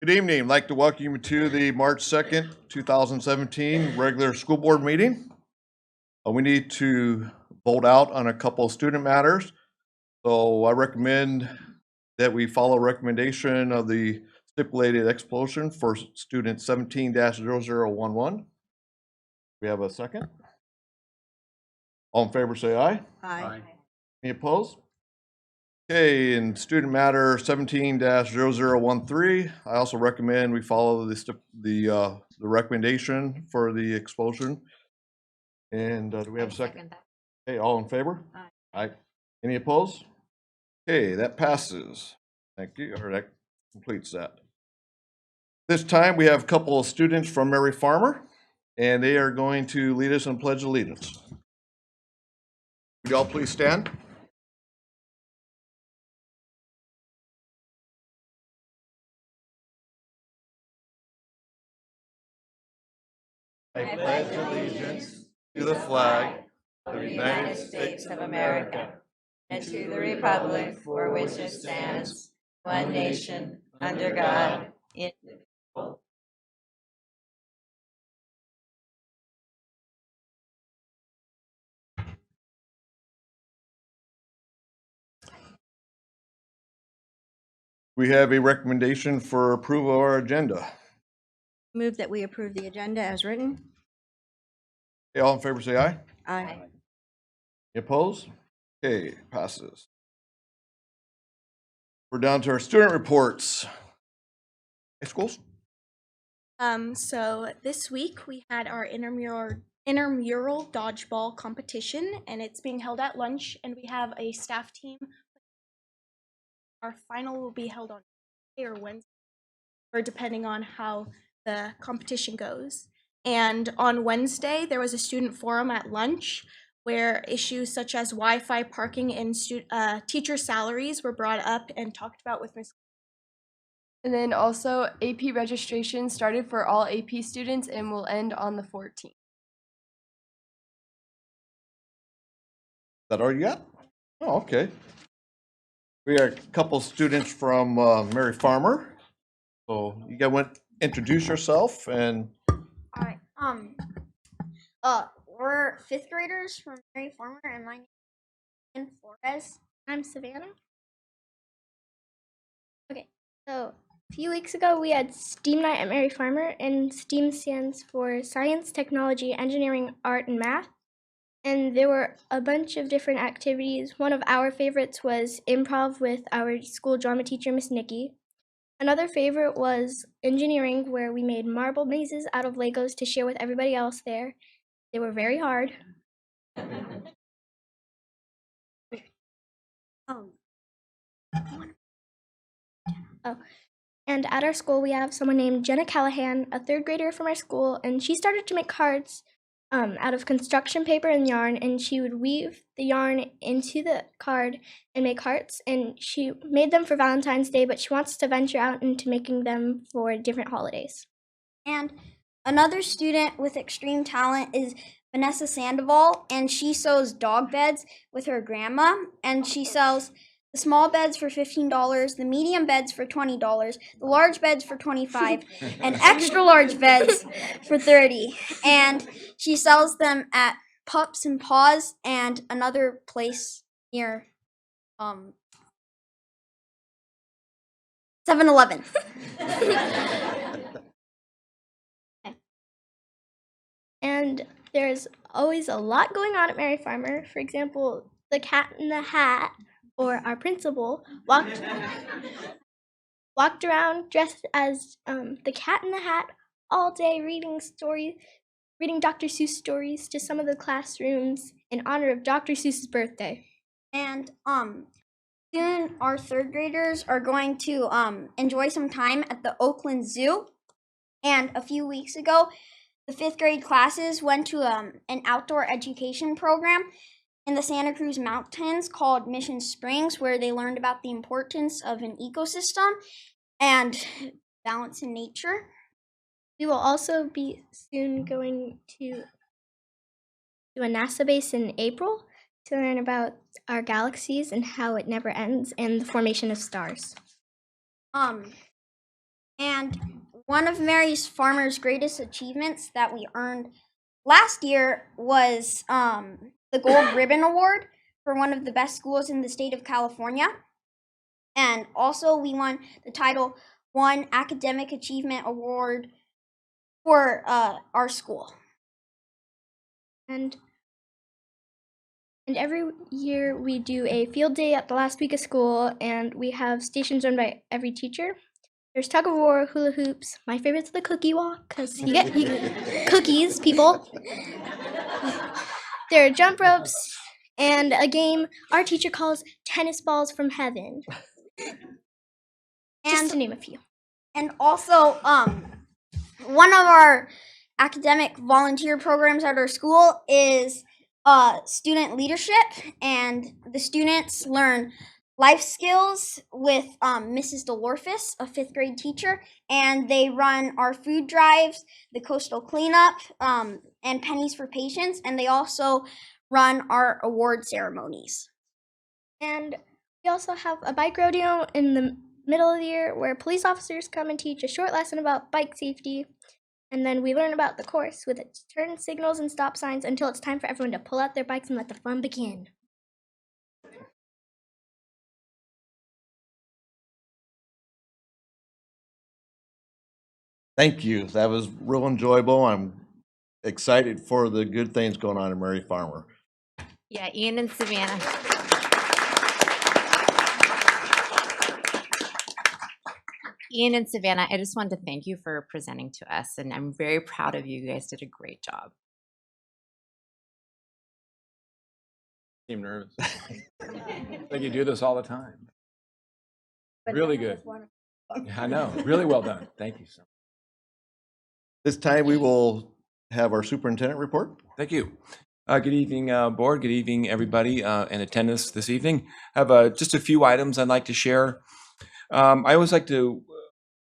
Good evening. I'd like to welcome you to the March 2nd, 2017 regular school board meeting. We need to vote out on a couple of student matters. So I recommend that we follow recommendation of the stipulated expulsion for student 17-0011. We have a second. All in favor say aye. Aye. Any opposed? Okay, in student matter 17-0013, I also recommend we follow the recommendation for the expulsion. And do we have a second? Okay, all in favor? Aye. Aye. Any opposed? Okay, that passes. Thank you, or that completes that. This time we have a couple of students from Mary Farmer, and they are going to lead us in Pledge of Allegiance. Would y'all please stand? I pledge allegiance to the flag of the United States of America and to the republic for which it stands, one nation, under God, indivisible. We have a recommendation for approval of our agenda. Move that we approve the agenda as written. Okay, all in favor say aye. Aye. Any opposed? Okay, passes. We're down to our student reports. High schools? So this week we had our intramural dodgeball competition, and it's being held at lunch, and we have a staff team. Our final will be held on Tuesday or Wednesday, or depending on how the competition goes. And on Wednesday, there was a student forum at lunch where issues such as Wi-Fi, parking, and teacher salaries were brought up and talked about with Ms. And then also AP registration started for all AP students and will end on the 14th. That all you got? Oh, okay. We got a couple students from Mary Farmer. So you guys want to introduce yourself and. All right. We're fifth graders from Mary Farmer, and my name is Ian Flores. I'm Savannah. Okay, so a few weeks ago we had STEAM night at Mary Farmer, and STEAM stands for Science, Technology, Engineering, Art, and Math. And there were a bunch of different activities. One of our favorites was improv with our school drama teacher, Miss Nikki. Another favorite was engineering, where we made marble mazes out of Legos to share with everybody else there. They were very hard. And at our school, we have someone named Jenna Callahan, a third grader from our school, and she started to make cards out of construction paper and yarn, and she would weave the yarn into the card and make hearts, and she made them for Valentine's Day, but she wants to venture out into making them for different holidays. And another student with extreme talent is Vanessa Sandoval, and she sews dog beds with her grandma, and she sells the small beds for $15, the medium beds for $20, the large beds for $25, and extra large beds for $30. And she sells them at Pups and Paws and another place near 7-Eleven. And there's always a lot going on at Mary Farmer. For example, the Cat in the Hat, or our principal, walked around dressed as the Cat in the Hat all day, reading Dr. Seuss stories to some of the classrooms in honor of Dr. Seuss's birthday. And soon our third graders are going to enjoy some time at the Oakland Zoo. And a few weeks ago, the fifth grade classes went to an outdoor education program in the Santa Cruz Mountains called Mission Springs, where they learned about the importance of an ecosystem and balance in nature. We will also be soon going to a NASA base in April to learn about our galaxies and how it never ends and the formation of stars. And one of Mary's Farmer's greatest achievements that we earned last year was the Gold Ribbon Award for one of the best schools in the state of California. And also, we won the Title I Academic Achievement Award for our school. And every year we do a field day at the last week of school, and we have stations run by every teacher. There's tug of war, hula hoops. My favorite's the cookie walk, because you get cookies, people. There are jump ropes, and a game our teacher calls tennis balls from heaven. Just to name a few. And also, one of our academic volunteer programs at our school is student leadership, and the students learn life skills with Mrs. Delorfis, a 5th grade teacher, and they run our food drives, the coastal cleanup, and Pennies for Patients, and they also run our award ceremonies. And we also have a bike rodeo in the middle of the year where police officers come and teach a short lesson about bike safety. And then we learn about the course with its turn signals and stop signs until it's time for everyone to pull out their bikes and let the fun begin. Thank you. That was real enjoyable. I'm excited for the good things going on in Mary Farmer. Yeah, Ian and Savannah. Ian and Savannah, I just wanted to thank you for presenting to us, and I'm very proud of you. You guys did a great job. I'm nervous. I think you do this all the time. Really good. Yeah, I know. Really well done. Thank you so much. This time we will have our superintendent report. Thank you. Good evening, board. Good evening, everybody in attendance this evening. I have just a few items I'd like to share. I always like to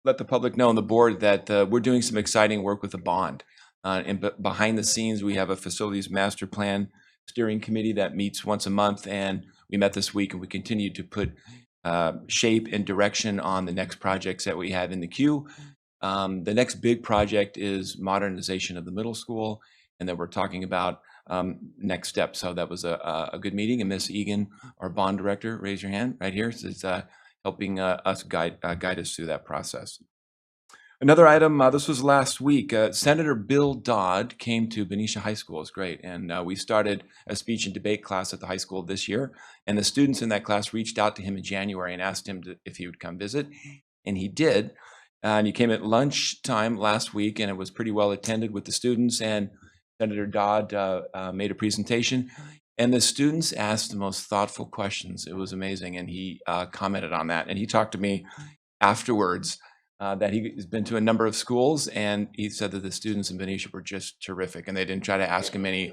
let the public know on the board that we're doing some exciting work with the bond. And behind the scenes, we have a facilities master plan steering committee that meets once a month, and we met this week, and we continue to put shape and direction on the next projects that we have in the queue. The next big project is modernization of the middle school, and then we're talking about next steps. So that was a good meeting, and Ms. Egan, our bond director, raise your hand right here. So it's helping us guide us through that process. Another item, this was last week, Senator Bill Dodd came to Benicia High School. It was great. And we started a speech and debate class at the high school this year. And the students in that class reached out to him in January and asked him if he would come visit. And he did. And he came at lunchtime last week, and it was pretty well attended with the students. And Senator Dodd made a presentation. And the students asked the most thoughtful questions. It was amazing. And he commented on that. And he talked to me afterwards that he's been to a number of schools, and he said that the students in Benicia were just terrific, and they didn't try to ask him any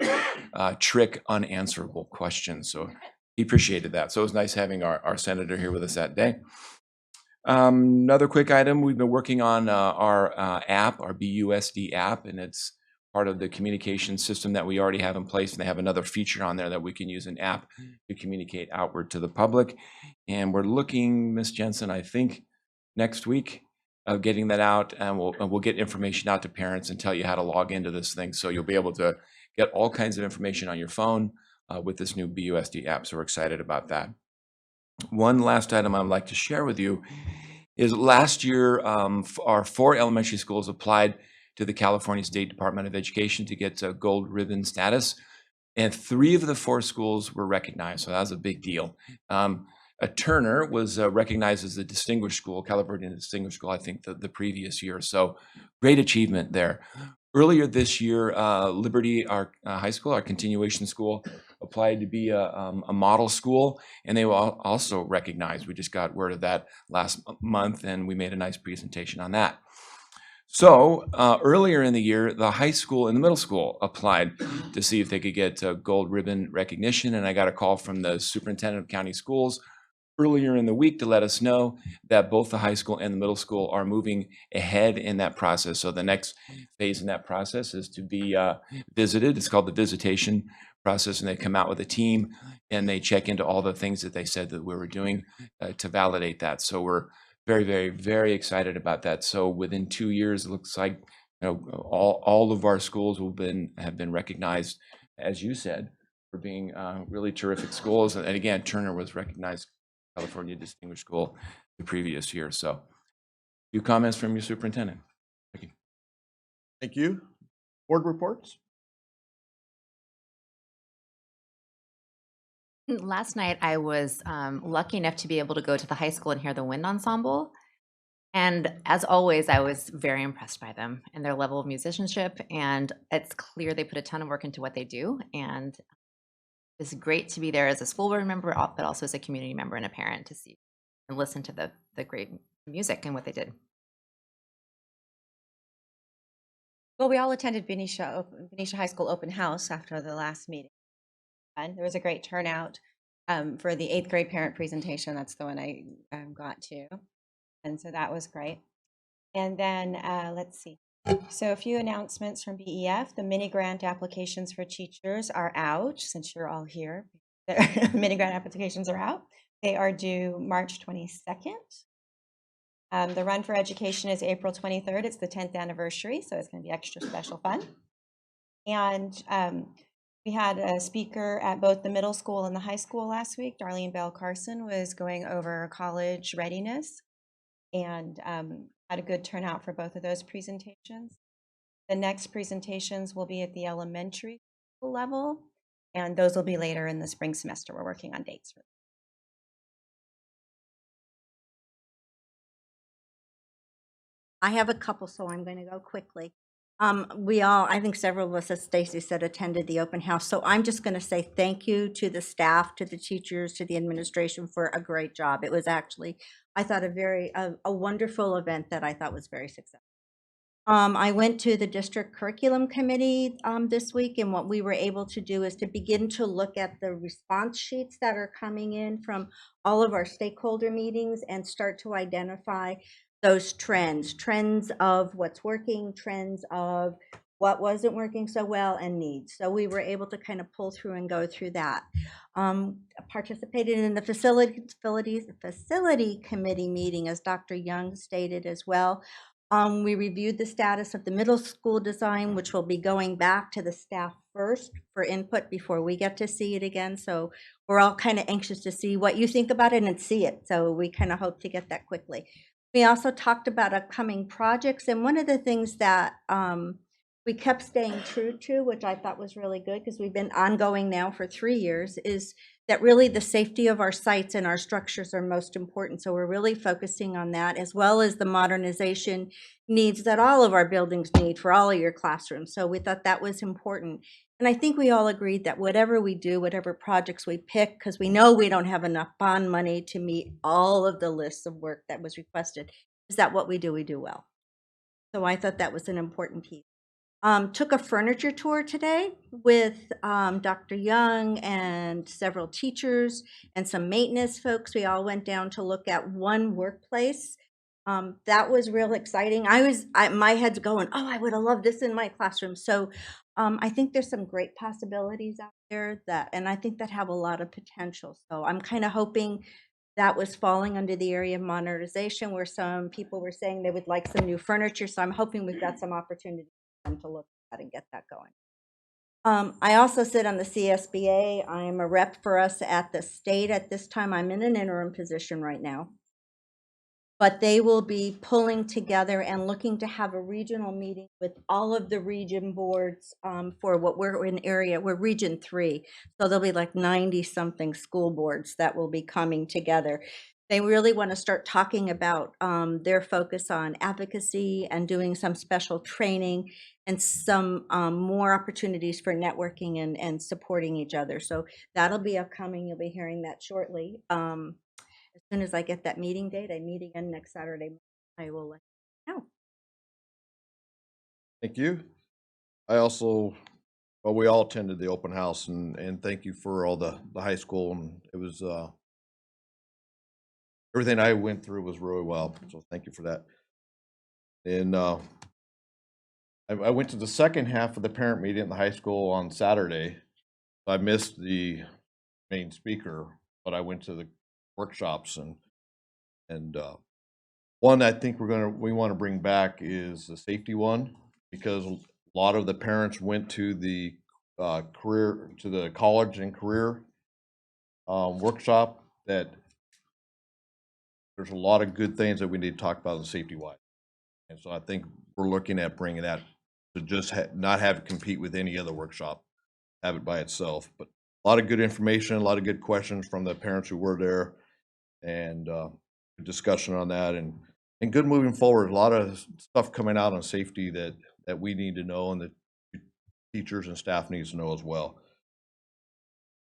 trick unanswerable questions. So he appreciated that. So it was nice having our senator here with us that day. Another quick item, we've been working on our app, our BUSD app, and it's part of the communication system that we already have in place, and they have another feature on there that we can use an app to communicate outward to the public. And we're looking, Ms. Jensen, I think next week of getting that out, and we'll get information out to parents and tell you how to log into this thing, so you'll be able to get all kinds of information on your phone with this new BUSD app. So we're excited about that. One last item I'd like to share with you is last year our 4 elementary schools applied to the California State Department of Education to get gold ribbon status, and 3 of the 4 schools were recognized. So that was a big deal. Turner was recognized as a distinguished school, California Distinguished School, I think the previous year. So great achievement there. Earlier this year, Liberty, our high school, our continuation school, applied to be a model school, and they were also recognized. We just got word of that last month, and we made a nice presentation on that. So earlier in the year, the high school and the middle school applied to see if they could get gold ribbon recognition, and I got a call from the superintendent of county schools earlier in the week to let us know that both the high school and the middle school are moving ahead in that process. So the next phase in that process is to be visited. It's called the visitation process, and they come out with a team and they check into all the things that they said that we were doing to validate that. So we're very, very, very excited about that. So within 2 years, it looks like all of our schools have been recognized, as you said, for being really terrific schools. And again, Turner was recognized California Distinguished School the previous year. So, a few comments from your superintendent. Thank you. Thank you. Board reports? Last night, I was lucky enough to be able to go to the high school and hear the wind ensemble. And as always, I was very impressed by them and their level of musicianship. And it's clear they put a ton of work into what they do. And it's great to be there as a school board member, but also as a community member and a parent to see and listen to the great music and what they did. Well, we all attended Benicia High School open house after the last meeting. And there was a great turnout for the 8th grade parent presentation. That's the one I got to. And so that was great. And then let's see. So a few announcements from BEF. The mini grant applications for teachers are out since you're all here. The mini grant applications are out. They are due March 22nd. The Run for Education is April 23rd. It's the 10th anniversary, so it's going to be extra special fun. And we had a speaker at both the middle school and the high school last week. Darlene Bell Carson was going over college readiness and had a good turnout for both of those presentations. The next presentations will be at the elementary school level, and those will be later in the spring semester. We're working on dates for them. I have a couple, so I'm going to go quickly. I think several of us, as Stacy said, attended the open house. So I'm just going to say thank you to the staff, to the teachers, to the administration for a great job. It was actually, I thought, a wonderful event that I thought was very successful. I went to the district curriculum committee this week, and what we were able to do is to begin to look at the response sheets that are coming in from all of our stakeholder meetings and start to identify those trends of what's working, trends of what wasn't working so well, and needs. So we were able to kind of pull through and go through that. Participated in the facility committee meeting, as Dr. Young stated as well. We reviewed the status of the middle school design, which will be going back to the staff first for input before we get to see it again. So we're all kind of anxious to see what you think about it and see it. So we kind of hope to get that quickly. We also talked about upcoming projects, and one of the things that we kept staying true to, which I thought was really good because we've been ongoing now for 3 years, is that really the safety of our sites and our structures are most important. So we're really focusing on that, as well as the modernization needs that all of our buildings need for all of your classrooms. So we thought that was important. And I think we all agreed that whatever we do, whatever projects we pick, because we know we don't have enough bond money to meet all of the lists of work that was requested, is that what we do well. So I thought that was an important piece. Took a furniture tour today with Dr. Young and several teachers and some maintenance folks. We all went down to look at one workplace. That was real exciting. My head's going, oh, I would have loved this in my classroom. So I think there's some great possibilities out there and I think that have a lot of potential. So I'm kind of hoping that was falling under the area of modernization, where some people were saying they would like some new furniture. So I'm hoping we've got some opportunity to look at and get that going. I also sit on the CSBA. I am a rep for us at the state. At this time, I'm in an interim position right now. But they will be pulling together and looking to have a regional meeting with all of the region boards for what we're region 3. So there'll be like 90-something school boards that will be coming together. They really want to start talking about their focus on advocacy and doing some special training and some more opportunities for networking and supporting each other. So that'll be upcoming. You'll be hearing that shortly. As soon as I get that meeting date, I meet again next Saturday. I will let you know. Thank you. We all attended the open house, and thank you for all the high school. And it was everything I went through was really well. So thank you for that. And I went to the second half of the parent meeting at the high school on Saturday. I missed the main speaker, but I went to the workshops and One I think we want to bring back is the safety one, because a lot of the parents went to the college and career workshop, that there's a lot of good things that we need to talk about in safety wise. And so I think we're looking at bringing that to just not have it compete with any other workshop, have it by itself. But a lot of good information, a lot of good questions from the parents who were there, and discussion on that, and good moving forward. A lot of stuff coming out on safety that we need to know, and that teachers and staff needs to know as well.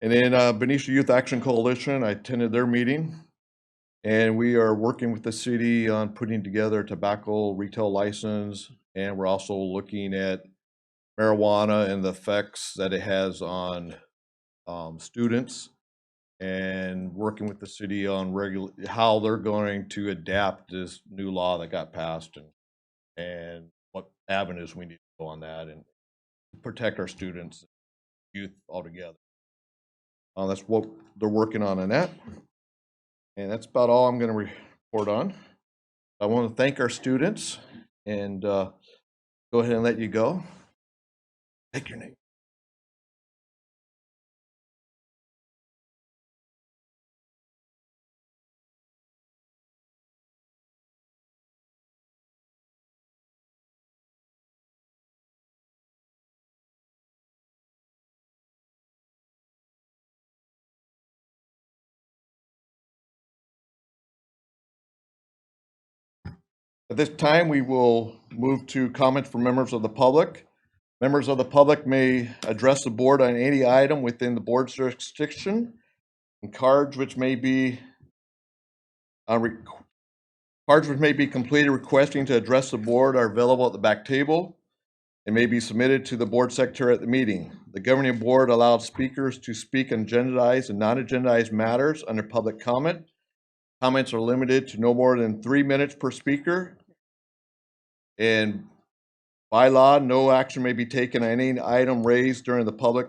And then Benicia Youth Action Coalition, I attended their meeting, and we are working with the city on putting together a tobacco retail license, and we're also looking at marijuana and the effects that it has on students, and working with the city on how they're going to adapt this new law that got passed, and what avenues we need to go on that, and protect our students, youth altogether. That's what they're working on in that. And that's about all I'm going to report on. I want to thank our students, and go ahead and let you go. Take your name. At this time, we will move to comments from members of the public. Members of the public may address the board on any item within the board's jurisdiction, and cards which may be completed requesting to address the board are available at the back table and may be submitted to the board secretary at the meeting. The governing board allows speakers to speak on agendized and non-agendized matters under public comment. Comments are limited to no more than 3 minutes per speaker. And by law, no action may be taken on any item raised during the public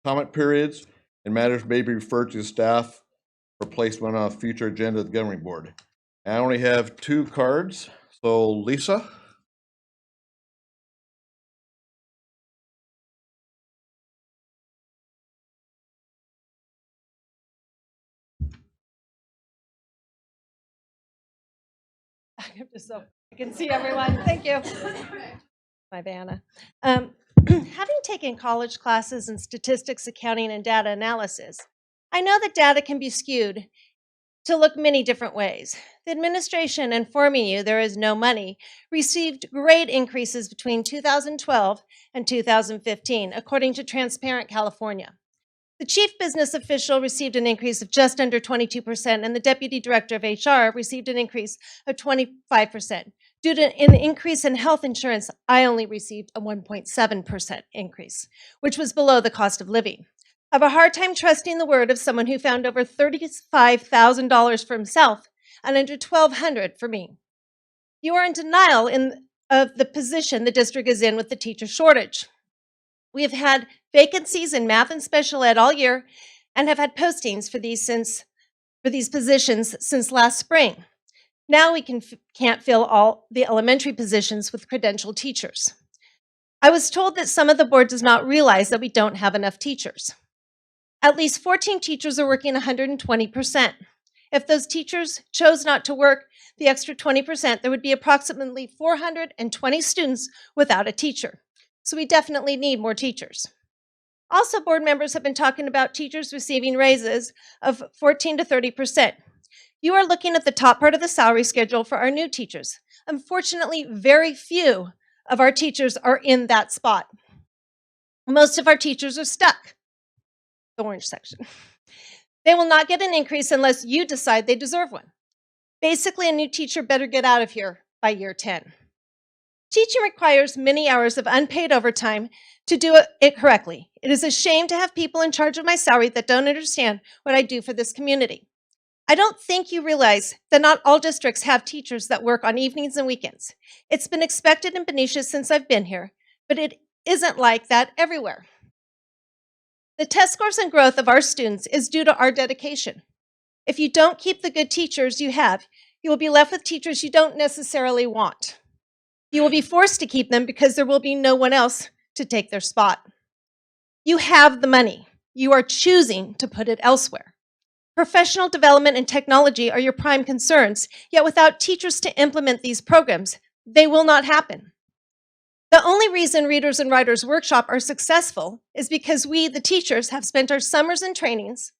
comment periods, and matters may be referred to the staff for placement on a future agenda of the governing board. I only have 2 cards, so Lisa. So I can see everyone. Thank you. My Vanna. Having taken college classes in statistics, accounting, and data analysis, I know that data can be skewed to look many different ways. The administration informing you there is no money received great increases between 2012 and 2015, according to Transparent California. The chief business official received an increase of just under 22%, and the deputy director of HR received an increase of 25%. Due to an increase in health insurance, I only received a 1.7% increase, which was below the cost of living. I have a hard time trusting the word of someone who found over $35,000 for himself and under $1,200 for me. You are in denial of the position the district is in with the teacher shortage. We have had vacancies in math and special ed all year and have had postings for these positions since last spring. Now we can't fill all the elementary positions with credentialed teachers. I was told that some of the board does not realize that we don't have enough teachers. At least 14 teachers are working 120%. If those teachers chose not to work the extra 20%, there would be approximately 420 students without a teacher. So we definitely need more teachers. Also, board members have been talking about teachers receiving raises of 14 to 30%. You are looking at the top part of the salary schedule for our new teachers. Unfortunately, very few of our teachers are in that spot. Most of our teachers are stuck. The orange section. They will not get an increase unless you decide they deserve one. Basically, a new teacher better get out of here by year 10. Teaching requires many hours of unpaid overtime to do it correctly. It is a shame to have people in charge of my salary that don't understand what I do for this community. I don't think you realize that not all districts have teachers that work on evenings and weekends. It's been expected in Benicia since I've been here, but it isn't like that everywhere. The test scores and growth of our students is due to our dedication. If you don't keep the good teachers you have, You will be left with teachers you don't necessarily want. You will be forced to keep them because there will be no one else to take their spot. You have the money. You are choosing to put it elsewhere. Professional development and technology are your prime concerns, yet without teachers to implement these programs, they will not happen. The only reason Readers and Writers Workshop are successful is because we, the teachers, have spent our summers and trainings,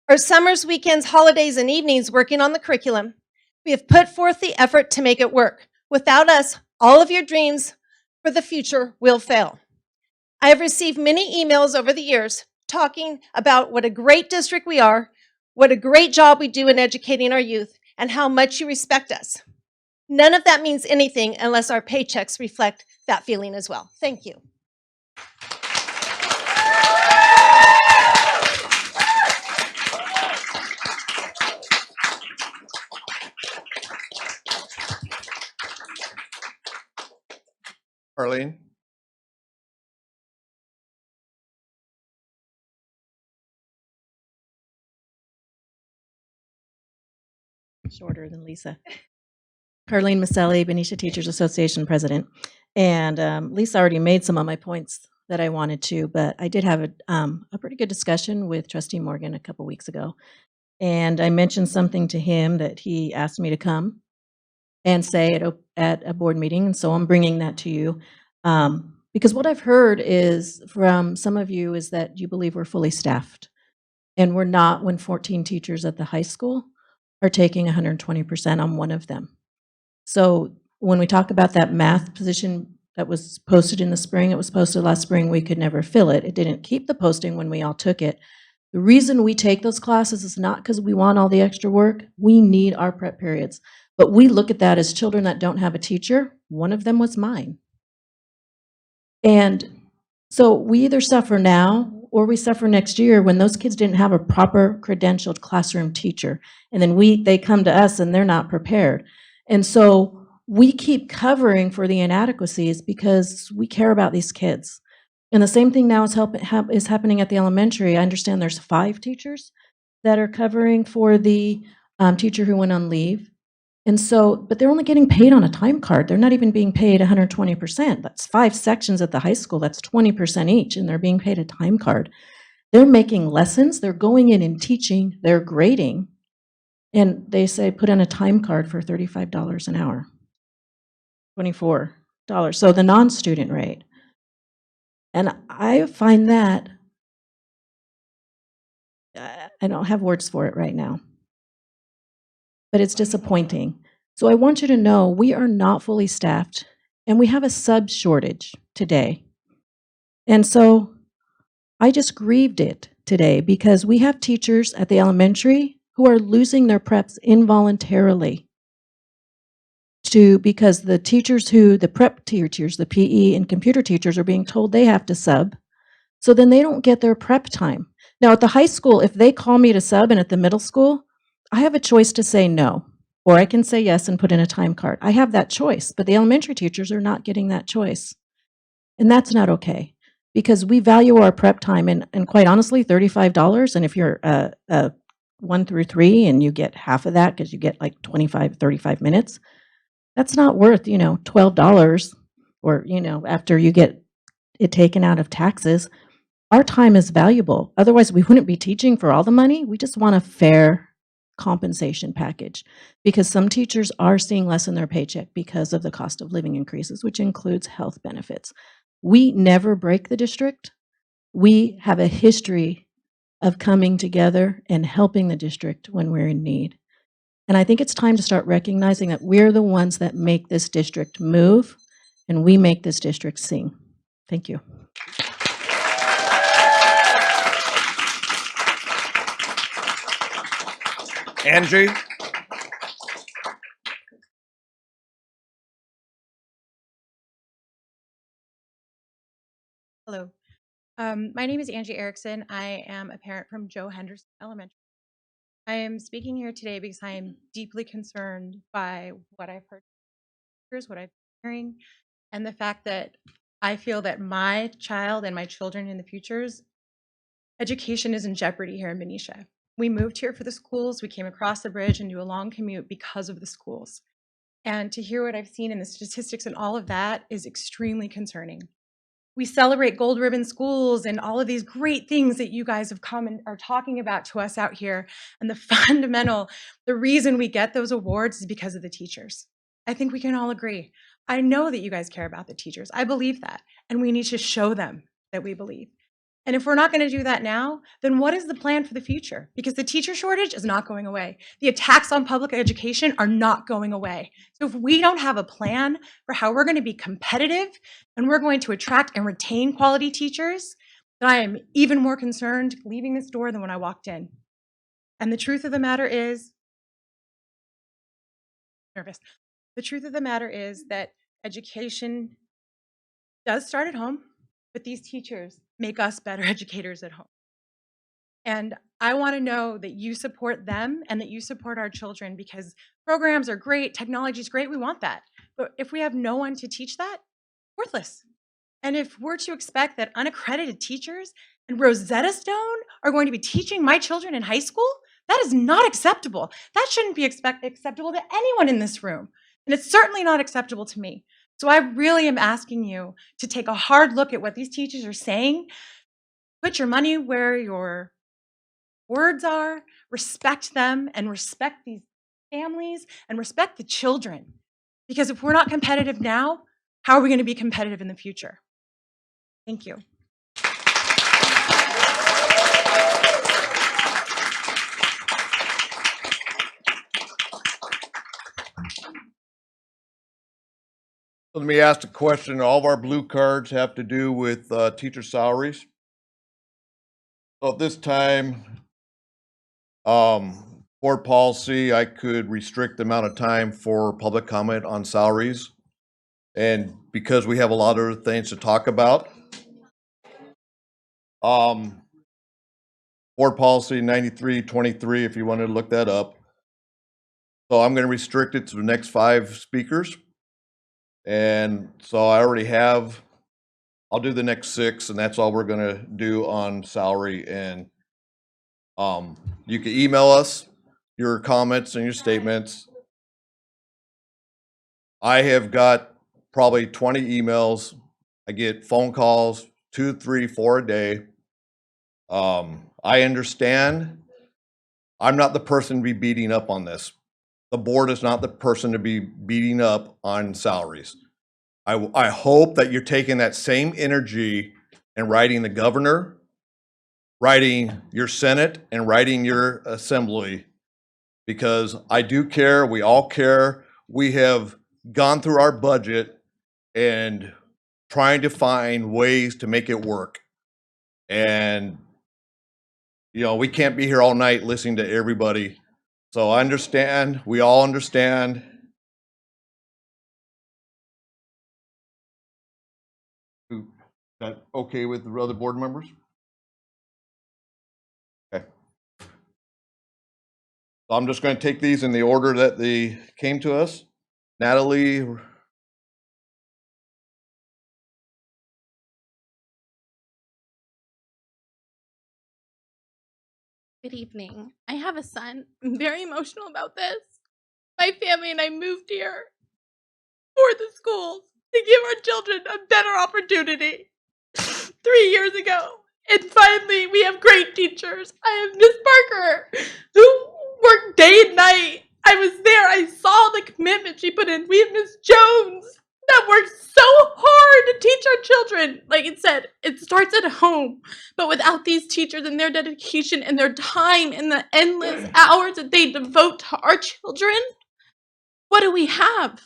our summers, weekends, holidays, and evenings working on the curriculum. We have put forth the effort to make it work. Without us, all of your dreams for the future will fail. I have received many emails over the years talking about what a great district we are, what a great job we do in educating our youth, and how much you respect us. None of that means anything unless our paychecks reflect that feeling as well. Thank you. Arlene? Shorter than Lisa. Carlene Maselli, Benicia Teachers Association President. And Lisa already made some of my points that I wanted to, but I did have a pretty good discussion with Trustee Morgan a couple weeks ago. And I mentioned something to him that he asked me to come and say at a board meeting. And so I'm bringing that to you. Because what I've heard is from some of you is that you believe we're fully staffed. And we're not when 14 teachers at the high school are taking 120% on one of them. So when we talk about that math position that was posted in the spring, it was posted last spring, we could never fill it. It didn't keep the posting when we all took it. The reason we take those classes is not because we want all the extra work. We need our prep periods. But we look at that as children that don't have a teacher. One of them was mine. And so we either suffer now or we suffer next year when those kids didn't have a proper credentialed classroom teacher. And then they come to us and they're not prepared. And so we keep covering for the inadequacies because we care about these kids. And the same thing now is happening at the elementary. I understand there's 5 teachers that are covering for the teacher who went on leave. And so, but they're only getting paid on a time card. They're not even being paid 120%. That's 5 sections at the high school. That's 20% each, and they're being paid a time card. They're making lessons. They're going in and teaching. They're grading. And they say, put in a time card for $35 an hour, $24. So the non-student rate. And I find that, I don't have words for it right now, but it's disappointing. So I want you to know we are not fully staffed and we have a sub shortage today. And so I just grieved it today because we have teachers at the elementary who are losing their preps involuntarily because the teachers the prep teachers, the PE and computer teachers are being told they have to sub. So then they don't get their prep time. Now at the high school, if they call me to sub, and at the middle school, I have a choice to say no, or I can say yes and put in a time card. I have that choice, but the elementary teachers are not getting that choice. And that's not okay because we value our prep time and quite honestly, $35. And if you're 1 through 3 and you get half of that because you get like 25, 35 minutes, that's not worth, $12 or, after you get it taken out of taxes. Our time is valuable. Otherwise, we wouldn't be teaching for all the money. We just want a fair compensation package because some teachers are seeing less in their paycheck because of the cost of living increases, which includes health benefits. We never break the district. We have a history of coming together and helping the district when we're in need. And I think it's time to start recognizing that we're the ones that make this district move and we make this district sing. Thank you. Angie? Hello. My name is Angie Erickson. I am a parent from Joe Henderson Elementary. I am speaking here today because I am deeply concerned by what I've heard, what I've been hearing, and the fact that I feel that my child and my children in the future's education is in jeopardy here in Benicia. We moved here for the schools. We came across the bridge and do a long commute because of the schools. And to hear what I've seen in the statistics and all of that is extremely concerning. We celebrate gold ribbon schools and all of these great things that you guys have come and are talking about to us out here. And the reason we get those awards is because of the teachers. I think we can all agree. I know that you guys care about the teachers. I believe that. And we need to show them that we believe. And if we're not going to do that now, then what is the plan for the future? Because the teacher shortage is not going away. The attacks on public education are not going away. So if we don't have a plan for how we're going to be competitive and we're going to attract and retain quality teachers, then I am even more concerned leaving this door than when I walked in. And the truth of the matter is, the truth of the matter is that education does start at home, but these teachers make us better educators at home. And I want to know that you support them and that you support our children, because programs are great, technology is great, we want that. But if we have no one to teach that, worthless. And if we're to expect that unaccredited teachers and Rosetta Stone are going to be teaching my children in high school, that is not acceptable. That shouldn't be acceptable to anyone in this room. And it's certainly not acceptable to me. So I really am asking you to take a hard look at what these teachers are saying. Put your money where your words are, respect them, and respect these families, and respect the children. Because if we're not competitive now, how are we going to be competitive in the future? Thank you. Let me ask a question. All of our blue cards have to do with teacher salaries. So at this time, board policy, I could restrict the amount of time for public comment on salaries. And because we have a lot of things to talk about, board policy 9323, if you wanted to look that up. So I'm going to restrict it to the next 5 speakers. And so I already have, I'll do the next 6, and that's all we're going to do on salary. And you can email us your comments and your statements. I have got probably 20 emails. I get phone calls, 2, 3, 4 a day. I understand. I'm not the person to be beating up on this. The board is not the person to be beating up on salaries. I hope that you're taking that same energy and writing the governor, writing your Senate, and writing your assembly, because I do care. We all care. We have gone through our budget and trying to find ways to make it work. And, you know, we can't be here all night listening to everybody. So I understand. We all understand. Is that okay with the other board members? Okay. So I'm just going to take these in the order that they came to us. Natalie. Good evening. I have a son. I'm very emotional about this. My family and I moved here for the schools to give our children a better opportunity 3 years ago. And finally, we have great teachers. I have Miss Parker, who worked day and night. I was there. I saw the commitment she put in. We have Miss Jones that works so hard to teach our children. Like it said, it starts at home. But without these teachers and their dedication and their time and the endless hours that they devote to our children, what do we have?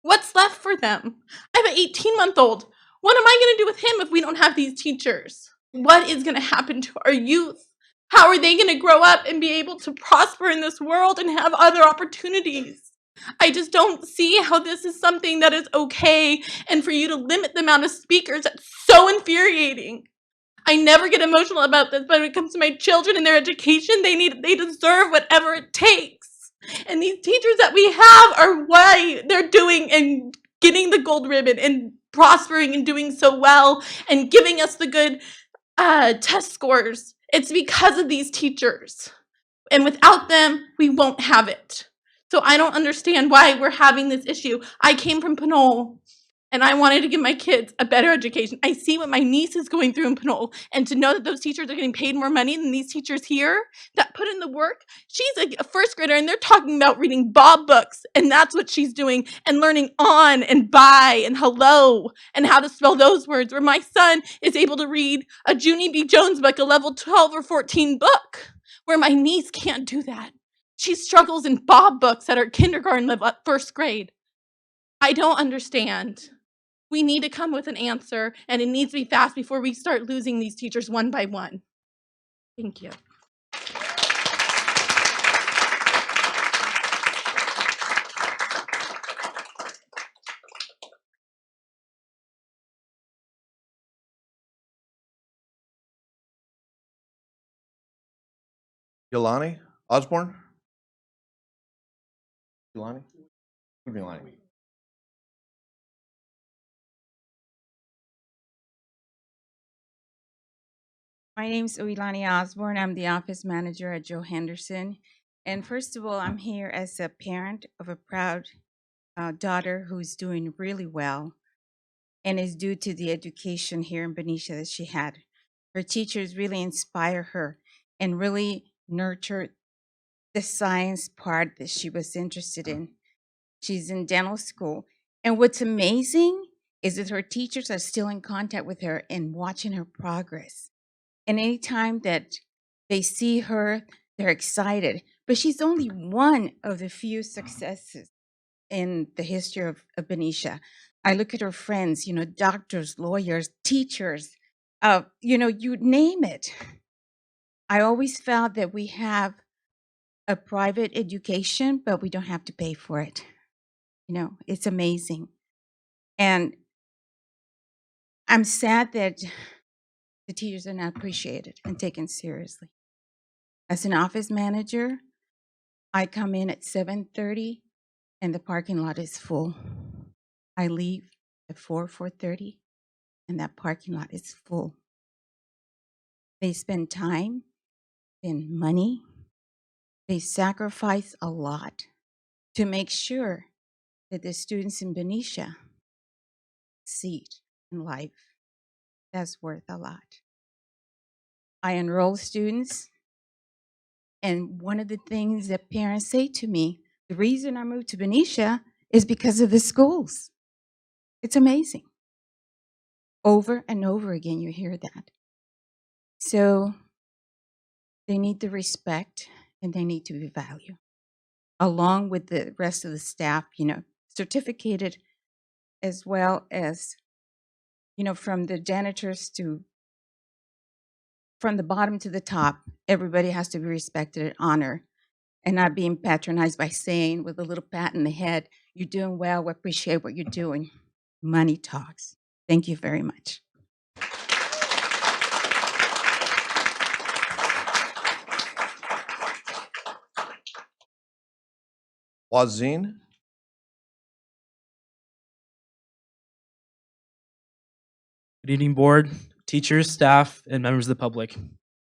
What's left for them? I have an 18-month-old. What am I going to do with him if we don't have these teachers? What is going to happen to our youth? How are they going to grow up and be able to prosper in this world and have other opportunities? I just don't see how this is something that is okay, and for you to limit the amount of speakers, that's so infuriating. I never get emotional about this, but when it comes to my children and their education, they deserve whatever it takes. And these teachers that we have are why they're doing and getting the gold ribbon and prospering and doing so well and giving us the good test scores. It's because of these teachers. And without them, we won't have it. So I don't understand why we're having this issue. I came from Pinole and I wanted to give my kids a better education. I see what my niece is going through in Pinole, and to know that those teachers are getting paid more money than these teachers here that put in the work. She's a first grader and they're talking about reading Bob books, and that's what she's doing, and learning on and by and hello and how to spell those words, where my son is able to read a Junie B. Jones book, a level 12 or 14 book, where my niece can't do that. She struggles in Bob books at her kindergarten level at first grade. I don't understand. We need to come with an answer, and it needs to be fast before we start losing these teachers one by one. Thank you. Yolani Osborne? Yolani? Yolani. My name is Uilani Osborne. I'm the office manager at Joe Henderson. And first of all, I'm here as a parent of a proud daughter who's doing really well, and is due to the education here in Benicia that she had. Her teachers really inspire her and really nurture the science part that she was interested in. She's in dental school. And what's amazing is that her teachers are still in contact with her and watching her progress. And anytime that they see her, they're excited. But she's only one of the few successes in the history of Benicia. I look at her friends, doctors, lawyers, teachers, you name it. I always felt that we have a private education, but we don't have to pay for it. It's amazing. And I'm sad that the teachers are not appreciated and taken seriously. As an office manager, I come in at 7:30 and the parking lot is full. I leave at 4:30 and that parking lot is full. They spend time, spend money, they sacrifice a lot to make sure that the students in Benicia succeed in life. That's worth a lot. I enroll students, and one of the things that parents say to me, the reason I moved to Benicia is because of the schools. It's amazing. Over and over again, you hear that. So they need the respect and they need to be valued, along with the rest of the staff, certificated, as well as, from the janitors from the bottom to the top, everybody has to be respected and honored and not being patronized by saying with a little pat in the head, you're doing well, we appreciate what you're doing. Money talks. Thank you very much. Wazine? Good evening, board, teachers, staff, and members of the public.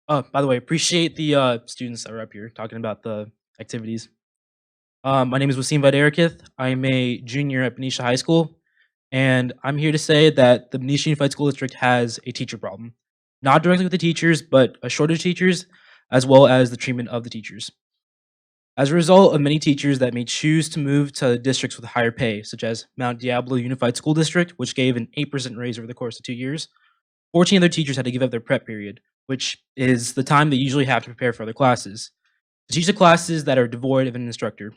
By the way, appreciate the students that were up here talking about the activities. My name is Wasim Vaderikith. I'm a junior at Benicia High School, and I'm here to say that the Benicia Unified School District has a teacher problem. Not directly with the teachers, but a shortage of teachers, as well as the treatment of the teachers. As a result of many teachers that may choose to move to districts with higher pay, such as Mount Diablo Unified School District, which gave an 8% raise over the course of 2 years, 14 other teachers had to give up their prep period, which is the time they usually have to prepare for other classes, to teach the classes that are devoid of an instructor.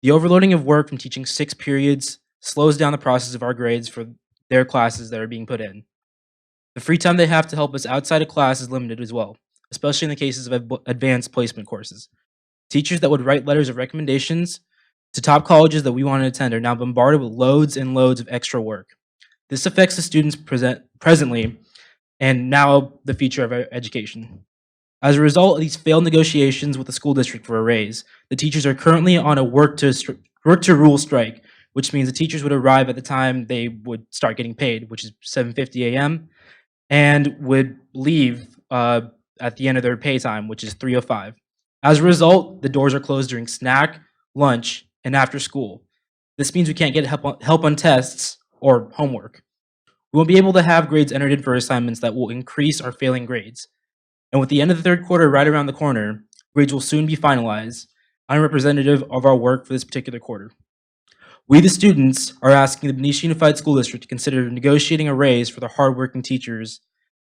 The overloading of work from teaching 6 periods slows down the process of our grades for their classes that are being put in. The free time they have to help us outside of class is limited as well, especially in the cases of advanced placement courses. Teachers that would write letters of recommendations to top colleges that we want to attend are now bombarded with loads and loads of extra work. This affects the students presently and now the future of our education. As a result of these failed negotiations with the school district for a raise, the teachers are currently on a work to rule strike, which means the teachers would arrive at the time they would start getting paid, which is 7:50 a.m., and would leave at the end of their pay time, which is 3:05. As a result, the doors are closed during snack, lunch, and after school. This means we can't get help on tests or homework. We won't be able to have grades entered in for assignments that will increase our failing grades. And with the end of the third quarter right around the corner, grades will soon be finalized. I'm representative of our work for this particular quarter. We, the students, are asking the Benicia Unified School District to consider negotiating a raise for the hardworking teachers,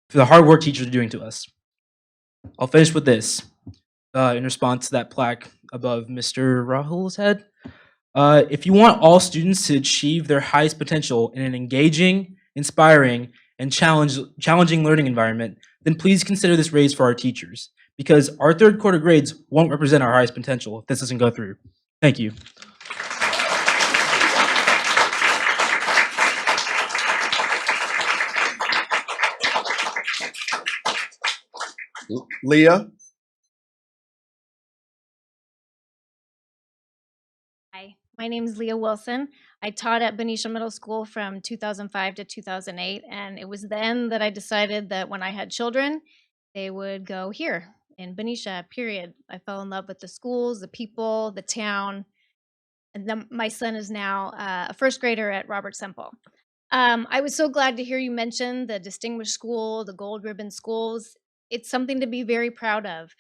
for the hard work teachers are doing to us. I'll finish with this in response to that plaque above Mr. Rahul's head. If you want all students to achieve their highest potential in an engaging, inspiring, and challenging learning environment, then please consider this raise for our teachers, because our third quarter grades won't represent our highest potential if this doesn't go through. Thank you. Leah? Hi, my name is Leah Wilson. I taught at Benicia Middle School from 2005 to 2008, and it was then that I decided that when I had children, they would go here in Benicia, period. I fell in love with the schools, the people, the town, and then my son is now a first grader at Robert Semple. I was so glad to hear you mention the distinguished school, the gold ribbon schools. It's something to be very proud of,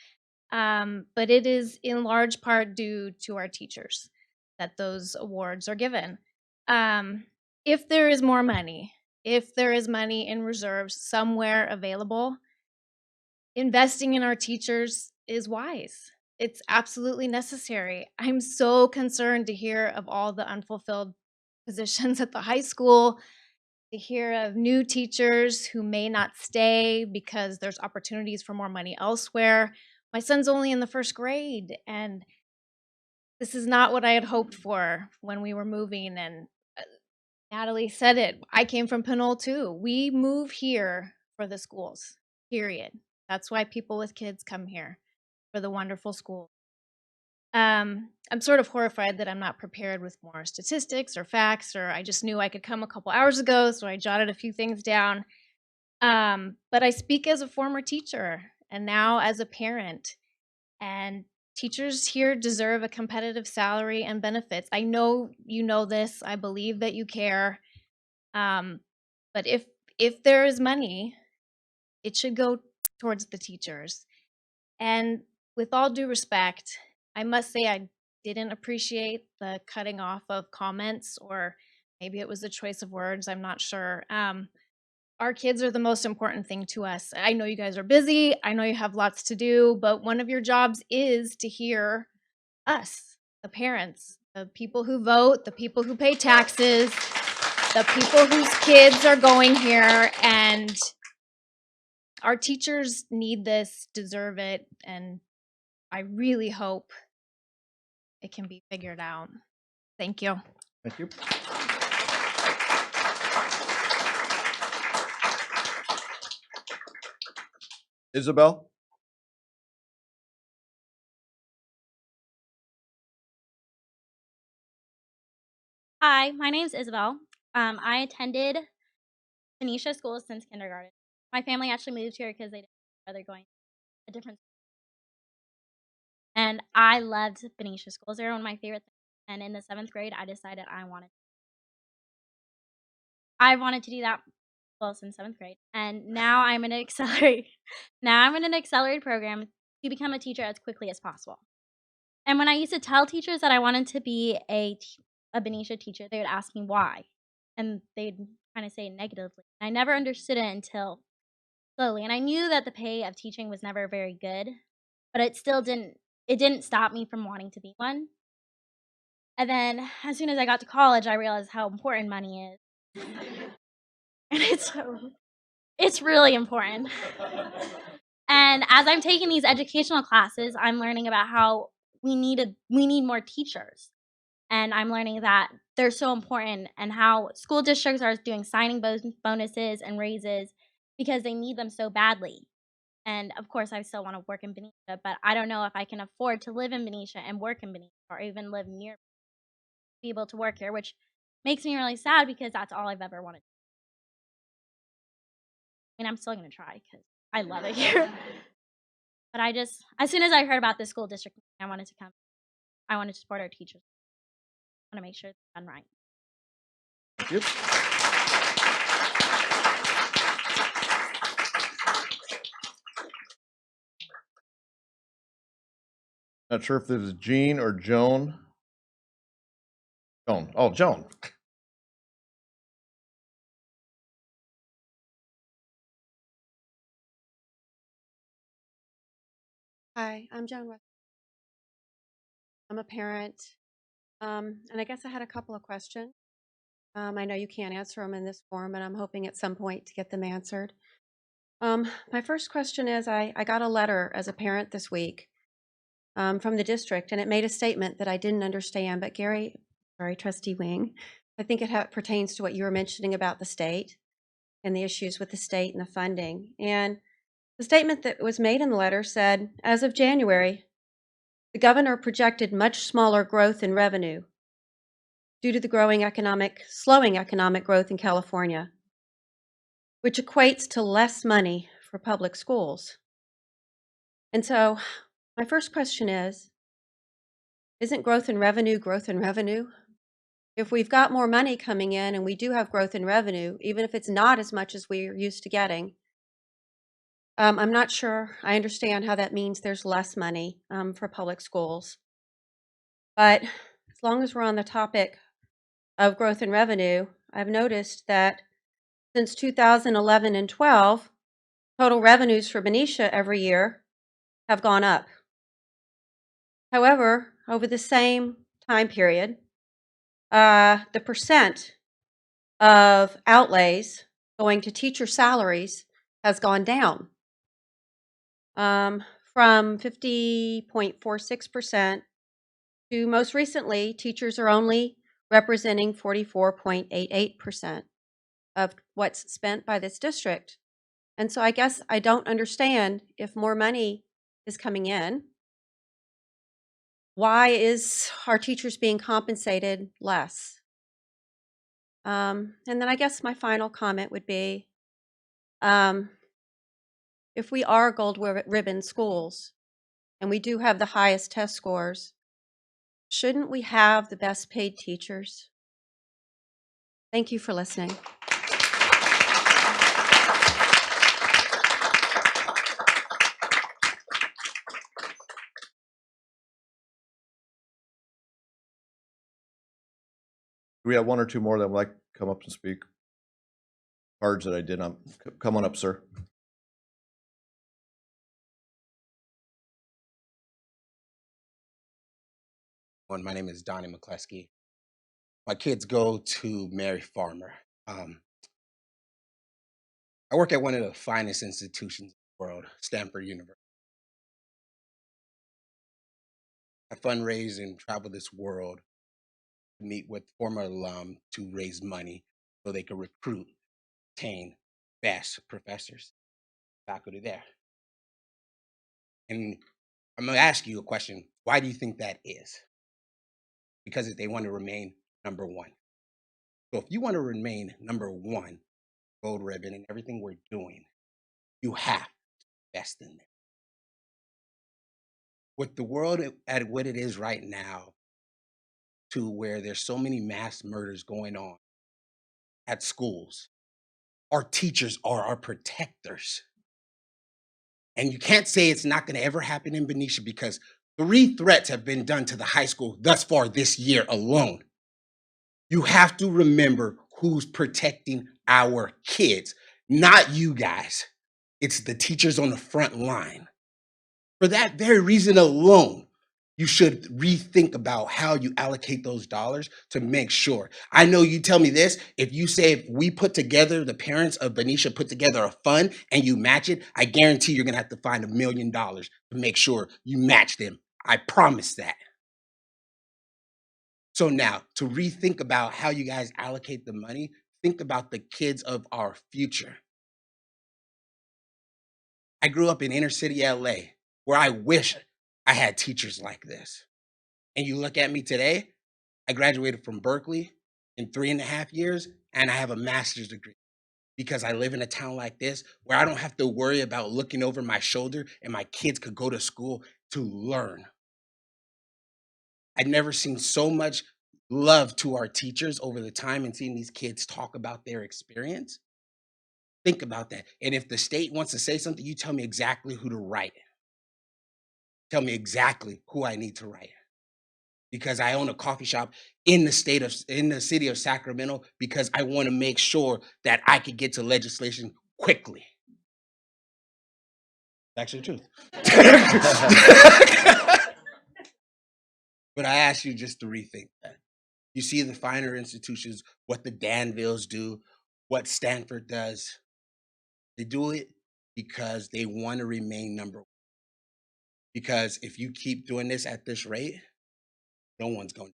but it is in large part due to our teachers that those awards are given. If there is more money, if there is money in reserves somewhere available, investing in our teachers is wise. It's absolutely necessary. I'm so concerned to hear of all the unfulfilled positions at the high school, to hear of new teachers who may not stay because there's opportunities for more money elsewhere. My son's only in the first grade, and this is not what I had hoped for when we were moving. And Natalie said it. I came from Pinole too. We move here for the schools, period. That's why people with kids come here, for the wonderful school. I'm sort of horrified that I'm not prepared with more statistics or facts, or I just knew I could come a couple hours ago, so I jotted a few things down. But I speak as a former teacher and now as a parent, and teachers here deserve a competitive salary and benefits. I know you know this. I believe that you care. But if there is money, it should go towards the teachers. And with all due respect, I must say I didn't appreciate the cutting off of comments, or maybe it was the choice of words, I'm not sure. Our kids are the most important thing to us. I know you guys are busy, I know you have lots to do, but one of your jobs is to hear us, the parents, the people who vote, the people who pay taxes, the people whose kids are going here, and our teachers need this, deserve it, and I really hope it can be figured out. Thank you. Thank you. Isabel? Hi, my name's Isabel. I attended Benicia School since kindergarten. My family actually moved here because they didn't rather going a different. And I loved Benicia schools. They were one of my favorite things. And in the 7th grade, I decided I wanted to do that well since 7th grade. And now I'm in an accelerated program to become a teacher as quickly as possible. And when I used to tell teachers that I wanted to be a Benicia teacher, they would ask me why. And they'd kind of say it negatively. I never understood it until slowly. And I knew that the pay of teaching was never very good, but it didn't stop me from wanting to be one. And then as soon as I got to college, I realized how important money is. And it's really important. And as I'm taking these educational classes, I'm learning about how we need more teachers. And I'm learning that they're so important, and how school districts are doing signing bonuses and raises because they need them so badly. And of course, I still want to work in Benicia, but I don't know if I can afford to live in Benicia and work in Benicia, or even live near, be able to work here, which makes me really sad because that's all I've ever wanted. I mean, I'm still going to try because I love it here. But I just, as soon as I heard about the school district, I wanted to come. I wanted to support our teachers. I want to make sure it's done right. Thank you. Not sure if this is Jean or Joan. Joan. Oh, Joan. Hi, I'm Joan. I'm a parent, and I guess I had a couple of questions. I know you can't answer them in this form, and I'm hoping at some point to get them answered. My first question is, I got a letter as a parent this week from the district, and it made a statement that I didn't understand. But Trustee Wing, I think it pertains to what you were mentioning about the state and the issues with the state and the funding. And the statement that was made in the letter said, as of January, the governor projected much smaller growth in revenue due to the slowing economic growth in California, which equates to less money for public schools. And so my first question is, isn't growth in revenue growth in revenue? If we've got more money coming in and we do have growth in revenue, even if it's not as much as we're used to getting, I'm not sure I understand how that means there's less money for public schools. But as long as we're on the topic of growth in revenue, I've noticed that since 2011 and 12, total revenues for Benicia every year have gone up. However, over the same time period, the percent of outlays going to teacher salaries has gone down from 50.46% to most recently, teachers are only representing 44.88% of what's spent by this district. And so I guess I don't understand, if more money is coming in, why is our teachers being compensated less? And then I guess my final comment would be, if we are gold ribbon schools and we do have the highest test scores, shouldn't we have the best paid teachers? Thank you for listening. Do we have one or two more that would like to come up and speak? Cards that I did not. Come on up, sir. My name is Donnie McCleskey. My kids go to Mary Farmer. I work at one of the finest institutions in the world, Stanford University. I fundraise and travel this world to meet with former alum to raise money so they can recruit, retain best professors, faculty there. And I'm gonna ask you a question. Why do you think that is? Because they want to remain number one. So if you want to remain number one, gold ribbon and everything we're doing, you have to invest in it. With the world at what it is right now, to where there's so many mass murders going on at schools, our teachers are our protectors. And you can't say it's not going to ever happen in Benicia, because 3 threats have been done to the high school thus far this year alone. You have to remember who's protecting our kids, not you guys. It's the teachers on the front line. For that very reason alone, you should rethink about how you allocate those dollars to make sure. I know you tell me this, if you say if we put together, the parents of Benicia put together a fund and you match it, I guarantee you're gonna have to find $1 million to make sure you match them. I promise that. So now, to rethink about how you guys allocate the money, think about the kids of our future. I grew up in inner city LA, where I wish I had teachers like this. And you look at me today, I graduated from Berkeley in 3.5 years, and I have a master's degree. because I live in a town like this where I don't have to worry about looking over my shoulder and my kids could go to school to learn. I've never seen so much love to our teachers over the time and seeing these kids talk about their experience. Think about that. And if the state wants to say something, you tell me exactly who to write. Tell me exactly who I need to write. Because I own a coffee shop in the city of Sacramento, because I want to make sure that I could get to legislation quickly. Actually, the truth. But I ask you just to rethink that. You see the finer institutions, what the Danvilles do, what Stanford does. They do it because they want to remain number one. Because if you keep doing this at this rate, no one's going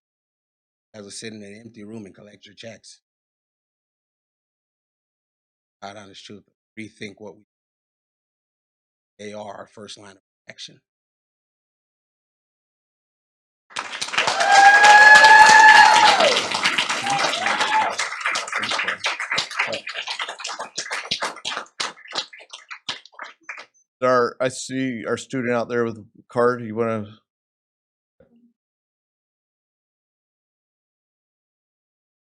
to sit in an empty room and collect your checks. God honest truth. Rethink what we. They are our first line of protection. I see our student out there with a card. You want to?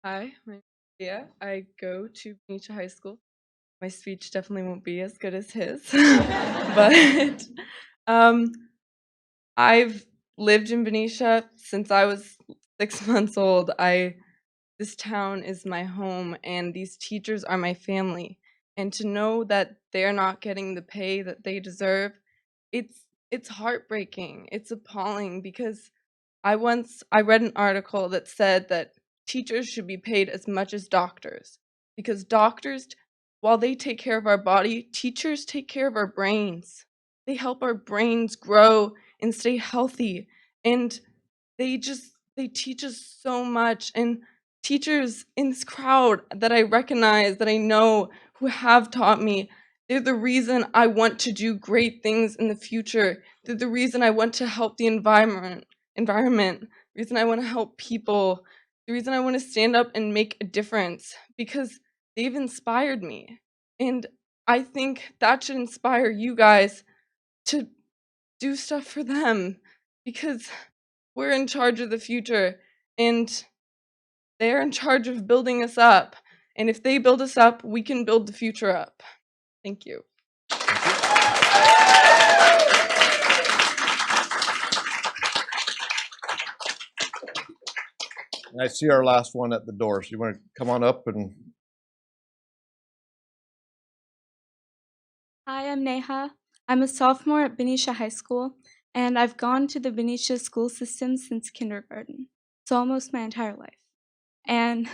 Hi, my name's Leah. I go to Benicia High School. My speech definitely won't be as good as his, but I've lived in Benicia since I was 6 months old. This town is my home, and these teachers are my family. And to know that they're not getting the pay that they deserve, it's heartbreaking. It's appalling, because I read an article that said that teachers should be paid as much as doctors, because doctors, while they take care of our body, teachers take care of our brains. They help our brains grow and stay healthy, and they teach us so much. And teachers in this crowd that I recognize, that I know, who have taught me, they're the reason I want to do great things in the future. They're the reason I want to help the environment, the reason I want to help people, the reason I want to stand up and make a difference, because they've inspired me. And I think that should inspire you guys to do stuff for them, because we're in charge of the future, and they're in charge of building us up. And if they build us up, we can build the future up. Thank you. I see our last one at the door. So you want to come on up and. Hi, I'm Neha. I'm a sophomore at Benicia High School, and I've gone to the Benicia school system since kindergarten, so almost my entire life. And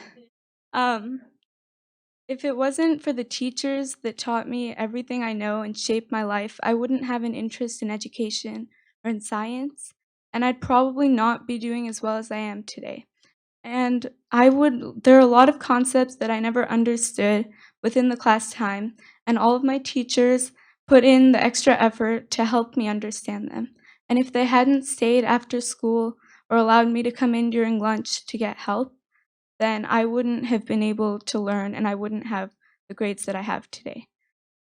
if it wasn't for the teachers that taught me everything I know and shaped my life, I wouldn't have an interest in education or in science, and I'd probably not be doing as well as I am today. And there are a lot of concepts that I never understood within the class time, and all of my teachers put in the extra effort to help me understand them. And if they hadn't stayed after school or allowed me to come in during lunch to get help, then I wouldn't have been able to learn, and I wouldn't have the grades that I have today.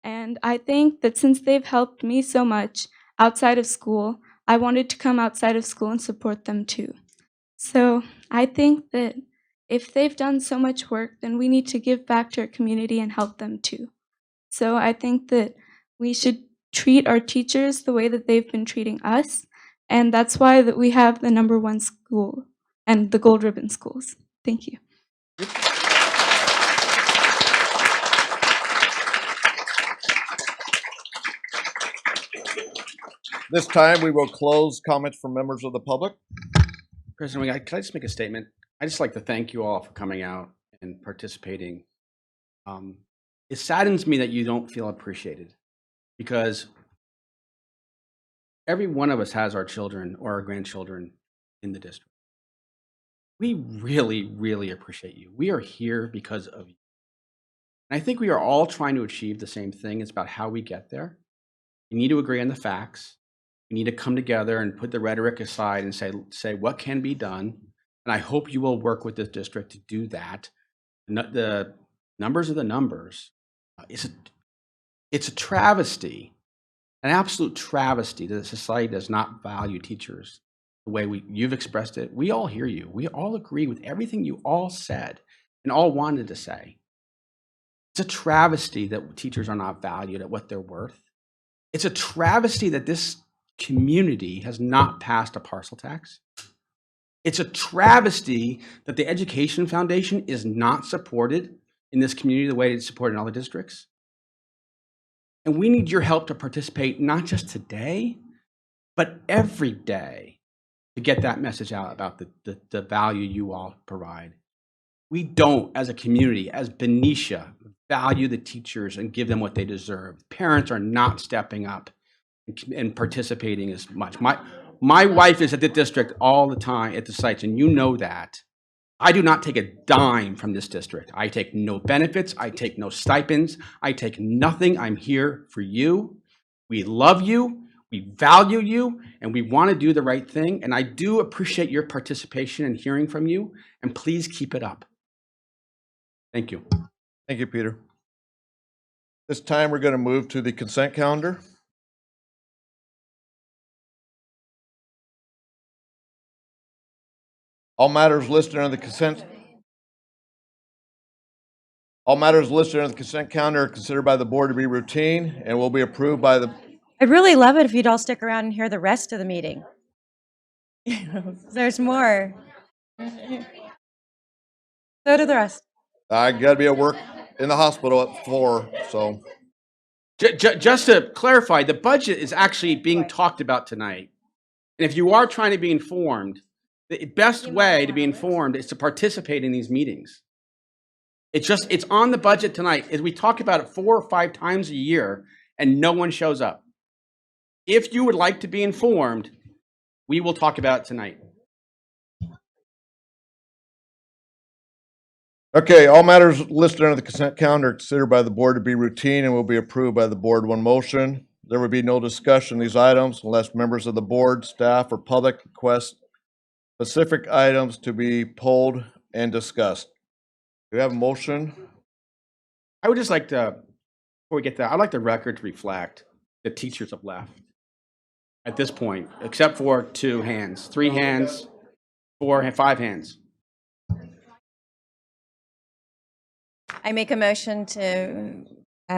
And I think that since they've helped me so much outside of school, I wanted to come outside of school and support them too. So I think that if they've done so much work, then we need to give back to our community and help them too. So I think that we should treat our teachers the way that they've been treating us, and that's why that we have the #1 school and the gold ribbon schools. Thank you. This time we will close comments from members of the public. President Wing, can I just make a statement? I just like to thank you all for coming out and participating. It saddens me that you don't feel appreciated, because every one of us has our children or our grandchildren in the district. We really, really appreciate you. We are here because of you. And I think we are all trying to achieve the same thing. It's about how we get there. We need to agree on the facts. We need to come together and put the rhetoric aside and say what can be done. And I hope you will work with this district to do that. The numbers are the numbers. It's a travesty, an absolute travesty that the society does not value teachers the way you've expressed it. We all hear you. We all agree with everything you all said and all wanted to say. It's a travesty that teachers are not valued at what they're worth. It's a travesty that this community has not passed a parcel tax. It's a travesty that the Education Foundation is not supported in this community the way it's supported in other districts. And we need your help to participate, not just today, but every day, to get that message out about the value you all provide. We don't, as a community, as Benicia, value the teachers and give them what they deserve. Parents are not stepping up and participating as much. My wife is at the district all the time at the sites, and you know that. I do not take a dime from this district. I take no benefits. I take no stipends. I take nothing. I'm here for you. We love you. We value you, and we want to do the right thing. And I do appreciate your participation and hearing from you. And please keep it up. Thank you. Thank you, Peter. This time we're going to move to the consent calendar. All matters listed under the consent calendar are considered by the board to be routine and will be approved by the. I'd really love it if you'd all stick around and hear the rest of the meeting. There's more. So do the rest. I got to be at work in the hospital at 4, so. Just to clarify, the budget is actually being talked about tonight. And if you are trying to be informed, the best way to be informed is to participate in these meetings. It's on the budget tonight. As we talk about it 4 or 5 times a year, and no one shows up. If you would like to be informed, we will talk about it tonight. Okay, all matters listed under the consent calendar are considered by the board to be routine and will be approved by the board one motion. There will be no discussion of these items unless members of the board, staff, or public request specific items to be pulled and discussed. Do we have a motion? I would just like to, before we get there, I'd like the record to reflect that teachers have left at this point, except for 2 hands, 3 hands, 4 and 5 hands. I make a motion to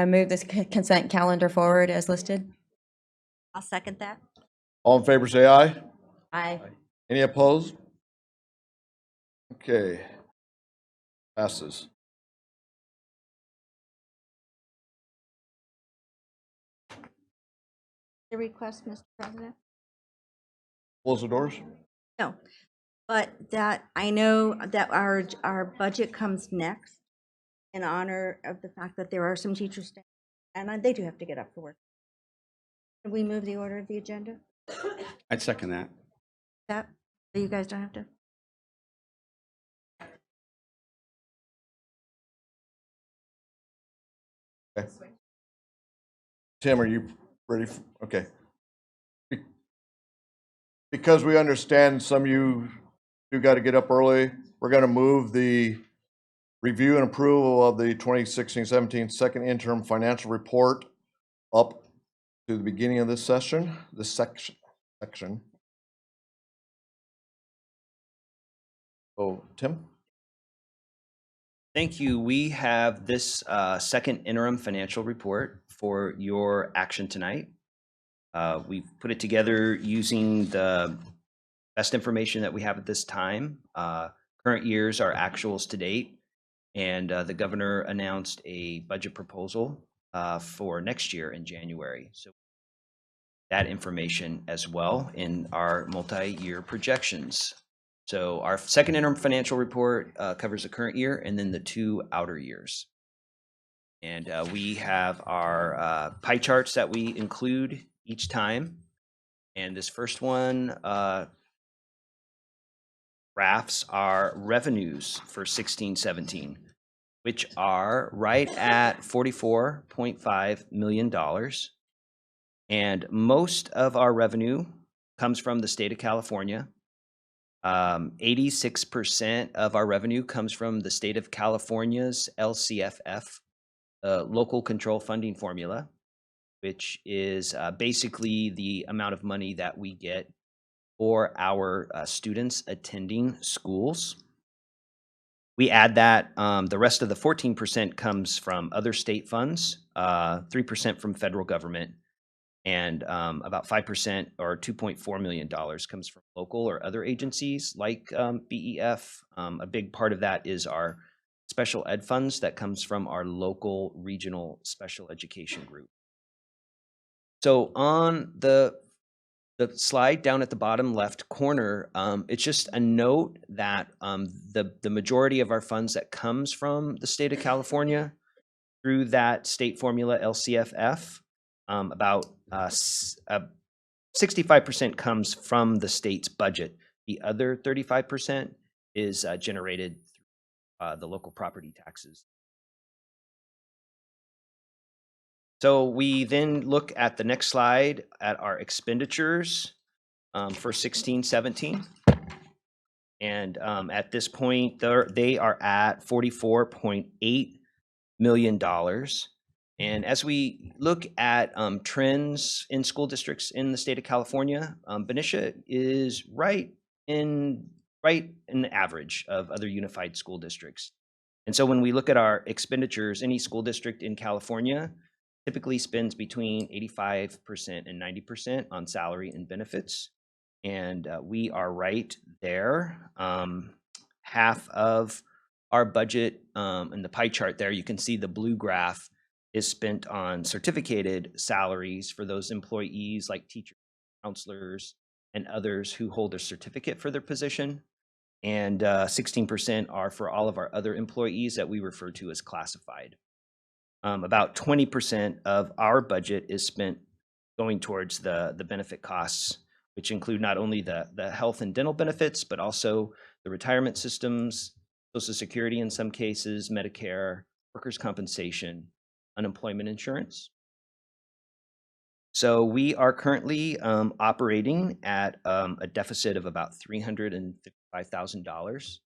move this consent calendar forward as listed. I'll second that. All in favor, say aye. Aye. Any opposed? Okay. Passes. The request, Mr. President? Close the doors. No, but that I know that our budget comes next in honor of the fact that there are some teachers staying, and they do have to get up for work. Can we move the order of the agenda? I'd second that. So you guys don't have to. Okay. Tim, are you ready? Okay. Because we understand some of you do got to get up early, we're going to move the review and approval of the 2016-17 second interim financial report up to the beginning of this session, this section. So, Tim? Thank you. We have this second interim financial report for your action tonight. We've put it together using the best information that we have at this time. Current years are actuals to date, and the governor announced a budget proposal for next year in January. So that information as well in our multi-year projections. So our second interim financial report covers the current year and then the 2 outer years. And we have our pie charts that we include each time. And this first one graphs our revenues for 16-17, which are right at $44.5 million. And most of our revenue comes from the state of California. 86% of our revenue comes from the state of California's LCFF the local control funding formula, which is basically the amount of money that we get for our students attending schools. We add that the rest of the 14% comes from other state funds, 3% from federal government, and about 5% or $2.4 million comes from local or other agencies like BEF. A big part of that is our special ed funds that comes from our local regional special education group. So on the slide down at the bottom left corner, it's just a note that the majority of our funds that comes from the state of California through that state formula LCFF, about 65% comes from the state's budget. The other 35% is generated through the local property taxes. So we then look at the next slide at our expenditures for 16-17. And at this point, they are at $44.8 million. And as we look at trends in school districts in the state of California, Benicia is right in the average of other unified school districts. And so when we look at our expenditures, any school district in California typically spends between 85% and 90% on salary and benefits. And we are right there. Half of our budget in the pie chart there, you can see the blue graph is spent on certificated salaries for those employees like teachers, counselors, and others who hold a certificate for their position. And 16% are for all of our other employees that we refer to as classified. About 20% of our budget is spent going towards the benefit costs, which include not only the health and dental benefits, but also the retirement systems, Social Security in some cases, Medicare, workers' compensation, unemployment insurance. So we are currently operating at a deficit of about $355,000.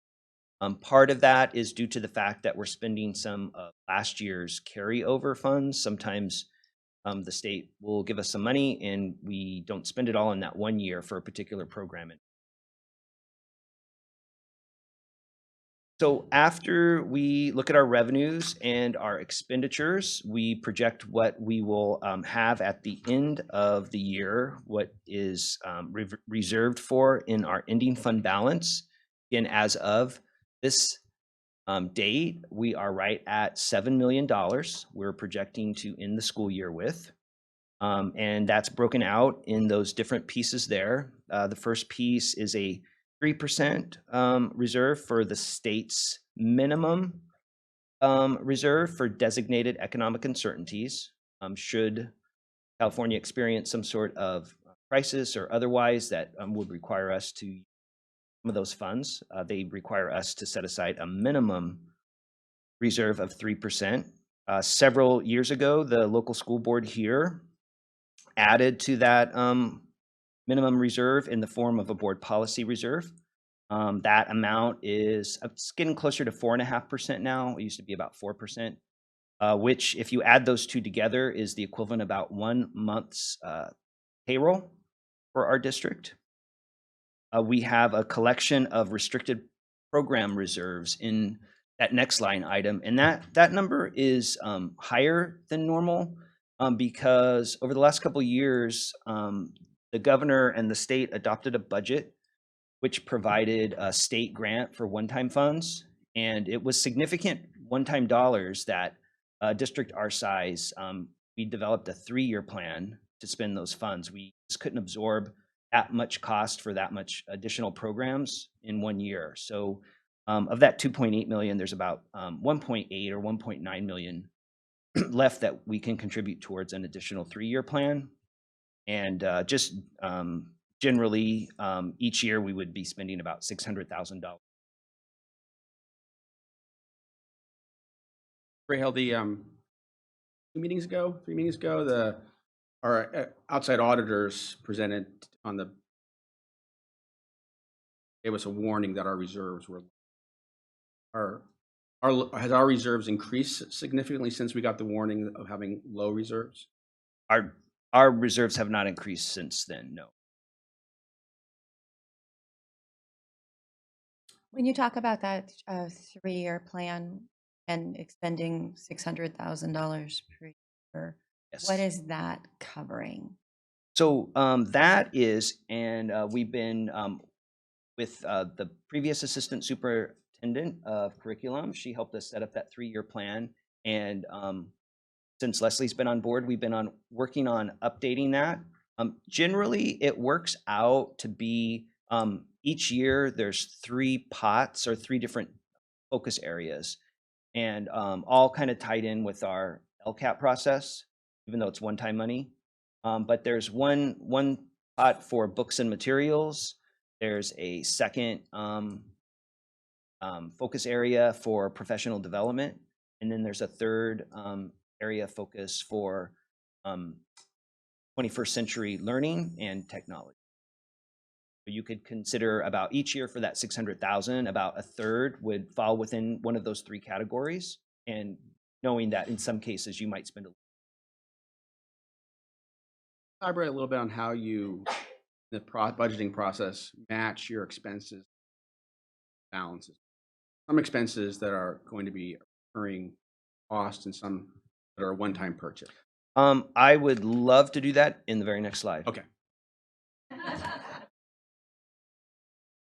Part of that is due to the fact that we're spending some of last year's carryover funds. Sometimes the state will give us some money and we don't spend it all in that one year for a particular program. So after we look at our revenues and our expenditures, we project what we will have at the end of the year, what is reserved for in our ending fund balance. And as of this date, we are right at $7 million we're projecting to end the school year with. And that's broken out in those different pieces there. The first piece is a 3% reserve for the state's minimum reserve for designated economic uncertainties. Should California experience some sort of crisis or otherwise that would require us to use some of those funds, they require us to set aside a minimum reserve of 3%. Several years ago, the local school board here added to that minimum reserve in the form of a board policy reserve. That amount is it's getting closer to 4.5% now. It used to be about 4%, which if you add those two together is the equivalent of about 1 month's payroll for our district. We have a collection of restricted program reserves in that next line item, and that number is higher than normal because over the last couple of years, the governor and the state adopted a budget which provided a state grant for one-time funds, and it was significant one-time dollars that a district our size, we developed a 3-year plan to spend those funds. We just couldn't absorb that much cost for that much additional programs in 1 year. So of that 2.8 million, there's about 1.8 or 1.9 million left that we can contribute towards an additional 3-year plan. And just generally, each year we would be spending about $600,000. Ray held the 3 meetings ago, our outside auditors presented gave us a warning that our reserves were, our Has our reserves increased significantly since we got the warning of having low reserves? Our reserves have not increased since then, no. When you talk about that 3-year plan and expending $600,000 per year, what Yes. is that covering? So that is, and we've been with the previous assistant superintendent of curriculum. She helped us set up that 3-year plan. And since Leslie's been on board, we've been working on updating that. Generally, it works out to be each year there's 3 pots or 3 different focus areas, and all kind of tied in with our LCAP process, even though it's one-time money. But there's one pot for books and materials. There's a second focus area for professional development, and then there's a third area focus for 21st century learning and technology. So you could consider about each year for that 600,000, about a third would fall within one of those 3 categories, and knowing that in some cases you might spend a Elaborate a little bit on how you, the budgeting process, match your expenses balances. Some expenses that are going to be recurring costs and some that are a one-time purchase. I would love to do that in the very next slide. Okay.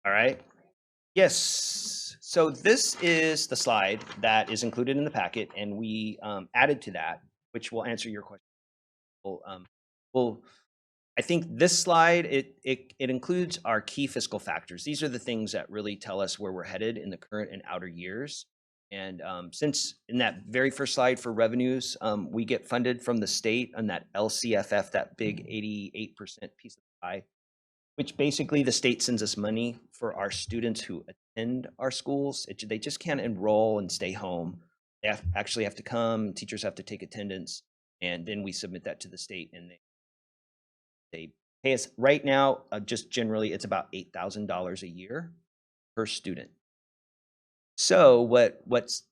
All right. Yes. So this is the slide that is included in the packet, and we added to that, which will answer your question. Well, I think this slide, it includes our key fiscal factors. These are the things that really tell us where we're headed in the current and outer years. And since in that very first slide for revenues, we get funded from the state on that LCFF, that big 88% piece of the pie, which basically the state sends us money for our students who attend our schools. They just can't enroll and stay home. They actually have to come, teachers have to take attendance, and then we submit that to the state, and they pay us right now, just generally, it's about $8,000 a year per student. So what's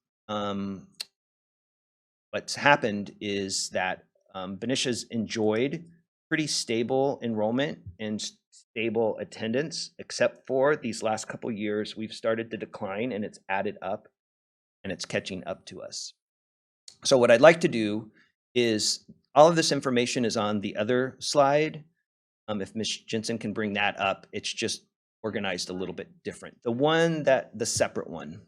happened is that Benisha's enjoyed pretty stable enrollment and stable attendance, except for these last couple years, we've started to decline, and it's added up, and it's catching up to us. So what I'd like to do is, all of this information is on the other slide. If Ms. Jensen can bring that up, it's just organized a little bit different. The separate one.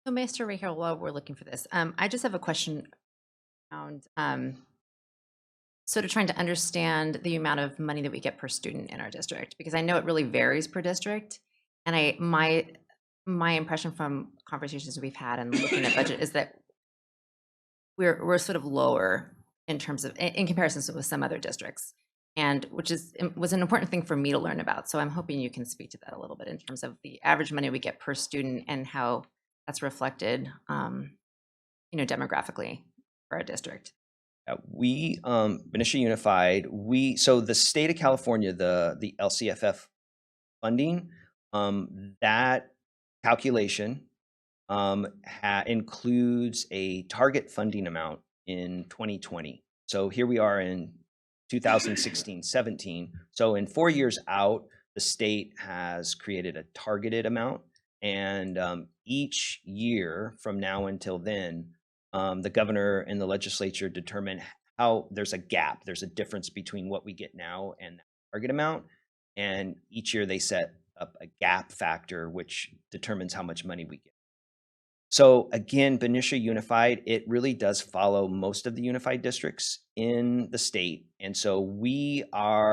So, Mr. Rahal, while we're looking for this, I just have a question around sort of trying to understand the amount of money that we get per student in our district, because I know it really varies per district. And my impression from conversations we've had and looking at budget is that we're sort of lower in terms of in comparison with some other districts, and which was an important thing for me to learn about. So I'm hoping you can speak to that a little bit in terms of the average money we get per student and how that's reflected, demographically for our district. We, Benicia Unified, so the state of California, the LCFF funding, that calculation includes a target funding amount in 2020. So here we are in 2016-17. So in 4 years out, the state has created a targeted amount, and each year from now until then, the governor and the legislature determine how there's a gap, there's a difference between what we get now and that target amount, and each year they set up a gap factor which determines how much money we get. So again, Benicia Unified, it really does follow most of the unified districts in the state, and so we're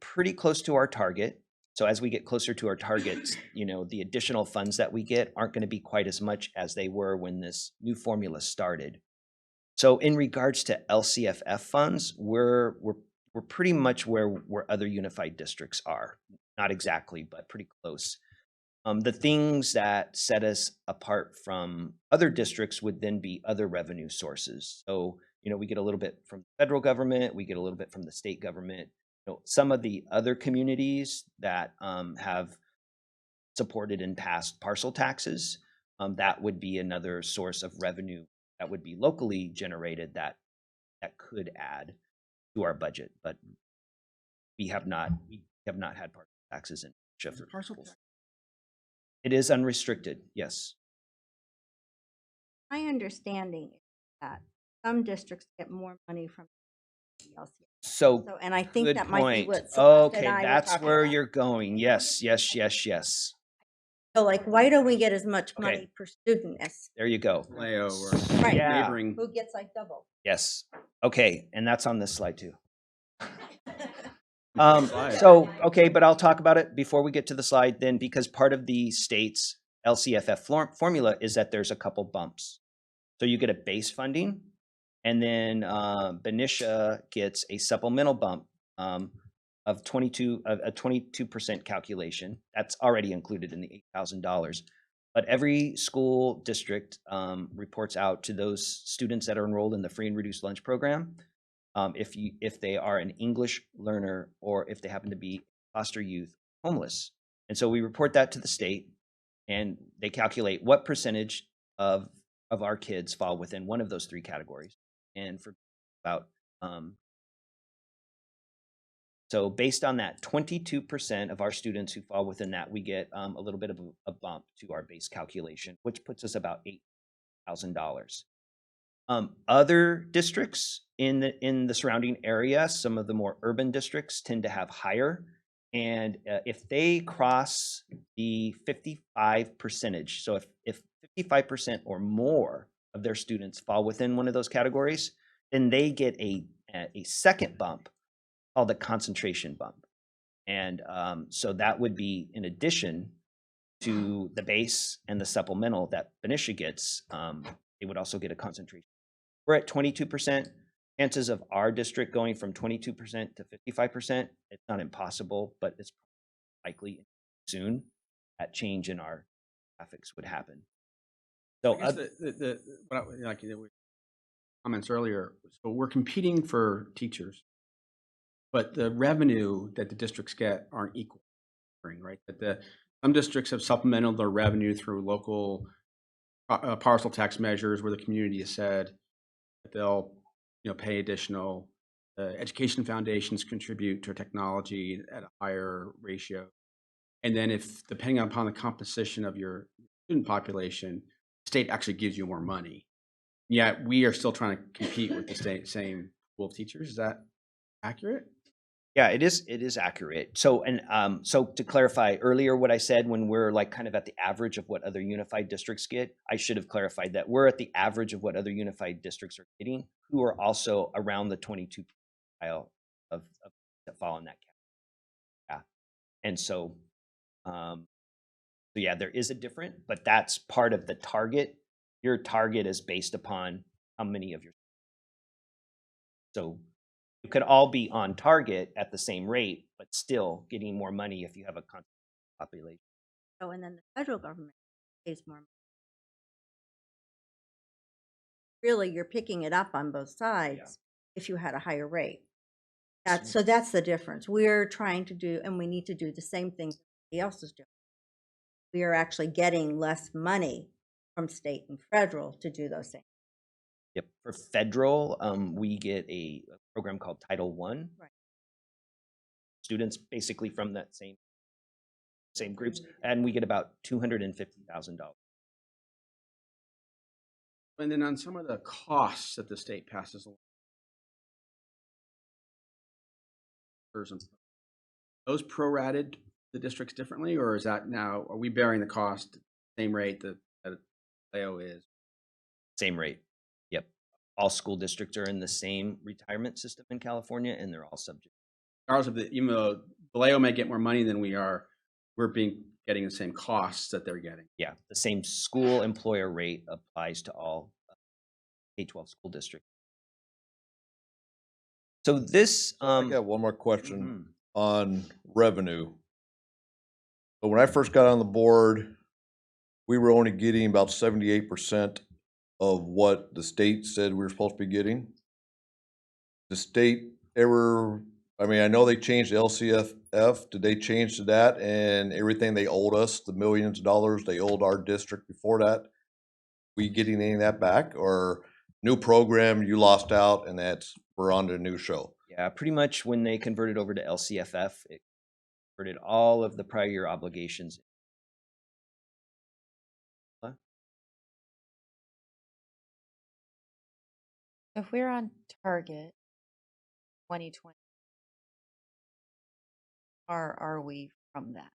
pretty close to our target. So as we get closer to our targets, the additional funds that we get aren't going to be quite as much as they were when this new formula started. So in regards to LCFF funds, we're pretty much where other unified districts are. Not exactly, but pretty close. The things that set us apart from other districts would then be other revenue sources. So, You know, we get a little bit from the federal government, we get a little bit from the state government. You know, some of the other communities that have supported and passed parcel taxes, that would be another source of revenue that would be locally generated that could add to our budget. But we have not had parcel taxes in Sheffield. It is unrestricted, yes. My understanding is that some districts get more money from the LCS. So, And I think good that might be point. what Celeste Okay, and I were that's talking where about. you're going. Yes, yes, yes, yes. So like, why don't we get as much Okay. money per student as There you go. Leo or right? Yeah. neighboring. Who gets like double? Yes. Okay, and that's on this slide too. Slide. So, okay, but I'll talk about it before we get to the slide then, because part of the state's LCFF formula is that there's a couple bumps. So you get a base funding, and then Benicia gets a supplemental bump of a 22% calculation. That's already included in the $8,000. But every school district reports out to those students that are enrolled in the free and reduced lunch program, if they are an English learner or if they happen to be foster youth homeless. And so we report that to the state, and they calculate what percentage of our kids fall within one of those three categories. And for about so based on that, 22% of our students who fall within that, we get a little bit of a bump to our base calculation, which puts us about $8,000. Other districts in the surrounding area, some of the more urban districts tend to have higher. And if they cross the 55%, so if 55% or more of their students fall within one of those categories, then they get a second bump called the concentration bump. And so that would be in addition to the base and the supplemental that Benicia gets. They would also get a concentration. We're at 22%. Chances of our district going from 22% to 55%, it's not impossible, but it's likely soon that change in our graphics would happen. So I guess like the comments earlier, so we're competing for teachers, but the revenue that the districts get aren't equal, right? That some districts have supplemented their revenue through local parcel tax measures where the community has said that they'll pay additional. Education foundations contribute to technology at a higher ratio. And then if, depending upon the composition of your student population, the state actually gives you more money. Yet we are still trying to compete with the same pool of teachers. Is that accurate? Yeah, it is accurate. So, and so to clarify earlier what I said, when we're like kind of at the average of what other unified districts get, I should have clarified that we're at the average of what other unified districts are getting, who are also around the 22 pile of that fall in that category. Yeah, and so, so yeah, there is a different, but that's part of the target. Your target is based upon how many of your. So. You could all be on target at the same rate, but still getting more money if you have a constant population. Oh, and then the federal government pays more money. Really, you're picking it up on both sides if you had a higher rate. So that's the difference. We're trying to do, and we need to do the same thing everybody else is doing. We are actually getting less money from state and federal to do those things. Yep. For federal, we get a program called Title I. Right. Students basically from that same groups, and we get about $250,000. And then on some of the costs that the state passes along, those prorated the districts differently, or is that now, are we bearing the cost same rate that Leo is? Same rate. Yep. All school districts are in the same retirement system in California, and they're all subject. Regardless of the, even though Leo may get more money than we are, we're getting the same costs that they're getting. Yeah, the same school employer rate applies to all K-12 school districts. So this, I got one more question on revenue. So when I first got on the board, we were only getting about 78% of what the state said we were supposed to be getting. the state ever, I mean, I know they changed the LCFF. Did they change to that and everything they owed us, the millions of dollars they owed our district before that? We getting any of that back, or new program, you lost out and we're on to a new show? Yeah, pretty much when they converted over to LCFF, it converted all of the prior year obligations. If we're on target 2020, or are we from that?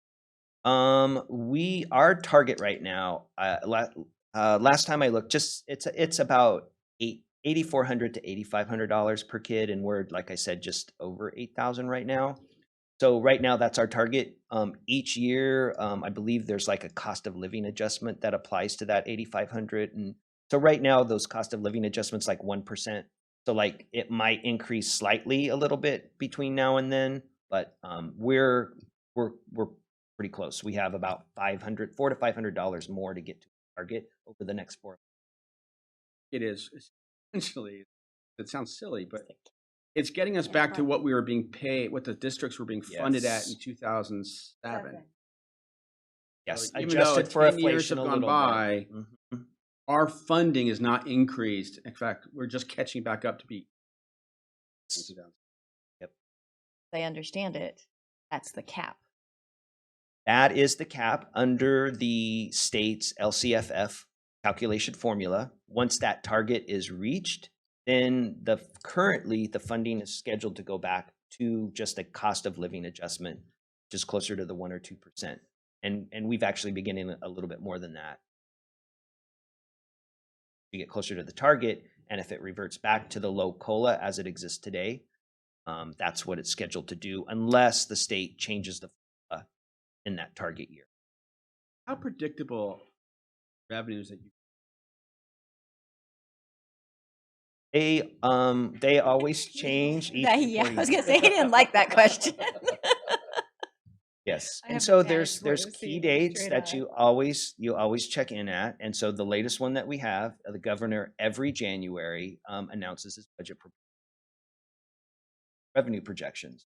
Our target right now, last time I looked, it's about $8,400 to $8,500 per kid, and we're, like I said, just over 8,000 right now. So right now, that's our target. Each year, I believe there's like a cost of living adjustment that applies to that 8,500, and so right now, those cost of living adjustments like 1%. So like it might increase slightly a little bit between now and then, but we're pretty close. We have about $400 to $500 more to get to target over the next 4. It is essentially, it sounds silly, but it's getting us back to what we were being paid, what the districts were being funded at in 2007. Yes, So even though adjusted for 10 years have inflation a gone little by, bit. our funding is not increased. In fact, we're just catching back up to be. Yep. I understand it. That's the cap. That is the cap under the state's LCFF calculation formula. Once that target is reached, then currently the funding is scheduled to go back to just a cost of living adjustment, which is closer to the 1 or 2%. And we've actually been getting a little bit more than that. We get closer to the target, and if it reverts back to the low COLA as it exists today, that's what it's scheduled to do, unless the state changes the formula in that target year. How predictable revenues that you? They always change each Yeah, I was gonna say he didn't like that question. Yes, I and have so to panic for there's to key see dates straight that eye. you always check in at, and so the latest one that we have, the governor every January announces his budget revenue projections,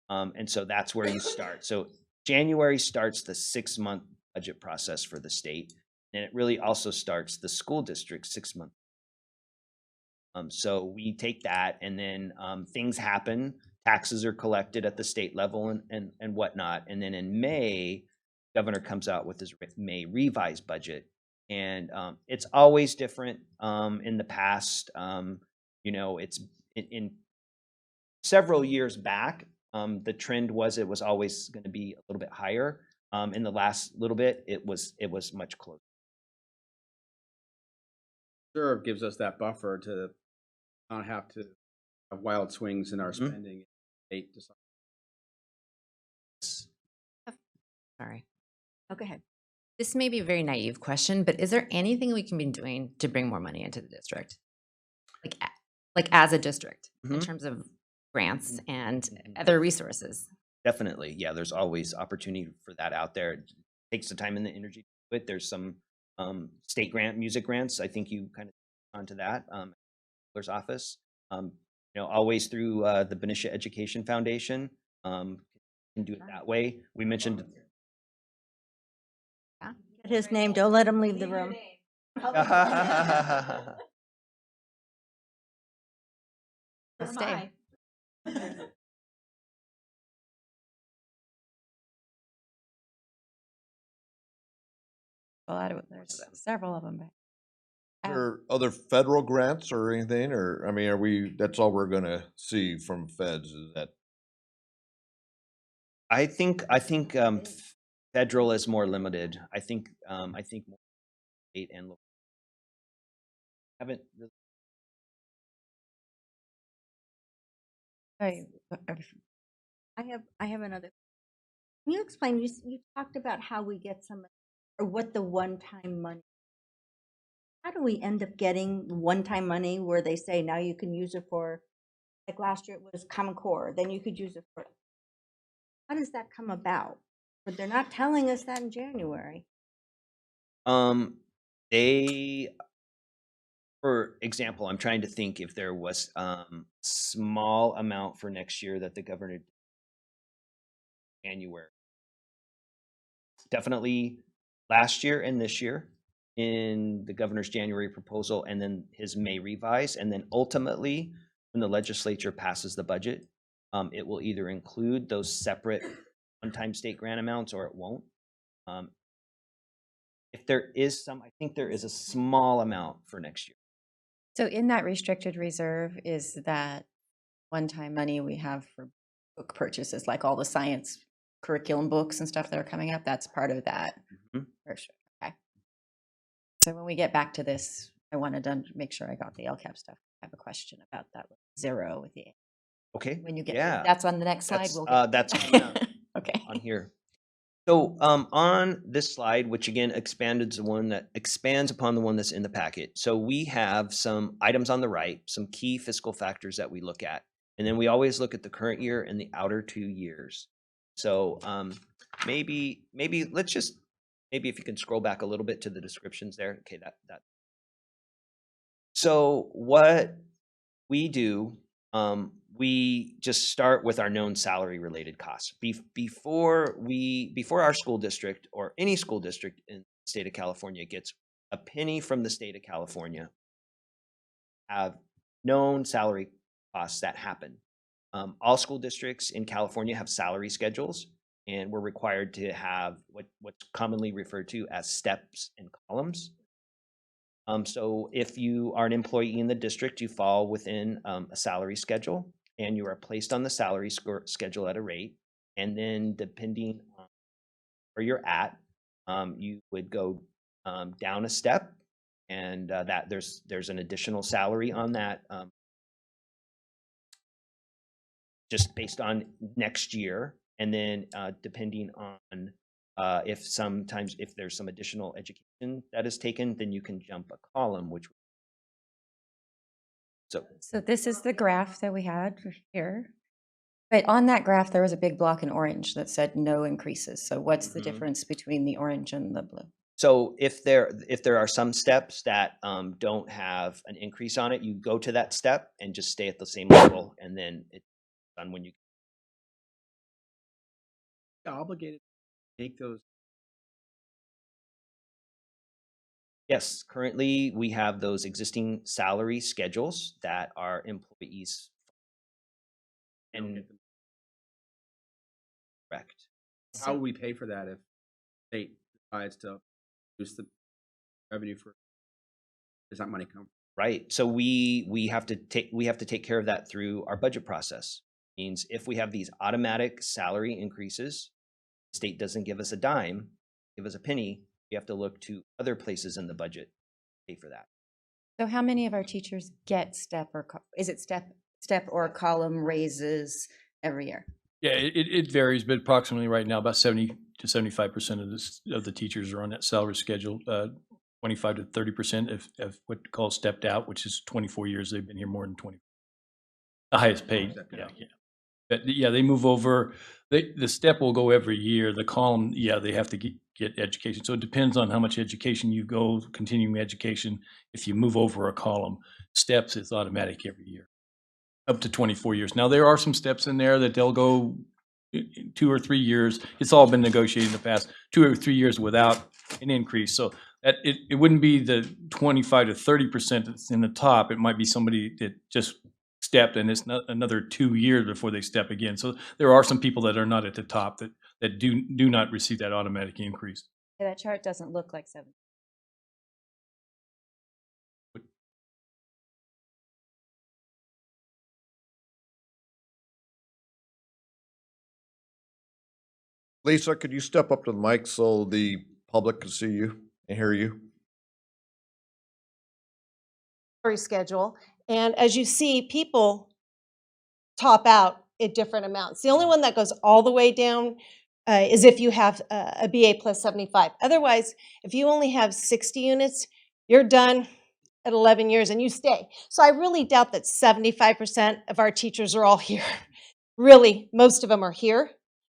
and so that's where you start. So January starts the 6-month budget process for the state, and it really also starts the school district 6-month. So we take that, and then things happen. Taxes are collected at the state level and whatnot. And then in May, governor comes out with his May revised budget. And it's always different in the past. It's in several years back, the trend was it was always going to be a little bit higher. In the last little bit, it was much closer. Sure, gives us that buffer to not have to have wild swings in our spending. Sorry. Oh, go ahead. This may be a very naive question, but is there anything we can be doing to bring more money into the district? Like as a district, in terms of grants and other resources? Definitely. Yeah, there's always opportunity for that out there. It takes the time and the energy to do it. There's some state music grants. I think you kind of onto that. Clerk's office. Always through the Benicia Education Foundation. Can do it that way. We mentioned. Get his name. Don't let him leave the room. Let's stay. Well, there's several of them. Are there other federal grants or anything, or I mean, that's all we're gonna see from feds, is that? I think federal is more limited. I think more state and local. Haven't really. I have another. Can you explain? You talked about how we get some, or what the one-time money. How do we end up getting one-time money where they say now you can use it for, like last year it was Common Core, then you could use it for. How does that come about? But they're not telling us that in January. They For example, I'm trying to think if there was small amount for next year that the governor January. Definitely last year and this year in the governor's January proposal, and then his May revise, and then ultimately when the legislature passes the budget, it will either include those separate one-time state grant amounts or it won't. If there is some, I think there is a small amount for next year. So in that restricted reserve is that one-time money we have for book purchases, like all the science curriculum books and stuff that are coming up, that's part of that. Mhm. For sure. Okay. So when we get back to this, I wanted to make sure I got the LCAP stuff. I have a question about that zero with the Okay. when you get Yeah. that's on the next slide. That's, We'll get that's coming up okay. on here. So on this slide, which again expands upon the one that's in the packet. So we have some items on the right, some key fiscal factors that we look at. And then we always look at the current year and the outer 2 years. So maybe let's just, maybe if you can scroll back a little bit to the descriptions there. Okay, that. So what we do, we just start with our known salary related costs. Before our school district or any school district in the state of California gets a penny from the state of California, have known salary costs that happen. All school districts in California have salary schedules, and we're required to have what's commonly referred to as steps and columns. So if you are an employee in the district, you fall within a salary schedule, and you are placed on the salary schedule at a rate. And then depending on where you're at, you would go down a step, and that there's an additional salary on that, just based on next year. And then depending on if there's some additional education that is taken, then you can jump a column, which So this is the graph that we had here. But on that graph, there was a big block in orange that said no increases. So what's the difference between the orange and the blue? So if there are some steps that don't have an increase on it, you go to that step and just stay at the same level, and then it's done when you Obligated to make those. Yes, currently we have those existing salary schedules that our employees and correct. How would we pay for that if state decides to reduce the revenue for? Does that money come? Right. So we have to take care of that through our budget process. Means if we have these automatic salary increases, the state doesn't give us a dime, give us a penny, we have to look to other places in the budget to pay for that. So how many of our teachers get step or is it step or column raises every year? Yeah, it varies, but approximately right now, about 70 to 75% of the teachers are on that salary schedule. 25 to 30% of what we call stepped out, which is 24 years. They've been here more than 20. The highest paid. Yeah. But yeah, they move over. The step will go every year. The column, yeah, they have to get education. So it depends on how much education you go, continuing education. If you move over a column, steps is automatic every year, up to 24 years. Now there are some steps in there that they'll go 2 or 3 years. It's all been negotiated in the past, 2 or 3 years without an increase. So that it wouldn't be the 25 to 30% that's in the top. It might be somebody that just stepped and it's not another 2 years before they step again. So there are some people that are not at the top that do not receive that automatic increase. Yeah, that chart doesn't look like 7. Lisa, could you step up to the mic so the public can see you and hear you? Schedule. And as you see, people top out at different amounts. The only one that goes all the way down is if you have a BA plus 75. Otherwise, if you only have 60 units, you're done at 11 years and you stay. So I really doubt that 75% of our teachers are all here. Really, most of them are here.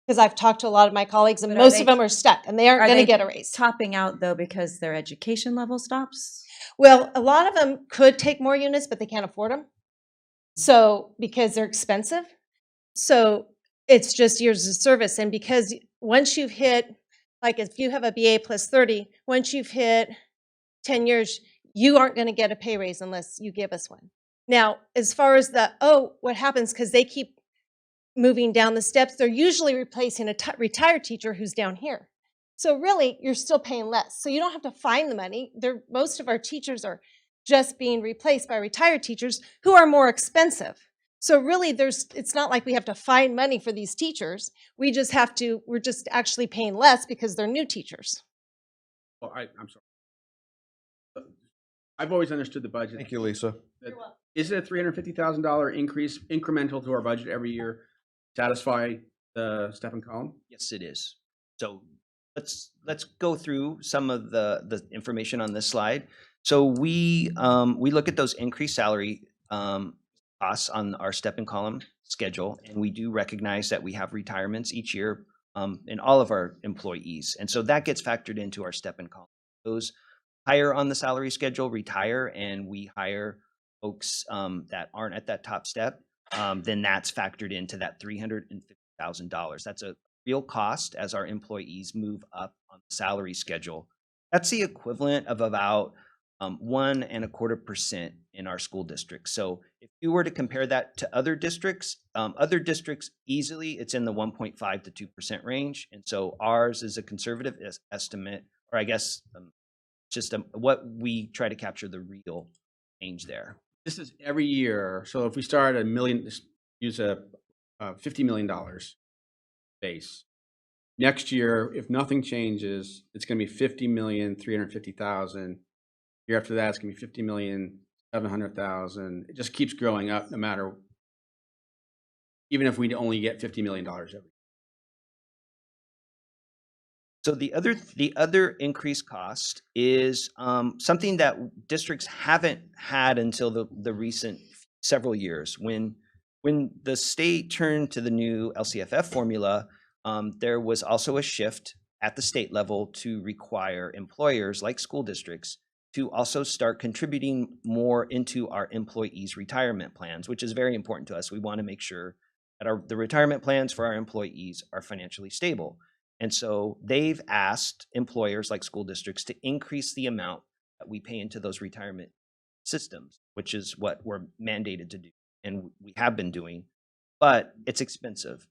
Because I've talked to a lot of my colleagues, and But are most they- of them are stuck, and they aren't Are going to they get a raise. topping out though because their education level stops? Well, a lot of them could take more units, but they can't afford them. So because they're expensive. So it's just years of service. And because once you've hit, like if you have a BA plus 30, once you've hit 10 years, you aren't going to get a pay raise unless you give us one. Now, as far as what happens, because they keep moving down the steps, they're usually replacing a retired teacher who's down here. So really, you're still paying less. So you don't have to find the money. Most of our teachers are just being replaced by retired teachers who are more expensive. So really, it's not like we have to find money for these teachers. We're just actually paying less because they're new teachers. Well, I'm sorry. I've always understood the budget. Thank you, Lisa. Is it a $350,000 increase incremental to our budget every year? Satisfy the step and column? Yes, it is. So let's go through some of the information on this slide. So we look at those increased salary costs on our step and column schedule, and we do recognize that we have retirements each year in all of our employees, and so that gets factored into our step and column. Those higher on the salary schedule retire, and we hire folks that aren't at that top step. Then that's factored into that $350,000. That's a real cost as our employees move up on the salary schedule. That's the equivalent of about 1.25% in our school district. So if you were to compare that to other districts easily, it's in the 1.5 to 2% range. And so ours is a conservative estimate, or I guess just what we try to capture the real change there. This is every year. So if we start at $1 million, just use a $50 million base. Next year, if nothing changes, it's going to be $50,350,000. Year after that, it's going to be $50,700,000. It just keeps growing up, no matter, even if we only get $50 million every. So the other increased cost is something that districts haven't had until the recent several years. When the state turned to the new LCFF formula, there was also a shift at the state level to require employers like school districts to also start contributing more into our employees' retirement plans, which is very important to us. We want to make sure that the retirement plans for our employees are financially stable. And so they've asked employers like school districts to increase the amount that we pay into those retirement systems, which is what we're mandated to do. And we have been doing, but it's expensive.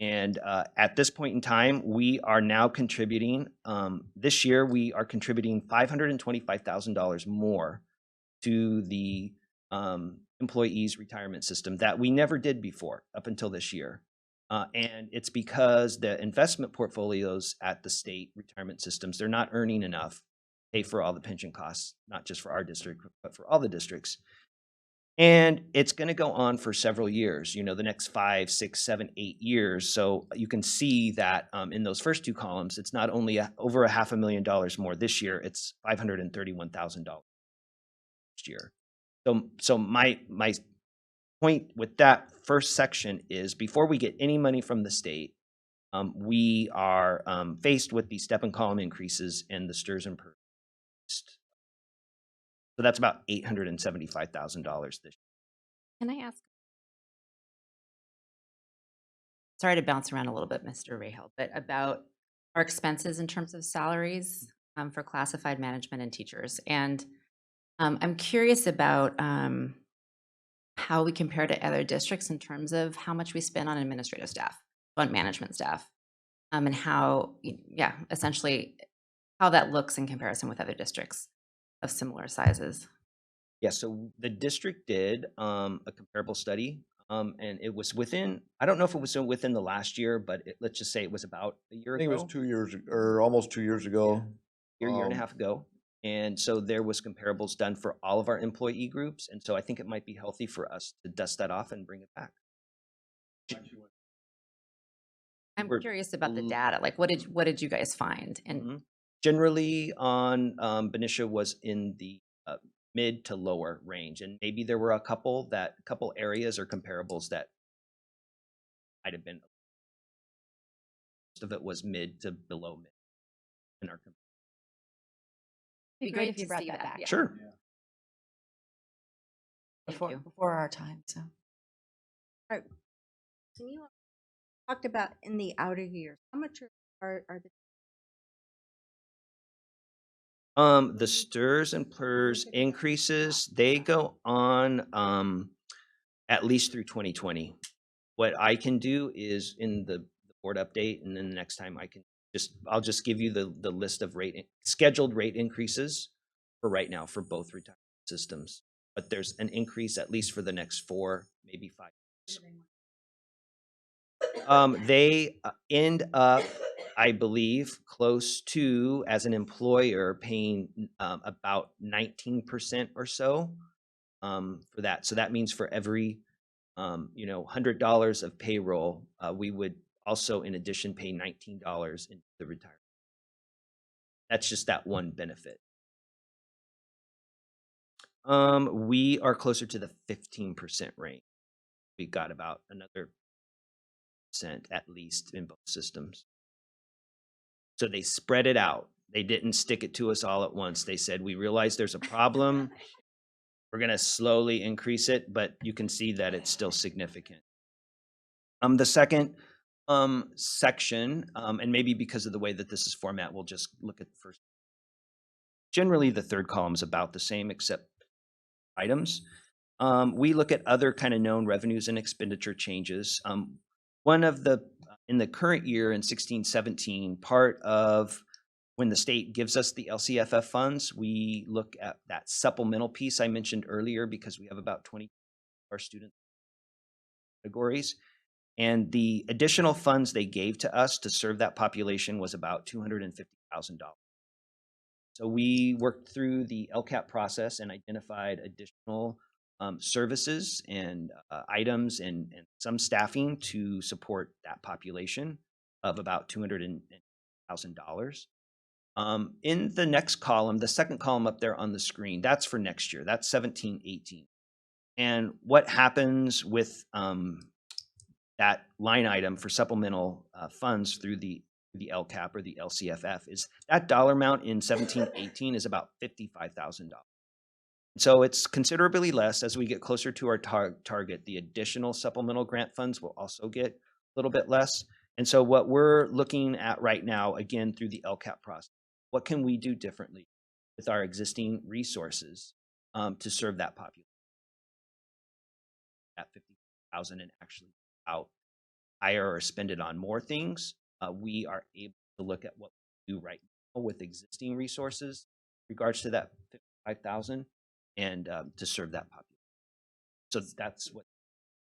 And at this point in time, we are now contributing, this year, we are contributing $525,000 more to the employees' retirement system that we never did before up until this year. And it's because the investment portfolios at the state retirement systems, they're not earning enough to pay for all the pension costs, not just for our district, but for all the districts. And it's going to go on for several years, the next 5, 6, 7, 8 years. So you can see that in those first two columns, it's not only over $500,000 more this year, it's $531,000 next year. So my point with that first section is before we get any money from the state, we are faced with these step and column increases and the STRS and PERS. So that's about $875,000 this year. Can I ask? Sorry to bounce around a little bit, Mr. Rahal, but about our expenses in terms of salaries for classified management and teachers. And I'm curious about how we compare to other districts in terms of how much we spend on administrative staff, on management staff, and how, essentially how that looks in comparison with other districts of similar sizes. Yeah, so the district did a comparable study, and it was within, I don't know if it was within the last year, but let's just say it was about a year I ago. think it was 2 years or almost 2 years ago. Year and a half ago. And so there was comparables done for all of our employee groups. And so I think it might be healthy for us to dust that off and bring it back. I'm curious about the data. Like, what did you guys find? And generally on Benicia was in the mid to lower range. And maybe there were a couple areas or comparables that might have been most of it was mid to below mid in our company. It'd be great if you brought that back. Sure. Before our time, so. Can you talked about in the outer years? How much are the The STRS and PERS increases, they go on at least through 2020. What I can do is in the board update, and then the next time I'll just give you the list of scheduled rate increases for right now for both retirement systems. But there's an increase at least for the next 4, maybe 5 years. They end up, I believe, close to, as an employer, paying about 19% or so for that. So that means for every $100 of payroll, we would also, in addition, pay $19 into the retirement. That's just that one benefit. We are closer to the 15% range. We got about another % at least in both systems. So they spread it out. They didn't stick it to us all at once. They said, we realize there's a problem. We're going to slowly increase it, but you can see that it's still significant. The second section, and maybe because of the way that this is format, we'll just look at the first. Generally, the third column is about the same except items. We look at other kind of known revenues and expenditure changes. One of in the current year in 16-17, part of when the state gives us the LCFF funds, we look at that supplemental piece I mentioned earlier because we have about 20 of our student categories. And the additional funds they gave to us to serve that population was about $250,000. So we worked through the LCAP process and identified additional services and items and some staffing to support that population of about $200,000. In the next column, the second column up there on the screen, that's for next year. That's 17-18. And what happens with that line item for supplemental funds through the LCAP or the LCFF is that dollar amount in 17-18 is about $55,000. So it's considerably less as we get closer to our target. The additional supplemental grant funds will also get a little bit less. And so what we're looking at right now, again, through the LCAP process, what can we do differently with our existing resources to serve that population? At 50,000 and actually out higher or spend it on more things, we are able to look at what we do right now with existing resources in regards to that 55,000 and to serve that population. So that's what.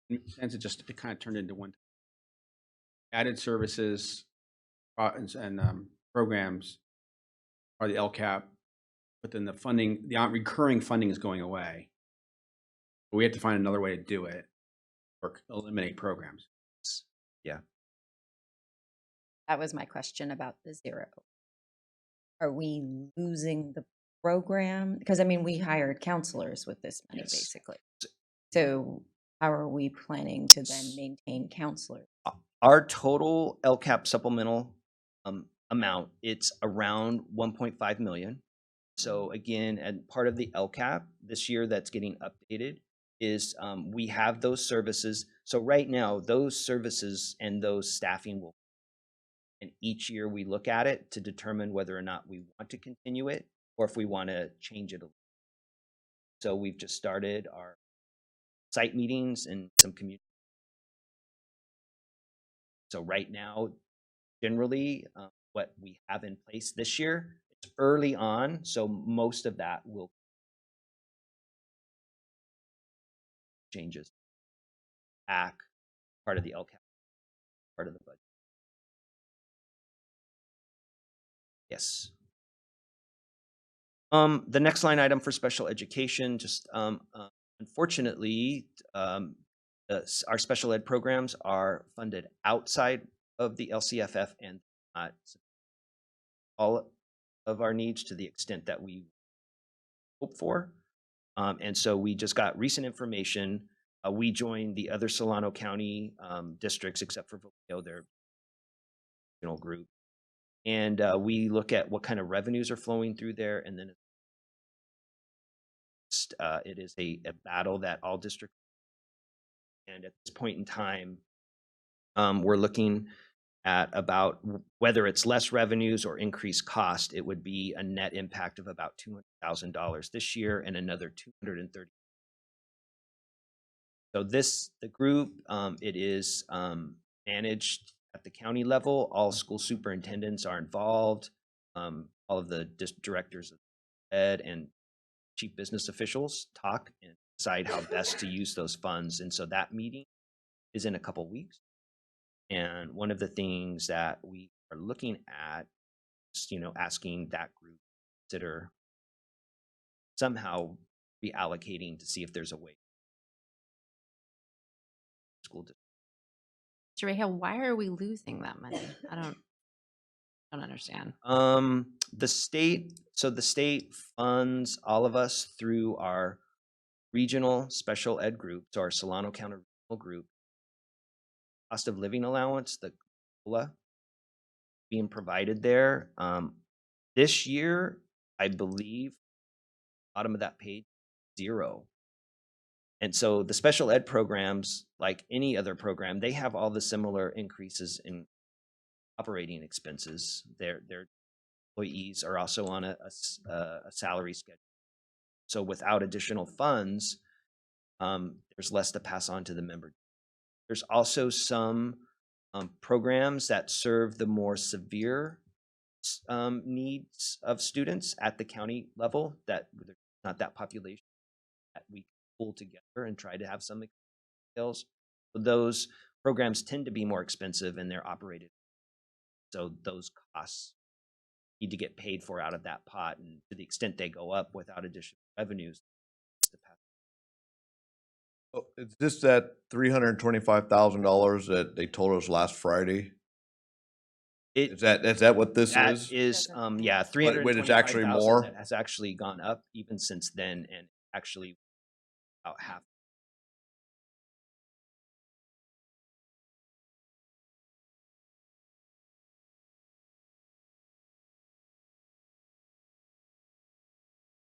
In a sense, it kind of turned into one. Added services and programs are the LCAP, but then the funding, the recurring funding is going away. We have to find another way to do it or eliminate programs. Yeah. That was my question about the zero. Are we losing the program? Because I mean, we hired counselors with this money, basically. So how are we planning to then maintain counselors? Our total LCAP supplemental amount, it's around 1.5 million. So again, and part of the LCAP this year that's getting updated is we have those services. So right now, those services and those staffing will, and each year we look at it to determine whether or not we want to continue it or if we want to change it a little. So we've just started our site meetings and some community. So right now, generally, what we have in place this year, it's early on, so most of that will changes back part of the LCAP, part of the budget. Yes. The next line item for special education, just unfortunately, our special ed programs are funded outside of the LCFF and not all of our needs to the extent that we hope for. And so we just got recent information. We joined the other Solano County districts except for Vallejo. They're group. And we look at what kind of revenues are flowing through there. And then it is a battle that all districts, and at this point in time, we're looking at about whether it's less revenues or increased cost, it would be a net impact of about $200,000 this year and another $230,000. So the group, it is managed at the county level. All school superintendents are involved. All of the directors of ed and chief business officials talk and decide how best to use those funds. And so that meeting is in a couple weeks. And one of the things that we are looking at is, asking that group to consider somehow reallocating to see if there's a way. School district. Mr. Rahal, why are we losing that money? I don't understand. The state funds all of us through our regional special ed group, so our Solano County Regional Group. Cost of living allowance, the COLA being provided there. This year, I believe, bottom of that page, 0. And so the special ed programs, like any other program, they have all the similar increases in operating expenses. Their employees are also on a salary schedule. So without additional funds, there's less to pass on to the member. There's also some programs that serve the more severe needs of students at the county level that there's not that population that we pull together and try to have some details. So those programs tend to be more expensive and they're operated. So those costs need to get paid for out of that pot, and to the extent they go up without additional revenues. Is this that $325,000 that they told us last Friday? Is that what this that is? is, yeah, But it's actually 325,000 more? that has actually gone up even since then, and actually about half.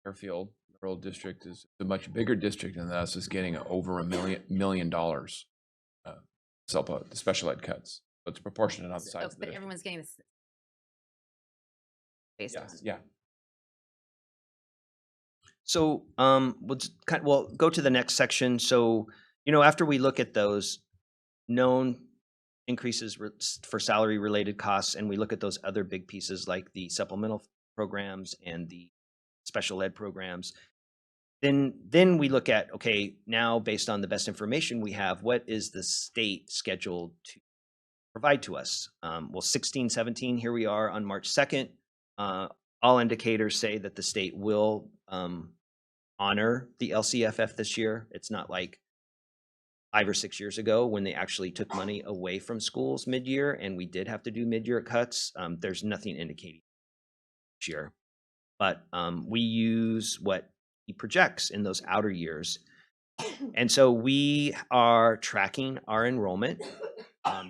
Fairfield Rural District is a much bigger district than us, is getting over $1 million special ed cuts. So it's proportionate on the size of the But district. everyone's getting this. Yes, yeah. So we'll go to the next section. So, after we look at those known increases for salary related costs, and we look at those other big pieces like the supplemental programs and the special ed programs, then we look at, okay, now based on the best information we have, what is the state scheduled to provide to us? Well, 16-17, here we are on March 2nd. All indicators say that the state will honor the LCFF this year. It's not like 5 or 6 years ago when they actually took money away from schools mid-year and we did have to do mid-year cuts. There's nothing indicating this year, but we use what he projects in those outer years. And so we are tracking our enrollment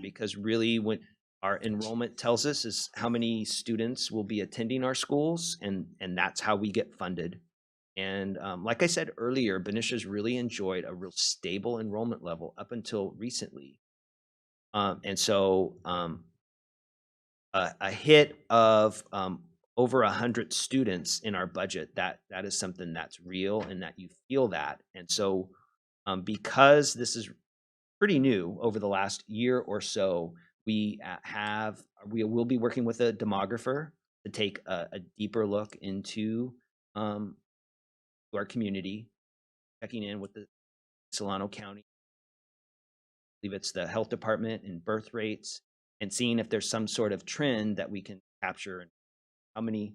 because really what our enrollment tells us is how many students will be attending our schools, and that's how we get funded. And like I said earlier, Benisha's really enjoyed a real stable enrollment level up until recently. And so a hit of over 100 students in our budget, that is something that's real and that you feel that. And so because this is pretty new over the last year or so, we will be working with a demographer to take a deeper look into our community, checking in with the Solano County, I believe it's the health department and birth rates, and seeing if there's some sort of trend that we can capture and how many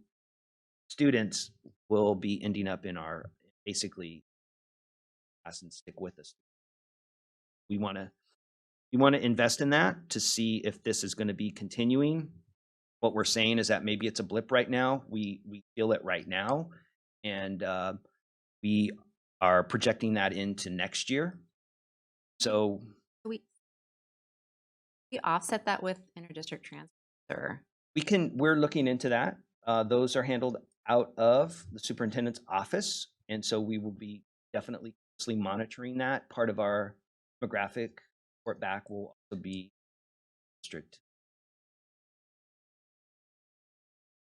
students will be ending up in our basically class and stick with us. We want to invest in that to see if this is going to be continuing. What we're saying is that maybe it's a blip right now. We feel it right now, and we are projecting that into next year. So We offset that with interdistrict transfer. or? We're looking into that. Those are handled out of the superintendent's office. And so we will be definitely closely monitoring that. Part of our demographic report back will also be district.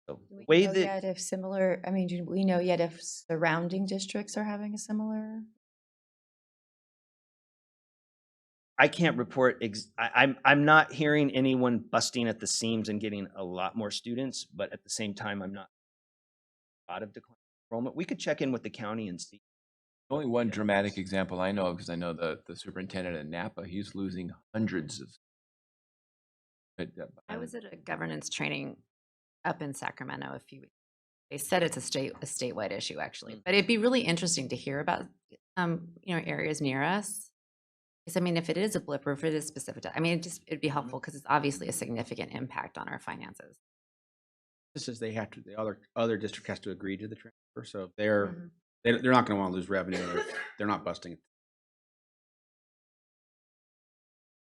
So Do we way know that yet if similar, I mean, do we know yet if surrounding districts are having a similar? I can't report. I'm not hearing anyone busting at the seams and getting a lot more students, but at the same time, I'm not a lot of decline enrollment. We could check in with the county and see. Only one dramatic example I know of, because I know the superintendent at Napa, he's losing hundreds of. I was at a governance training up in Sacramento a few weeks. They said it's a statewide issue actually, but it'd be really interesting to hear about, areas near us. Because I mean, if it is a blip or if it is specific, I mean, it'd be helpful because it's obviously a significant impact on our finances. This is the other district has to agree to the transfer, so if they're not going to want to lose revenue if they're not busting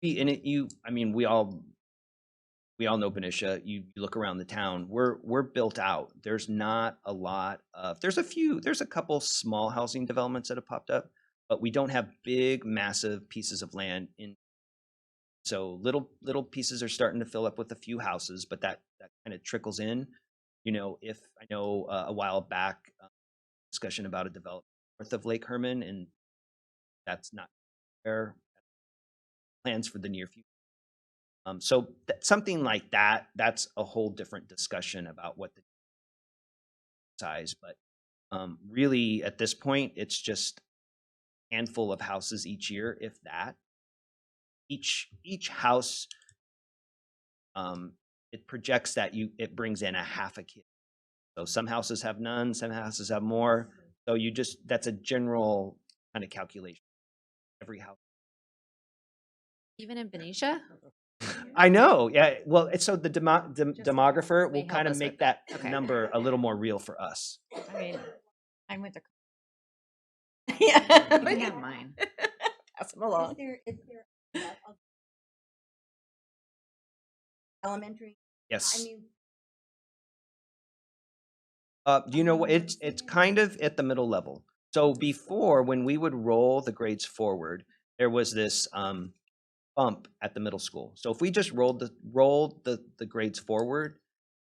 it. I mean, we all know Benicia. You look around the town, we're built out. There's not a lot of, there's a couple small housing developments that have popped up, but we don't have big, massive pieces of land in. So little pieces are starting to fill up with a few houses, but that kind of trickles in. If I know a while back, discussion about a development north of Lake Herman, and that's not their plans for the near future. So something like that, that's a whole different discussion about what the size, but really at this point, it's just a handful of houses each year, if that. Each house, it projects that it brings in a half a kid. So some houses have none, some houses have more. So that's a general kind of calculation. Every house. Even in Benicia? I know. Yeah. Well, so the demographer will help kind of us with make that that. Okay. number a little more real for us. I mean, I'm with the. Yeah. You can have mine. Pass them along. Is there elementary? Yes. I mean, Do you know what? It's kind of at the middle level. So before, when we would roll the grades forward, there was this bump at the middle school. So if we just rolled the grades forward,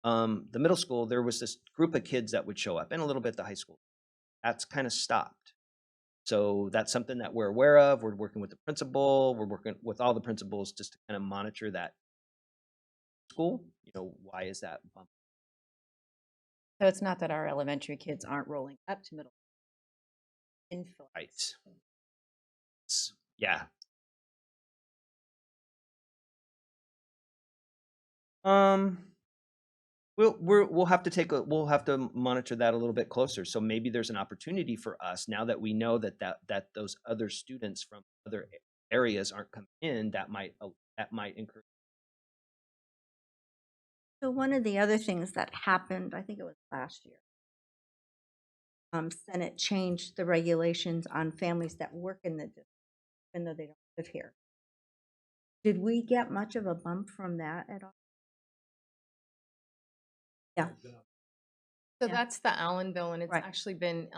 the middle school, there was this group of kids that would show up, and a little bit the high school. That's kind of stopped. So that's something that we're aware of. We're working with the principal. We're working with all the principals just to kind of monitor that school. Why is that bump? So it's not that our elementary kids aren't rolling up to middle. Right. Yeah. We'll have to monitor that a little bit closer. So maybe there's an opportunity for us now that we know that those other students from other areas aren't coming in. That might encourage. so one of the other things that happened, I think it was last year, Senate changed the regulations on families that work in the district, even though they don't live here. Did we get much of a bump from that at all? Yeah. So that's the Allen bill, and it's Right. actually been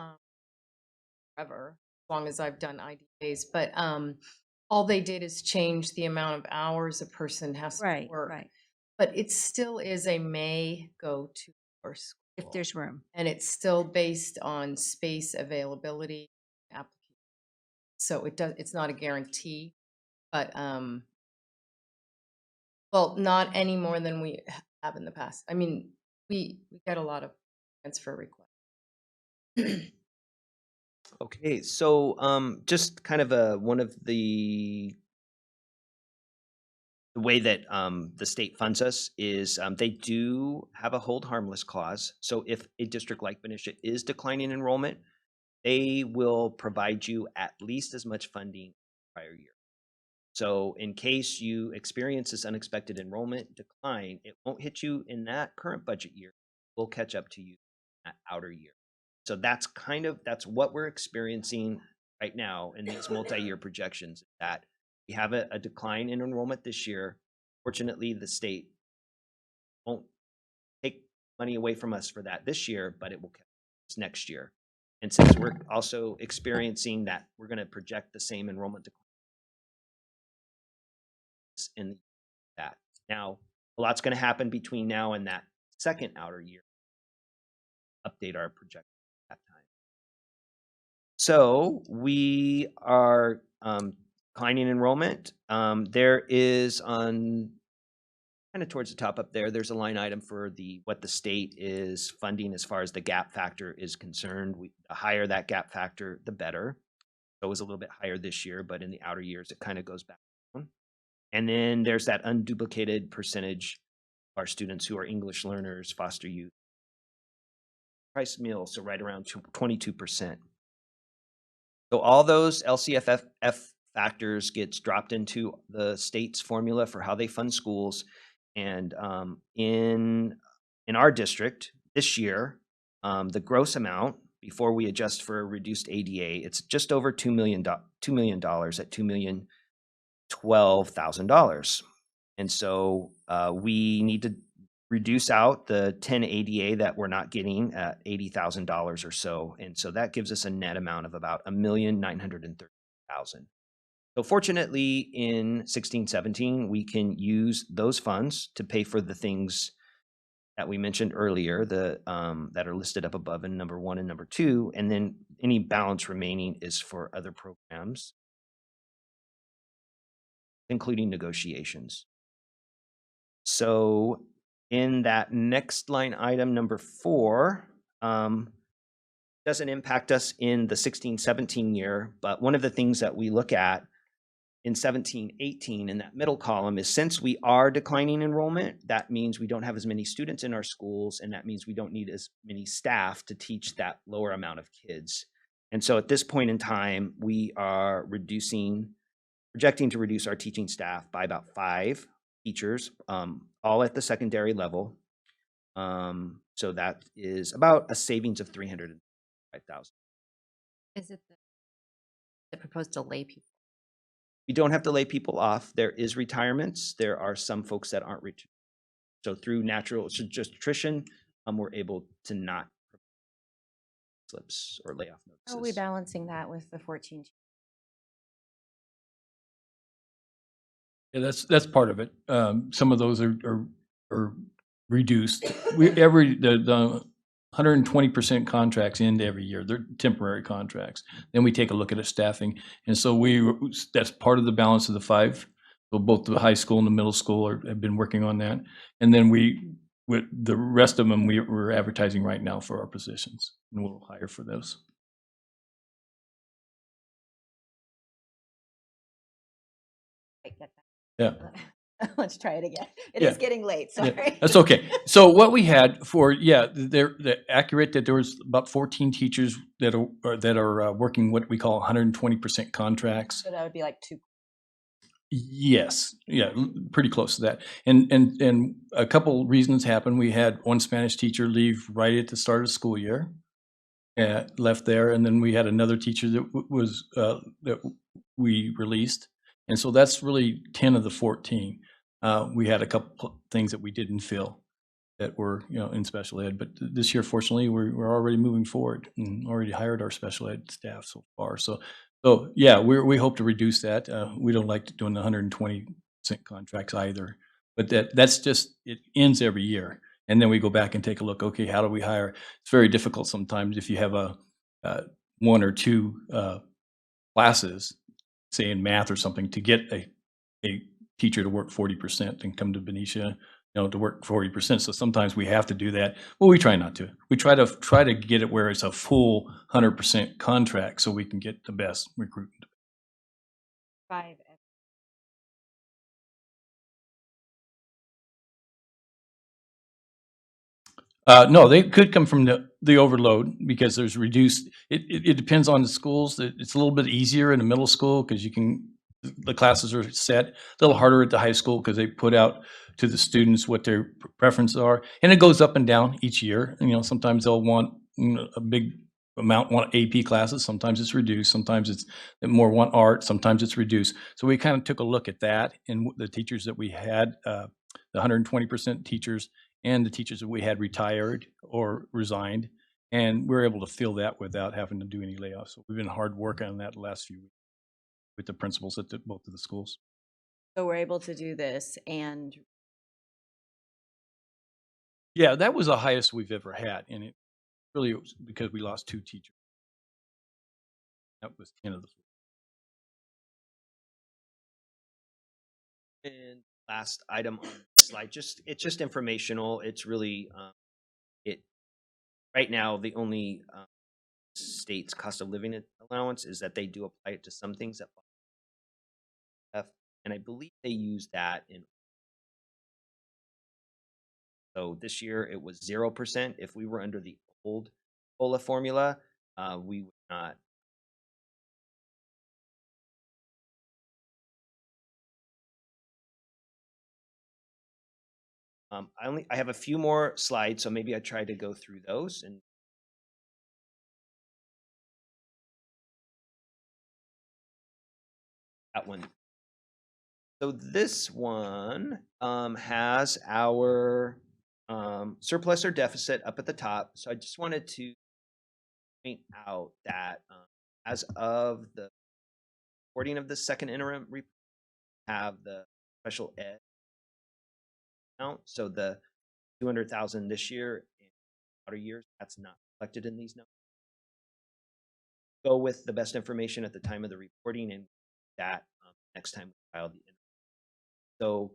forever, as long as I've done IDAs. But all they did is change the amount of hours a person has to work. Right. But it still is a may go to or school. If there's room. And it's still based on space availability application. So it's not a guarantee, but well, not any more than we have in the past. I mean, we get a lot of transfer requests. Okay, so just kind of one of the way that the state funds us is they do have a hold harmless clause. So if a district like Benicia is declining enrollment, they will provide you at least as much funding prior year. So in case you experience this unexpected enrollment decline, it won't hit you in that current budget year. We'll catch up to you that outer year. So that's what we're experiencing right now in these multi-year projections, that we have a decline in enrollment this year. Fortunately, the state won't take money away from us for that this year, but it will catch us next year. And since we're also experiencing that, we're going to project the same enrollment decline in that. Now, a lot's going to happen between now and that second outer year. Update our projection at that time. So we are declining enrollment. There is on kind of towards the top up there, there's a line item for what the state is funding as far as the gap factor is concerned. The higher that gap factor, the better. So it was a little bit higher this year, but in the outer years, it kind of goes back down. And then there's that unduplicated percentage of our students who are English learners, foster youth, price meals, so right around 22%. So all those LCFF factors gets dropped into the state's formula for how they fund schools. And in our district this year, the gross amount before we adjust for a reduced ADA, it's just over $2 million at $2,012,000. And so we need to reduce out the 10 ADA that we're not getting at $80,000 or so. And so that gives us a net amount of about $1,930,000. So fortunately in 16-17, we can use those funds to pay for the things that we mentioned earlier, that are listed up above in number 1 and number 2. And then any balance remaining is for other programs, including negotiations. So in that next line item, number 4, doesn't impact us in the 16-17 year, but one of the things that we look at in 17-18 in that middle column is, since we are declining enrollment, that means we don't have as many students in our schools, and that means we don't need as many staff to teach that lower amount of kids. And so at this point in time, we are projecting to reduce our teaching staff by about 5 teachers, all at the secondary level. So that is about a savings of $305,000. Is it proposed to lay people? We don't have to lay people off. There is retirements. There are some folks that aren't retired. So through just attrition, we're able to not slips or layoff notices. How are we balancing that with the 14? Yeah, that's part of it. Some of those are reduced. The 120% contracts end every year. They're temporary contracts. Then we take a look at staffing, and so that's part of the balance of the 5. So both the high school and the middle school have been working on that, and then with the rest of them, we're advertising right now for our positions, and we'll hire for those. Yeah. Let's try it again. It is getting late. Sorry. Yeah, that's okay. So what we had they're accurate that there was about 14 teachers that are working what we call 120% contracts. So that would be like 2. Yes, yeah, pretty close to that. And a couple reasons happened. We had one Spanish teacher leave right at the start of the school year, left there, and then we had another teacher that that we released. And so that's really 10 of the 14. We had a couple things that we didn't fill that were, in special ed. But this year, fortunately, we're already moving forward and already hired our special ed staff so far. So yeah, we hope to reduce that. We don't like doing the 120% contracts either. But that's just, it ends every year. And then we go back and take a look, okay, how do we hire? It's very difficult sometimes if you have a 1 or 2 classes, say in math or something, to get a teacher to work 40% and come to Benicia, to work 40%. So sometimes we have to do that. Well, we try not to. We try to get it where it's a full 100% contract so we can get the best recruitment. 5. No, they could come from the overload because there's reduced. It depends on the schools. It's a little bit easier in the middle school because the classes are set. A little harder at the high school because they put out to the students what their preferences are, and it goes up and down each year. Sometimes they'll want a big amount want AP classes. Sometimes it's reduced. Sometimes it's more want art. Sometimes it's reduced. So we kind of took a look at that and the teachers that we had, the 120% teachers, and the teachers that we had retired or resigned, and we were able to fill that without having to do any layoffs. So we've been hard working on that the last few weeks with the principals at both of the schools. So we're able to do this and Yeah, that was the highest we've ever had, and it really was because we lost 2 teachers. That was 10 of the 4. And last item on the slide, it's just informational. It's really it right now the only state's cost of living allowance is that they do apply it to some things at F, and I believe they use that in. So this year it was 0%. If we were under the old COLA formula, we would not. I have a few more slides, so maybe I try to go through those and. That one. So this one has our surplus or deficit up at the top. So I just wanted to point out that as of the reporting of the second interim report, have the special ed amount. So the 200,000 this year in outer years, that's not reflected in these numbers. Go with the best information at the time of the reporting, and that next time we file the interim. So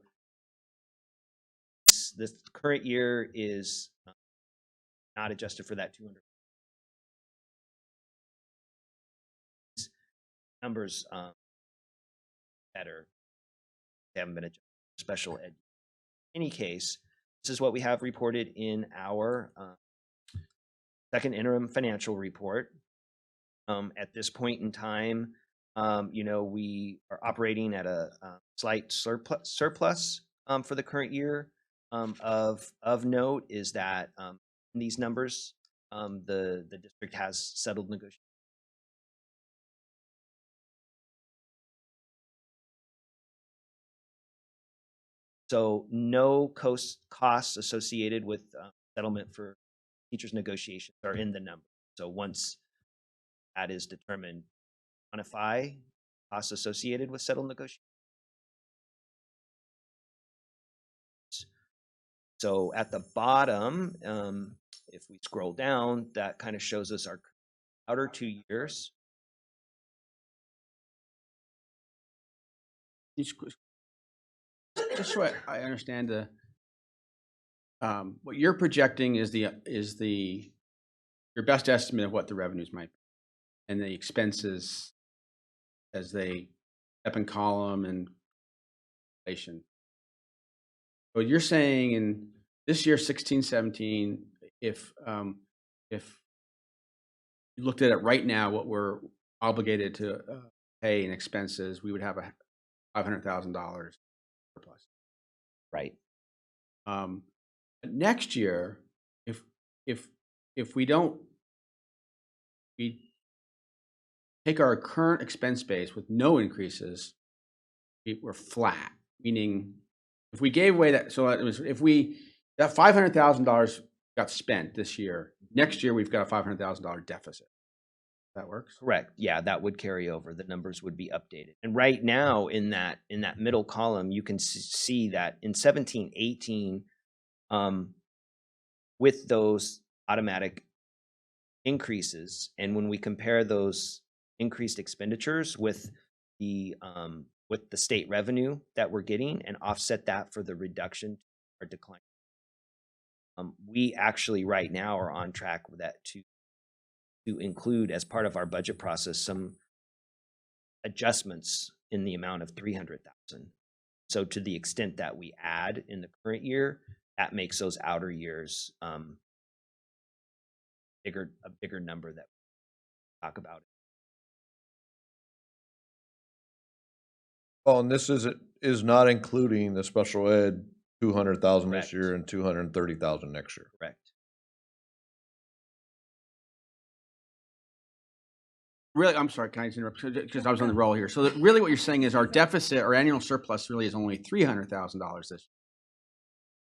this current year is not adjusted for that 200. Numbers better. They haven't been adjusted for special ed. In any case, this is what we have reported in our second interim financial report. At this point in time, we are operating at a slight surplus for the current year. Of note is that in these numbers, the district has settled negotiations. So no costs associated with settlement for teachers' negotiations are in the number. So once that is determined, quantify costs associated with settled negotiations. So at the bottom, if we scroll down, that kind of shows us our outer 2 years. Just so I understand what you're projecting is your best estimate of what the revenues might be, and the expenses as they step in column and inflation. But you're saying in this year, 16-17, if you looked at it right now, what we're obligated to pay in expenses, we would have a $500,000 surplus. Right. Next year, if we take our current expense base with no increases, we're flat. Meaning, if we gave away that, so it was, if that $500,000 got spent this year, next year we've got a $500,000 deficit. That works? Correct. Yeah, that would carry over. The numbers would be updated. And right now, in that middle column, you can see that in 17-18, with those automatic increases, and when we compare those increased expenditures with the state revenue that we're getting and offset that for the reduction or decline, we actually right now are on track with that to include as part of our budget process some adjustments in the amount of $300,000. So to the extent that we add in the current year, that makes those outer years a bigger number that we talk about. Well, and this is not including the special ed 200,000 this year and 230,000 next year. Correct. Really, I'm sorry, can I just interrupt? Because I was on the roll here. So really what you're saying is our deficit, our annual surplus really is only $300,000 this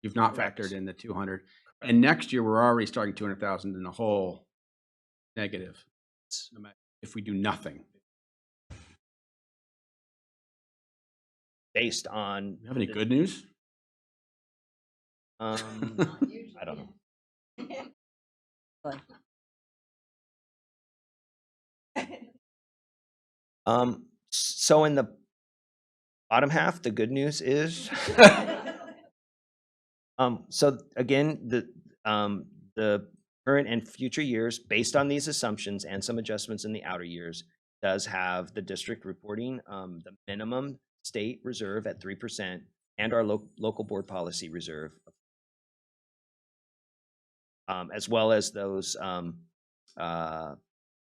year. You've not Correct. factored in the 200. And next year, we're already starting 200,000 in the hole negative, no matter if we do nothing. Based on. You have any good news? I don't know. So in the bottom half, the good news is, so again, the current and future years, based on these assumptions and some adjustments in the outer years, does have the district reporting the minimum state reserve at 3% and our local board policy reserve, as well as those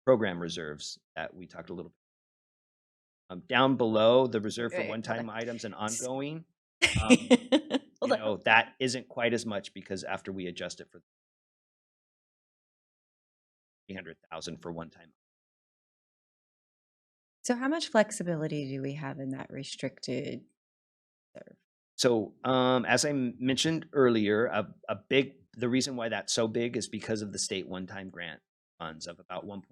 program reserves that we talked a little bit. Down below, the reserve for Right, one-time hold items and ongoing, Hold you know, that isn't quite as much because after we adjust it for 300,000 for one time. So how much flexibility do we have in that restricted reserve? So as I mentioned earlier, the reason why that's so big is because of the state one-time grant funds of about 1.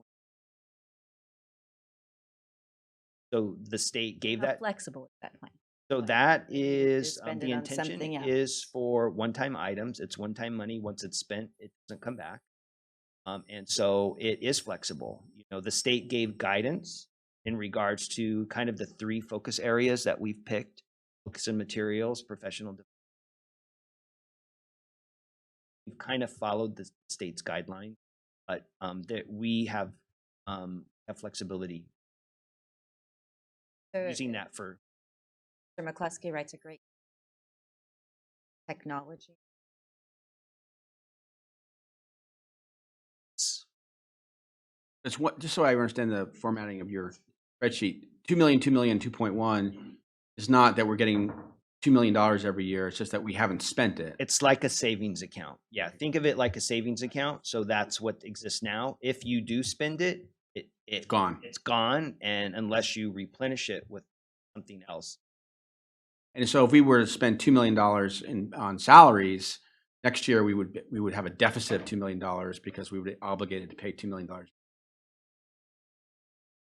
So the state gave How that. flexible is that plan? So that is spend the it on something intention else. is for one-time items. It's one-time money. Once it's spent, it doesn't come back. And so it is flexible. You know, the state gave guidance in regards to kind of the 3 focus areas that we've picked: books and materials, professional development. We've kind of followed the state's guideline, but that we have flexibility So using that for. Mr. McCluskey writes a great technology. It's what, just so I understand the formatting of your spreadsheet, 2 million, 2 million, 2.1 is not that we're getting $2 million every year. It's just that we haven't spent it. It's like a savings account. Yeah, think of it like a savings account. So that's what exists now. If you do spend it, it's gone. It's gone, and unless you replenish it with something else. And so if we were to spend $2 million on salaries, next year we would have a deficit of $2 million because we would be obligated to pay $2 million.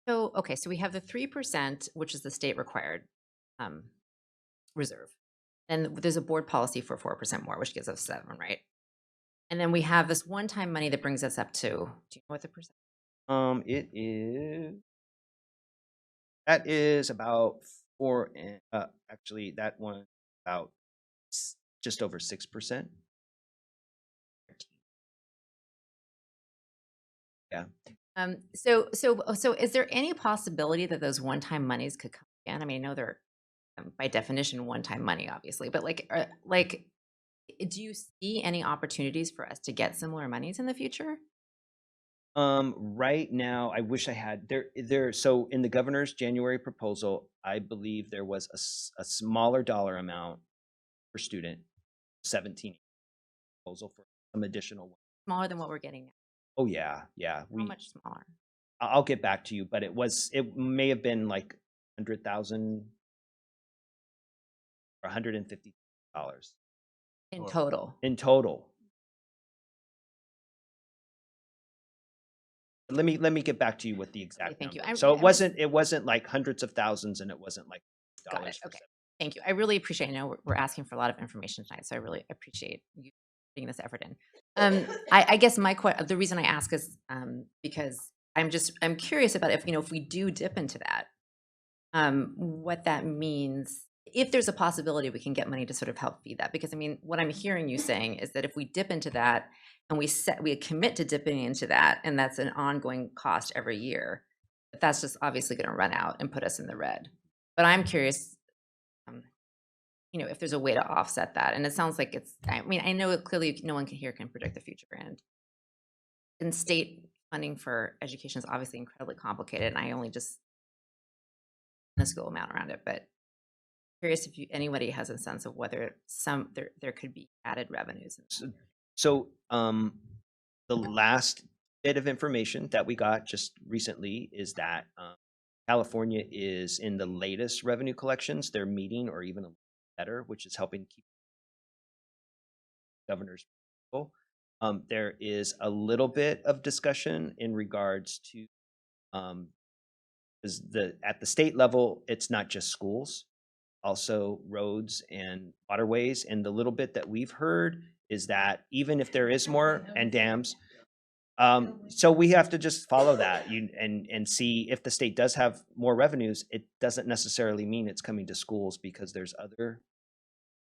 So, okay, so we have the 3%, which is the state required reserve. And there's a board policy for 4% more, which gives us 7, right? And then we have this one-time money that brings us up to, do you know what the percent? It is about 4, actually that one about just over 6%. Yeah. So is there any possibility that those one-time monies could come again? I mean, I know they're by definition one-time money, obviously, but do you see any opportunities for us to get similar monies in the future? Right now, I wish I had there. So in the governor's January proposal, I believe there was a smaller dollar amount per student, 17 proposal for some additional one. Smaller than what we're getting now. Oh yeah, yeah. How much smaller? I'll get back to you, but it may have been like 100,000 or $150 In total. In total. Let me get back to you with the exact thank you. number. So it wasn't like hundreds of thousands, and it wasn't like Got dollars. it. Okay. Thank you. I really appreciate. I know we're asking for a lot of information tonight, so I really appreciate you putting this effort in. I guess the reason I ask is because I'm curious about if we do dip into that, what that means. If there's a possibility we can get money to sort of help feed that, because I mean, what I'm hearing you saying is that if we dip into that and we commit to dipping into that, and that's an ongoing cost every year, that's just obviously going to run out and put us in the red. But I'm curious, if there's a way to offset that. And it sounds like I mean, I know clearly no one here can predict the future, and state funding for education is obviously incredibly complicated. And I only just a school amount around it, but curious if anybody has a sense of whether there could be added revenues. So the last bit of information that we got just recently is that California is in the latest revenue collections. They're meeting or even better, which is helping keep governor's proposal. There is a little bit of discussion in regards to is at the state level, it's not just schools, also roads and waterways. And the little bit that we've heard is that even if there is more and dams, so we have to just follow that and see if the state does have more revenues. It doesn't necessarily mean it's coming to schools because there's other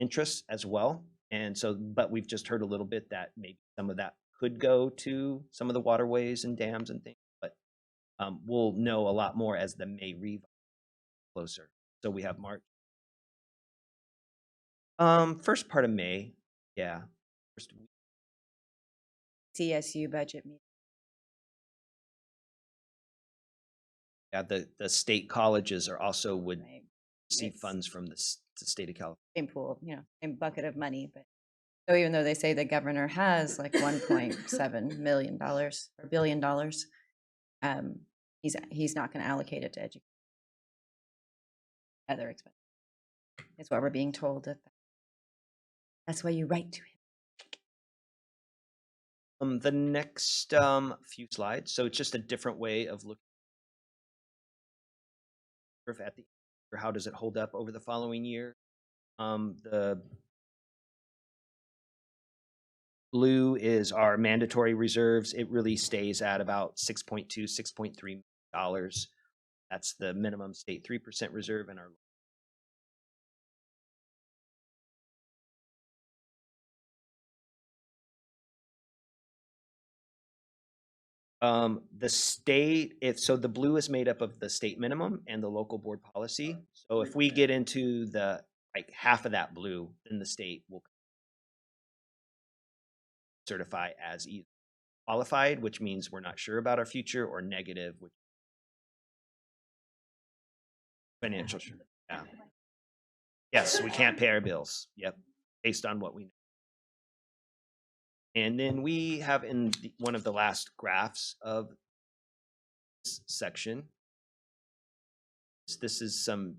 interests as well. And so, but we've just heard a little bit that maybe some of that could go to some of the waterways and dams and things, but we'll know a lot more as the May rev closer. So we have March. First part of May, yeah. First week. CSU budget meeting. Yeah, the state colleges are also would receive funds from the state of California. Same pool, same bucket of money. But so even though they say the governor has like $1.7 million or $1 billion, he's not going to allocate it to education. Other expenses. That's what we're being told. That's why you write to him. The next few slides. So it's just a different way of looking at the or how does it hold up over the following year. The blue is our mandatory reserves. It really stays at about $6.2, $6.3 million. That's the minimum state 3% reserve and our the state, so the blue is made up of the state minimum and the local board policy. So if we get into the like half of that blue, then the state will certify as either qualified, which means we're not sure about our future, or negative, which financial. Yeah. Yes, we can't pay our bills. Yep, based on what we know. And then we have in one of the last graphs of this section, this is some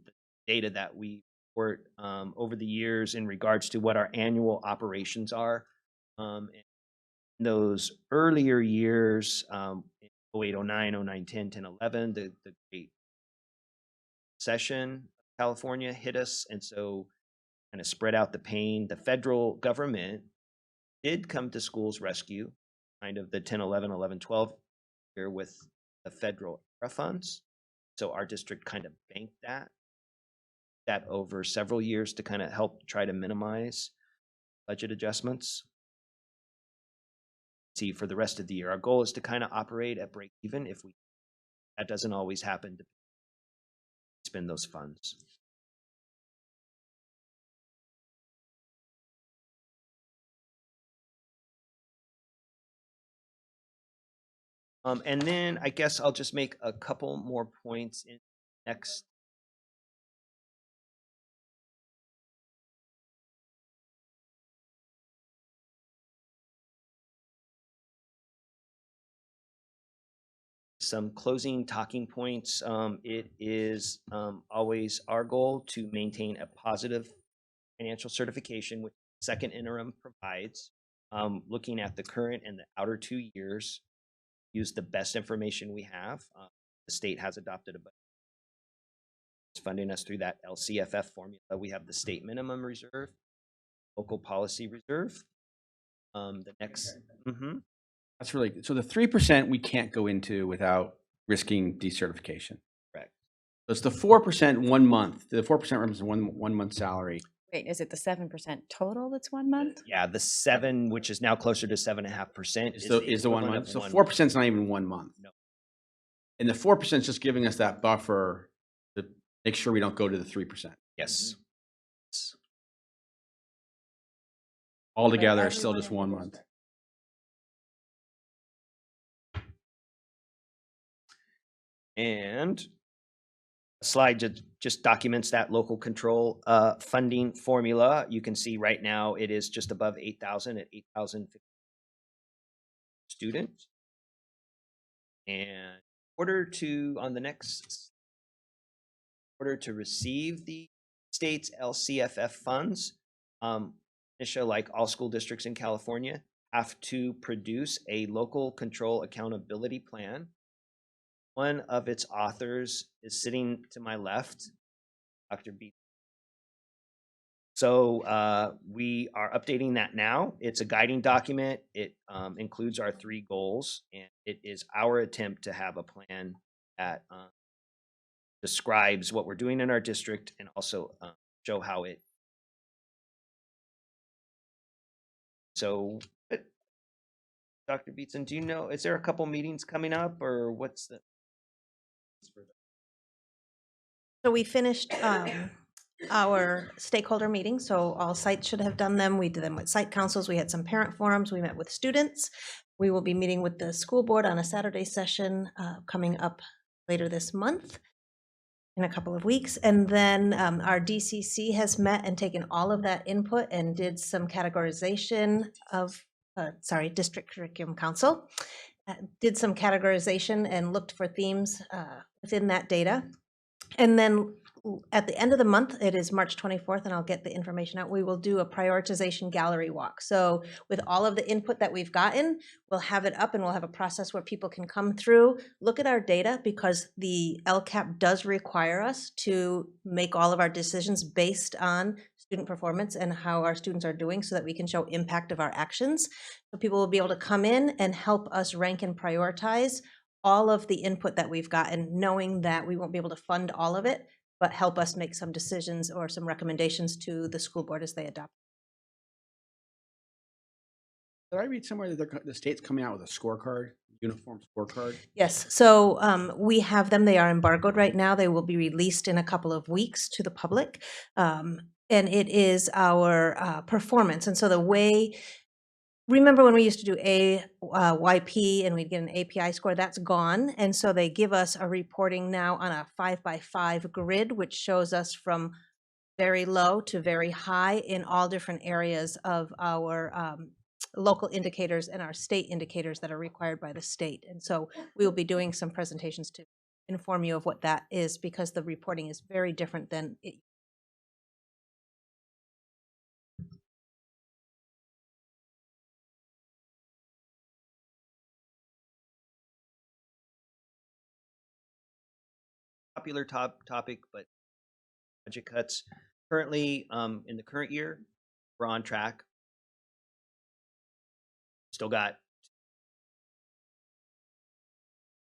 data that we report over the years in regards to what our annual operations are. In those earlier years, 08, 09, 09, 10, 10, 11, the Great Recession, California hit us. And so kind of spread out the pain. The federal government did come to schools rescue, kind of the 10, 11, 11, 12 year with the federal era funds. So our district kind of banked that over several years to kind of help try to minimize budget adjustments. See, for the rest of the year, our goal is to kind of operate at break even. If that doesn't always happen, to spend those funds. And then I guess I'll just make a couple more points in next. Some closing talking points. It is always our goal to maintain a positive financial certification, which the second interim provides. Looking at the current and the outer 2 years, use the best information we have. The state has adopted a budget. It's funding us through that LCFF formula. We have the state minimum reserve, local policy reserve. The next. That's really good. So the 3% we can't go into without risking decertification. Correct. So it's the 4% 1 month. The 4% represents one month salary. Wait, is it the 7% total that's 1 month? Yeah, the 7, which is now closer to 7.5%, is the 1 month. So 4% is not even 1 month. No. And the 4% is just giving us that buffer to make sure we don't go to the 3%. Yes. Altogether, it's still just 1 month. And a slide just documents that local control funding formula. You can see right now it is just above 8,000 at 8,000 students. And in order to receive the state's LCFF funds, Benicia, like all school districts in California, have to produce a local control accountability plan. One of its authors is sitting to my left, Dr. B. So we are updating that now. It's a guiding document. It includes our 3 goals, and it is our attempt to have a plan that describes what we're doing in our district and also show how it. So, Dr. Beatson, do you know, is there a couple meetings coming up or what's the? So we finished our stakeholder meeting, so all sites should have done them. We did them with site councils. We had some parent forums. We met with students. We will be meeting with the school board on a Saturday session coming up later this month in a couple of weeks. And then our DCC has met and taken all of that input and did some categorization of, District Curriculum Council, did some categorization and looked for themes within that data. And then at the end of the month, it is March 24th, and I'll get the information out. We will do a prioritization gallery walk. So with all of the input that we've gotten, we'll have it up and we'll have a process where people can come through, look at our data, because the LCAP does require us to make all of our decisions based on student performance and how our students are doing so that we can show impact of our actions. So people will be able to come in and help us rank and prioritize all of the input that we've gotten, knowing that we won't be able to fund all of it, but help us make some decisions or some recommendations to the school board as they adopt. Did I read somewhere that the state's coming out with a scorecard, uniform scorecard? Yes, so we have them. They are embargoed right now. They will be released in a couple of weeks to the public. And it is our performance. And so the way, remember when we used to do YP and we'd get an API score, that's gone. And so they give us a reporting now on a 5x5 grid, which shows us from very low to very high in all different areas of our local indicators and our state indicators that are required by the state. And so we will be doing some presentations to inform you of what that is, because the reporting is very different than it. Popular topic, but budget cuts. Currently, in the current year, we're on track. Still got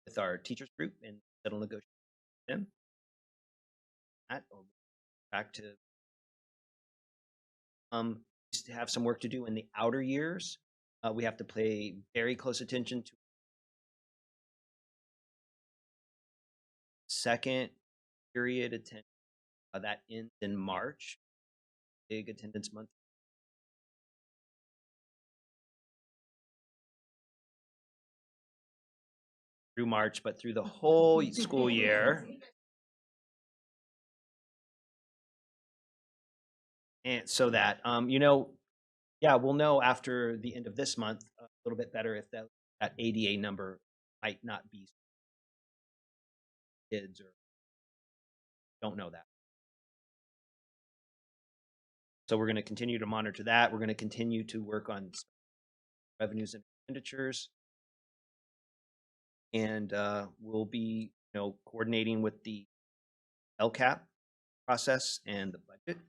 with our teachers group and settle negotiation with them. That back to have some work to do in the outer years. We have to pay very close attention to second period attendance that ends in March. Big attendance month. Through March, but through the whole school year. And so that, yeah, we'll know after the end of this month a little bit better if that ADA number might not be kids or don't know that. So we're going to continue to monitor that. We're going to continue to work on revenues and expenditures. And we'll be, coordinating with the LCAP process and the budget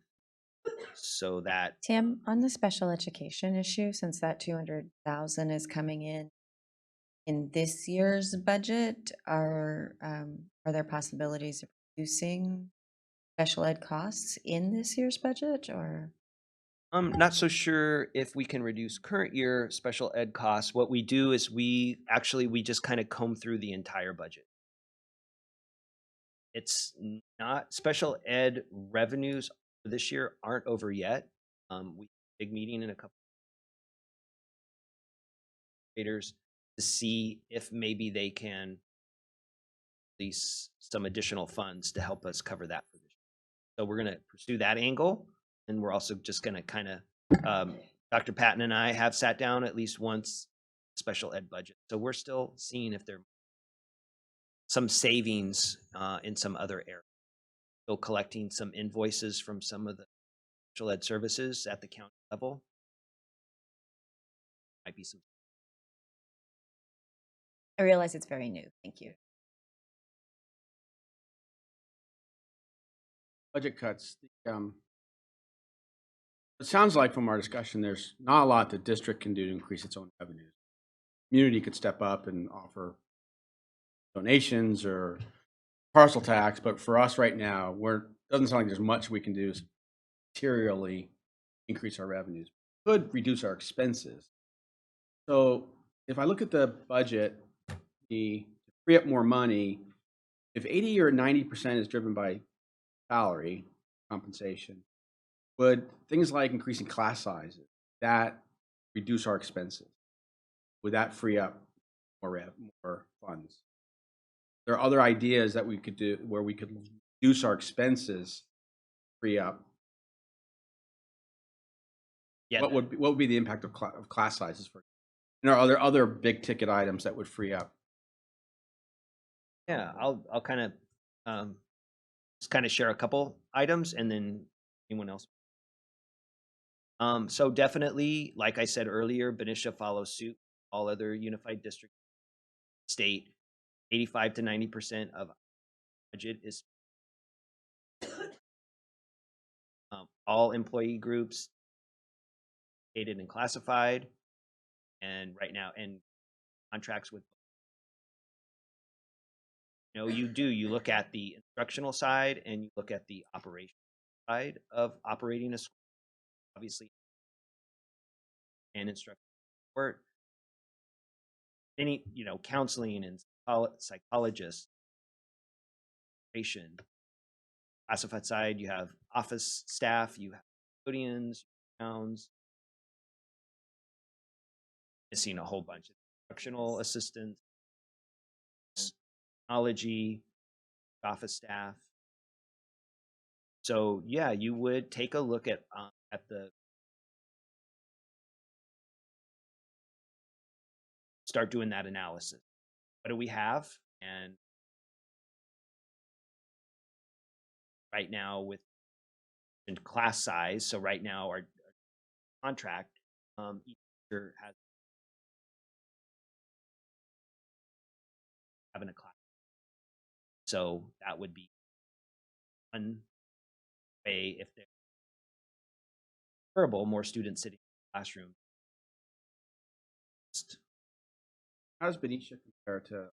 so that. Tim, on the special education issue, since that 200,000 is coming in this year's budget, are there possibilities of reducing special ed costs in this year's budget, or? I'm not so sure if we can reduce current year special ed costs. What we do is we just kind of comb through the entire budget. It's not special ed revenues for this year aren't over yet. We have a big meeting in a couple of years to see if maybe they can release some additional funds to help us cover that for this year. So we're going to pursue that angle. And we're also just going to kind of, Dr. Patton and I have sat down at least once, special ed budget. So we're still seeing if there are some savings in some other areas. Still collecting some invoices from some of the special ed services at the county level might be some. I realize it's very new. Thank you. Budget cuts. It sounds like from our discussion, there's not a lot the district can do to increase its own revenues. Community could step up and offer donations or parcel tax, but for us right now, doesn't sound like there's much we can do to materially increase our revenues. Could reduce our expenses. So if I look at the budget, to free up more money, if 80 or 90% is driven by salary compensation, would things like increasing class sizes that reduce our expenses? Would that free up more funds? There are other ideas that we could do where we could reduce our expenses, free up. Yeah. What would be the impact of class sizes for? And are there other big ticket items that would free up? Yeah, I'll kind of just kind of share a couple items, and then anyone else. So definitely, like I said earlier, Benicia follows suit. All other unified district state, 85 to 90% of budget is all employee groups stated and classified, and right now, and contracts with. You look at the instructional side and you look at the operational side of operating a school, obviously, and instructional support. Any, counseling and psychologists, classified side, you have office staff, you have custodians, towns, missing a whole bunch of instructional assistants, technology, office staff. So yeah, you would take a look at the start doing that analysis. What do we have? And right now with class size, so right now our contract, each year has having a class. So that would be one way if they're more students sitting in the classroom. How does Benicia compare to?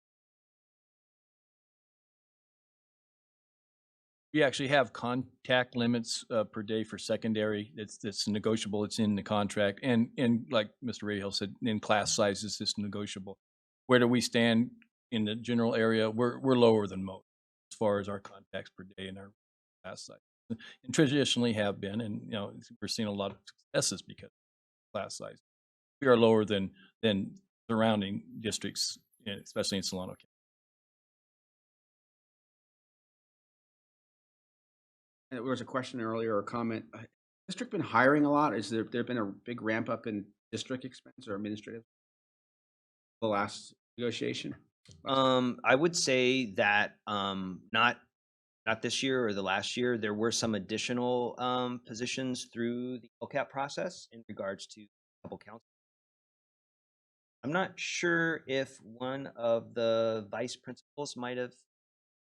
We actually have contact limits per day for secondary. It's negotiable. It's in the contract, and like Mr. Rayhill said, in class sizes, it's negotiable. Where do we stand in the general area? We're lower than most as far as our contacts per day in our class size, and traditionally have been, and we're seeing a lot of successes because of class size. We are lower than surrounding districts, especially in Solano County. There was a question earlier or a comment. District been hiring a lot? Is there been a big ramp up in district expense or administrative? The last negotiation. I would say that not this year or the last year. There were some additional positions through the LCAP process in regards to a couple councils. I'm not sure if one of the vice principals might have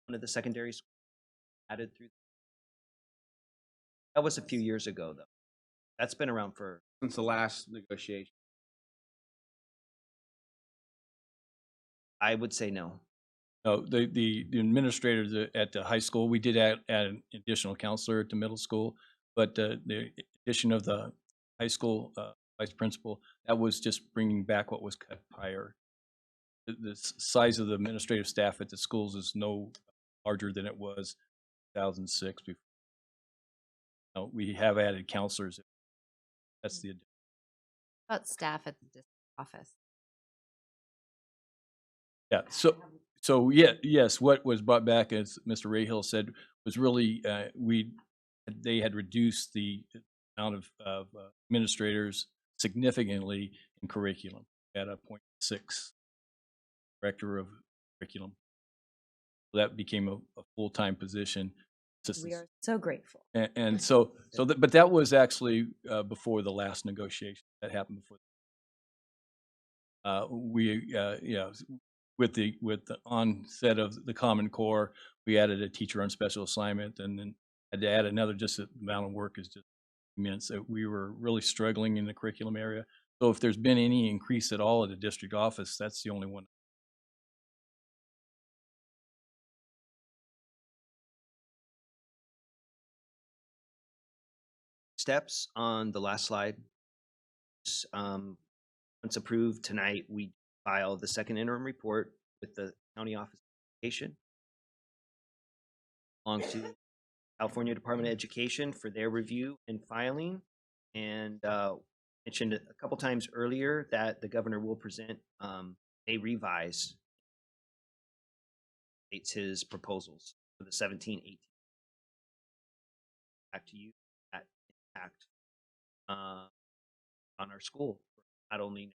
one of the secondary schools added through. That was a few years ago, though. That's been around for since the last negotiation. I would say no. No, the administrator at the high school, we did add an additional counselor at the middle school, but the addition of the high school vice principal, that was just bringing back what was cut prior. The size of the administrative staff at the schools is no larger than it was in 2006 before. We have added counselors. That's the addition. About staff at the district office. Yeah. So yes. What was brought back, as Mr. Rayhill said, was really they had reduced the amount of administrators significantly in curriculum at a 0.6 director of curriculum. So that became a full-time position. We are so grateful. And but that was actually before the last negotiation that happened before. with the onset of the Common Core, we added a teacher on special assignment, and then had to add another. Just the amount of work is just immense. So we were really struggling in the curriculum area. So if there's been any increase at all at the district office, that's the only one. Steps on the last slide. Once approved tonight, we file the second interim report with the County Office of Education along to California Department of Education for their review and filing. And mentioned a couple times earlier that the governor will present a revise his proposals for the 17-18. Back to you. That impact on our school, not only.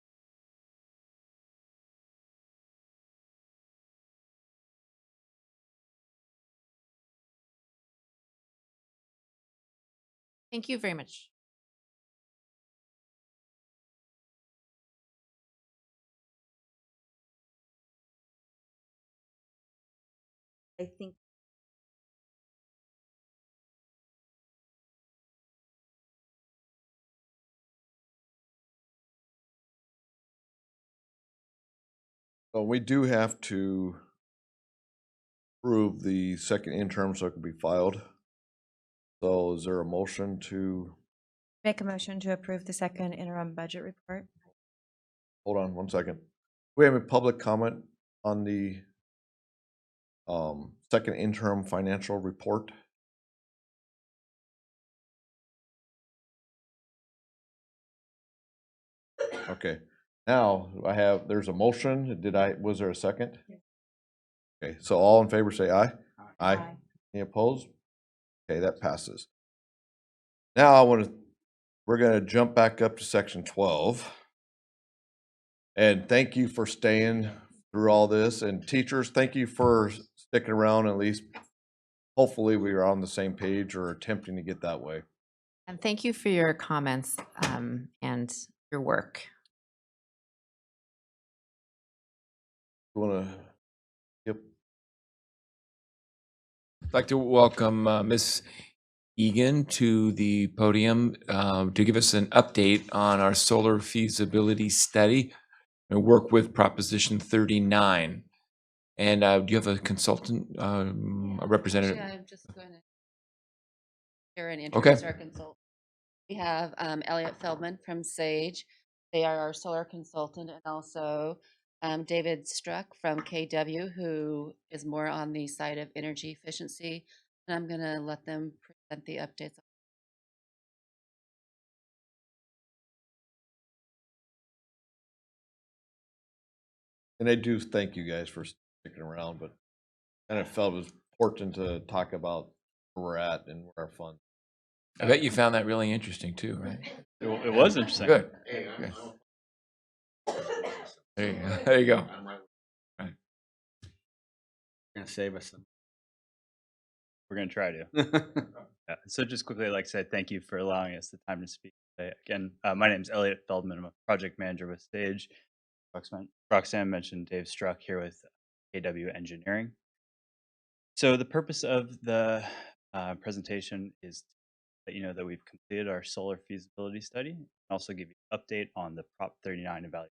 Thank you very much. I think So we do have to approve the second interim so it can be filed. So is there a motion to, make a motion to approve the second interim budget report. hold on one second. Do we have a public comment on the second interim financial report? Okay, now there's a motion. Was there a second? Okay, so all in favor say aye. Aye. Any opposed? Okay, that passes. Now we're gonna jump back up to section 12. And thank you for staying through all this. And teachers, thank you for sticking around. At least, hopefully we are on the same page or attempting to get that way. And thank you for your comments and your work. You wanna, yep. I'd like to welcome Ms. Egan to the podium to give us an update on our solar feasibility study and work with Proposition 39. And do you have a consultant, a representative? Actually, I'm just going to share and Okay. introduce our consultant. We have Elliot Feldman from Sage. They are our solar consultant, and also David Struck from KW, who is more on the side of energy efficiency. And I'm going to let them present the updates. And I do thank you guys for sticking around, but kind of felt it was important to talk about where we're at and where our funds. I bet you found that really interesting too, right? It was interesting. Good. Good. There you go. There you go. Right. Gonna save us some. We're going to try to. Yeah. So just quickly, I'd like to say thank you for allowing us the time to speak today. Again, my name is Elliot Feldman. I'm a project manager with Sage. Roxanne mentioned Dave Struck here with KW Engineering. So the purpose of the presentation is to let you know that we've completed our solar feasibility study and also give you an update on the Prop 39 evaluation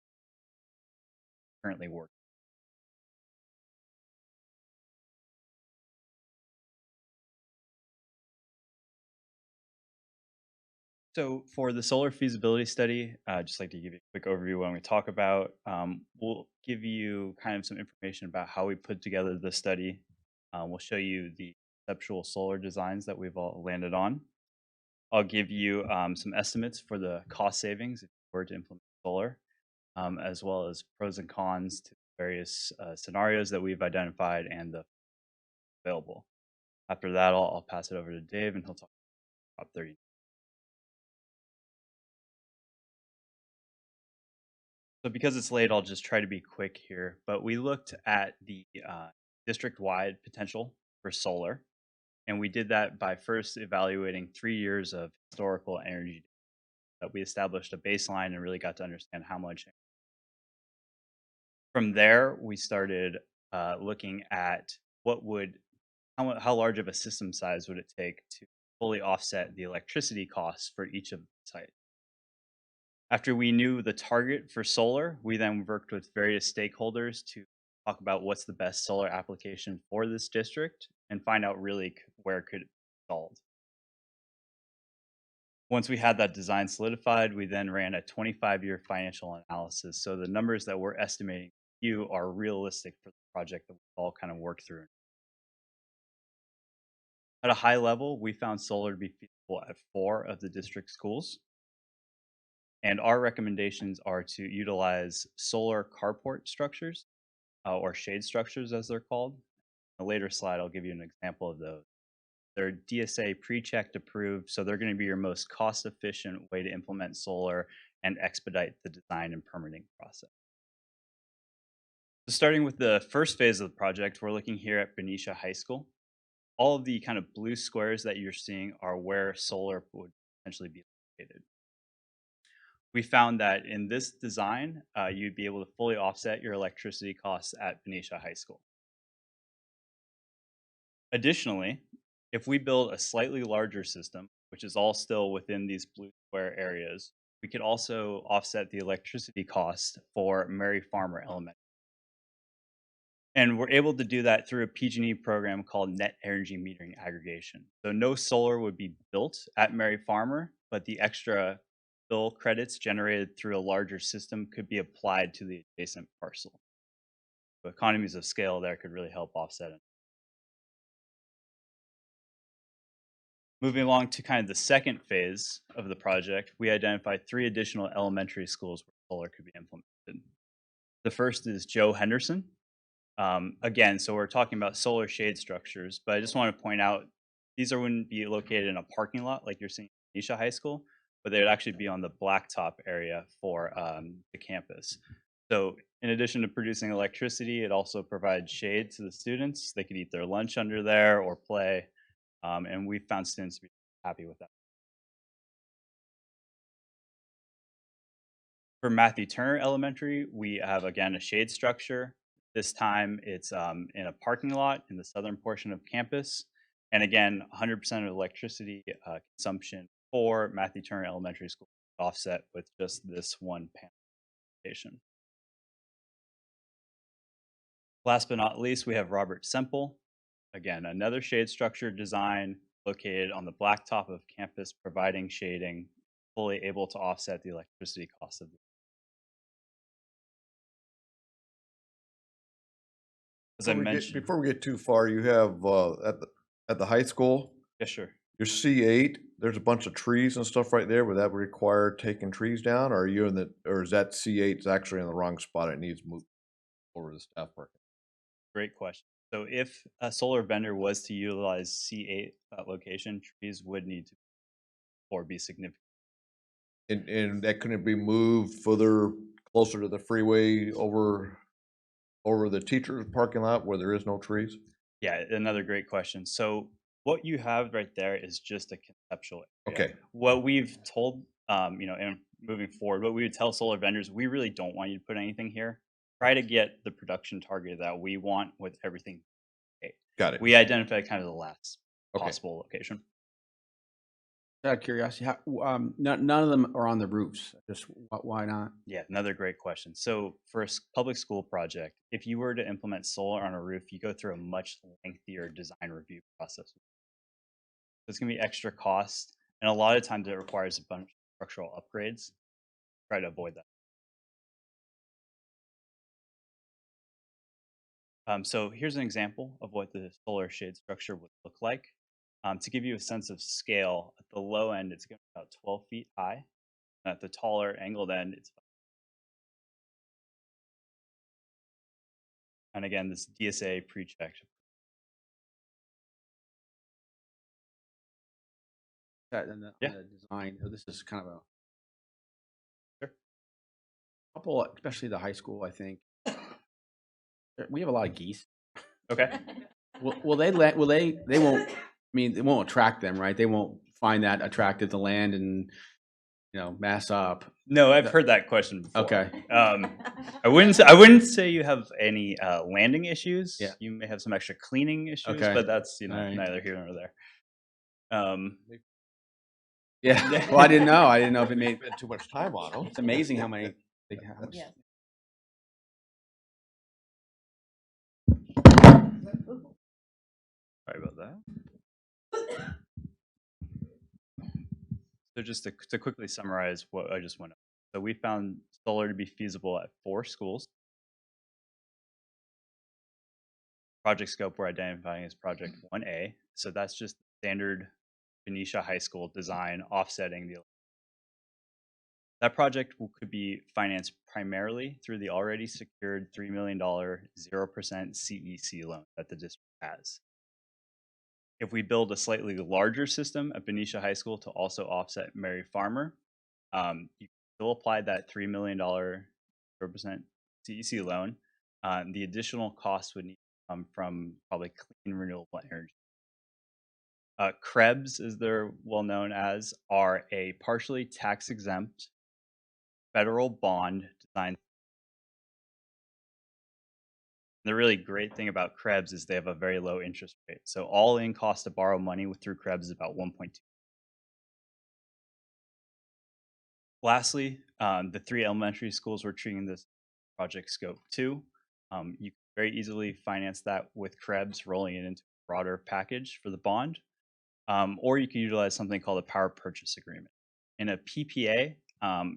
currently working. So for the solar feasibility study, I'd just like to give you a quick overview when we talk about. We'll give you kind of some information about how we put together the study. We'll show you the conceptual solar designs that we've all landed on. I'll give you some estimates for the cost savings if you were to implement solar, as well as pros and cons to various scenarios that we've identified and the available. After that, I'll pass it over to Dave and he'll talk about Prop 30. So because it's late, I'll just try to be quick here. But we looked at the district-wide potential for solar. And we did that by first evaluating 3 years of historical energy. That we established a baseline and really got to understand how much From there, we started looking at how large of a system size would it take to fully offset the electricity costs for each of the sites. After we knew the target for solar, we then worked with various stakeholders to talk about what's the best solar application for this district and find out really where it could be installed. Once we had that design solidified, we then ran a 25-year financial analysis. So the numbers that we're estimating you are realistic for the project that we all kind of worked through. At a high level, we found solar to be feasible at 4 of the district schools. And our recommendations are to utilize solar carport structures, or shade structures as they're called. In a later slide, I'll give you an example of those. They're DSA pre-checked approved, so they're going to be your most cost-efficient way to implement solar and expedite the design and permitting process. So starting with the first phase of the project, we're looking here at Benicia High School. All of the kind of blue squares that you're seeing are where solar would potentially be located. We found that in this design, you'd be able to fully offset your electricity costs at Benicia High School. Additionally, if we build a slightly larger system, which is all still within these blue square areas, we could also offset the electricity cost for Mary Farmer Elementary. And we're able to do that through a PG&E program called Net Energy Metering Aggregation. So no solar would be built at Mary Farmer, but the extra bill credits generated through a larger system could be applied to the adjacent parcel. So economies of scale there could really help offset it. Moving along to kind of the second phase of the project, we identified 3 additional elementary schools where solar could be implemented. The first is Joe Henderson. Again, so we're talking about solar shade structures, but I just want to point out these wouldn't be located in a parking lot like you're seeing at Benicia High School, but they would actually be on the blacktop area for the campus. So in addition to producing electricity, it also provides shade to the students. They could eat their lunch under there or play, and we found students to be happy with that. For Matthew Turner Elementary, we have, again, a shade structure. This time it's in a parking lot in the southern portion of campus. And again, 100% of electricity consumption for Matthew Turner Elementary School offset with just this one panel application. Last but not least, we have Robert Semple. Again, another shade structure design located on the blacktop of campus, providing shading, fully able to offset the electricity costs of the. As I mentioned, Before we get too far, you have at the high school, yes, sure. your C8, there's a bunch of trees and stuff right there. Would that require taking trees down, or are you in the, or is that C8 is actually in the wrong spot? It needs moved over the staff parking. Great question. So if a solar vendor was to utilize C8 location, trees would need to or be significant. And that couldn't be moved further closer to the freeway over the teacher's parking lot where there is no trees? Yeah, another great question. So what you have right there is just a conceptual area. Okay. What we've told, and moving forward, what we would tell solar vendors, we really don't want you to put anything here. Try to get the production target that we want with everything. Okay. Got it. We identified kind of the last possible location. Out of curiosity, none of them are on the roofs. Just why not? Yeah, another great question. So for a public school project, if you were to implement solar on a roof, you go through a much lengthier design review process. So it's going to be extra cost, and a lot of times it requires a bunch of structural upgrades. Try to avoid that. So here's an example of what the solar shade structure would look like. To give you a sense of scale, at the low end, it's going to be about 12 feet high. And at the taller angled end, it's. And again, this DSA pre-checked. On the design, this is kind of a sure. Couple, especially the high school. I think we have a lot of geese. Okay. Will they let? Will they? They won't. I mean, it won't attract them, right? They won't find that attractive to land and mass up. No, I've heard that question before. Okay. I wouldn't say you have any landing issues. Yeah. You may have some extra cleaning issues, Okay. but that's All right. neither here nor there. Yeah. Well, I didn't know. I didn't know if it made Spend too much time on them. It's amazing how many big houses. Yes. Sorry about that. So just to quickly summarize what I just went over. So we found solar to be feasible at 4 schools. Project scope we're identifying as project 1A. So that's just standard Benicia High School design offsetting the. That project could be financed primarily through the already secured $3 million 0% CEC loan that the district has. If we build a slightly larger system at Benicia High School to also offset Mary Farmer, you can still apply that $3 million 0% CEC loan. The additional costs would need to come from probably clean renewable energy. CREBs, as they're well known as, are a partially tax-exempt federal bond designed. The really great thing about CREBs is they have a very low interest rate. So all-in cost to borrow money through CREBs is about 1.2. Lastly, the 3 elementary schools we're treating this project scope 2. You can very easily finance that with CREBs, rolling it into a broader package for the bond. Or you can utilize something called a power purchase agreement. In a PPA,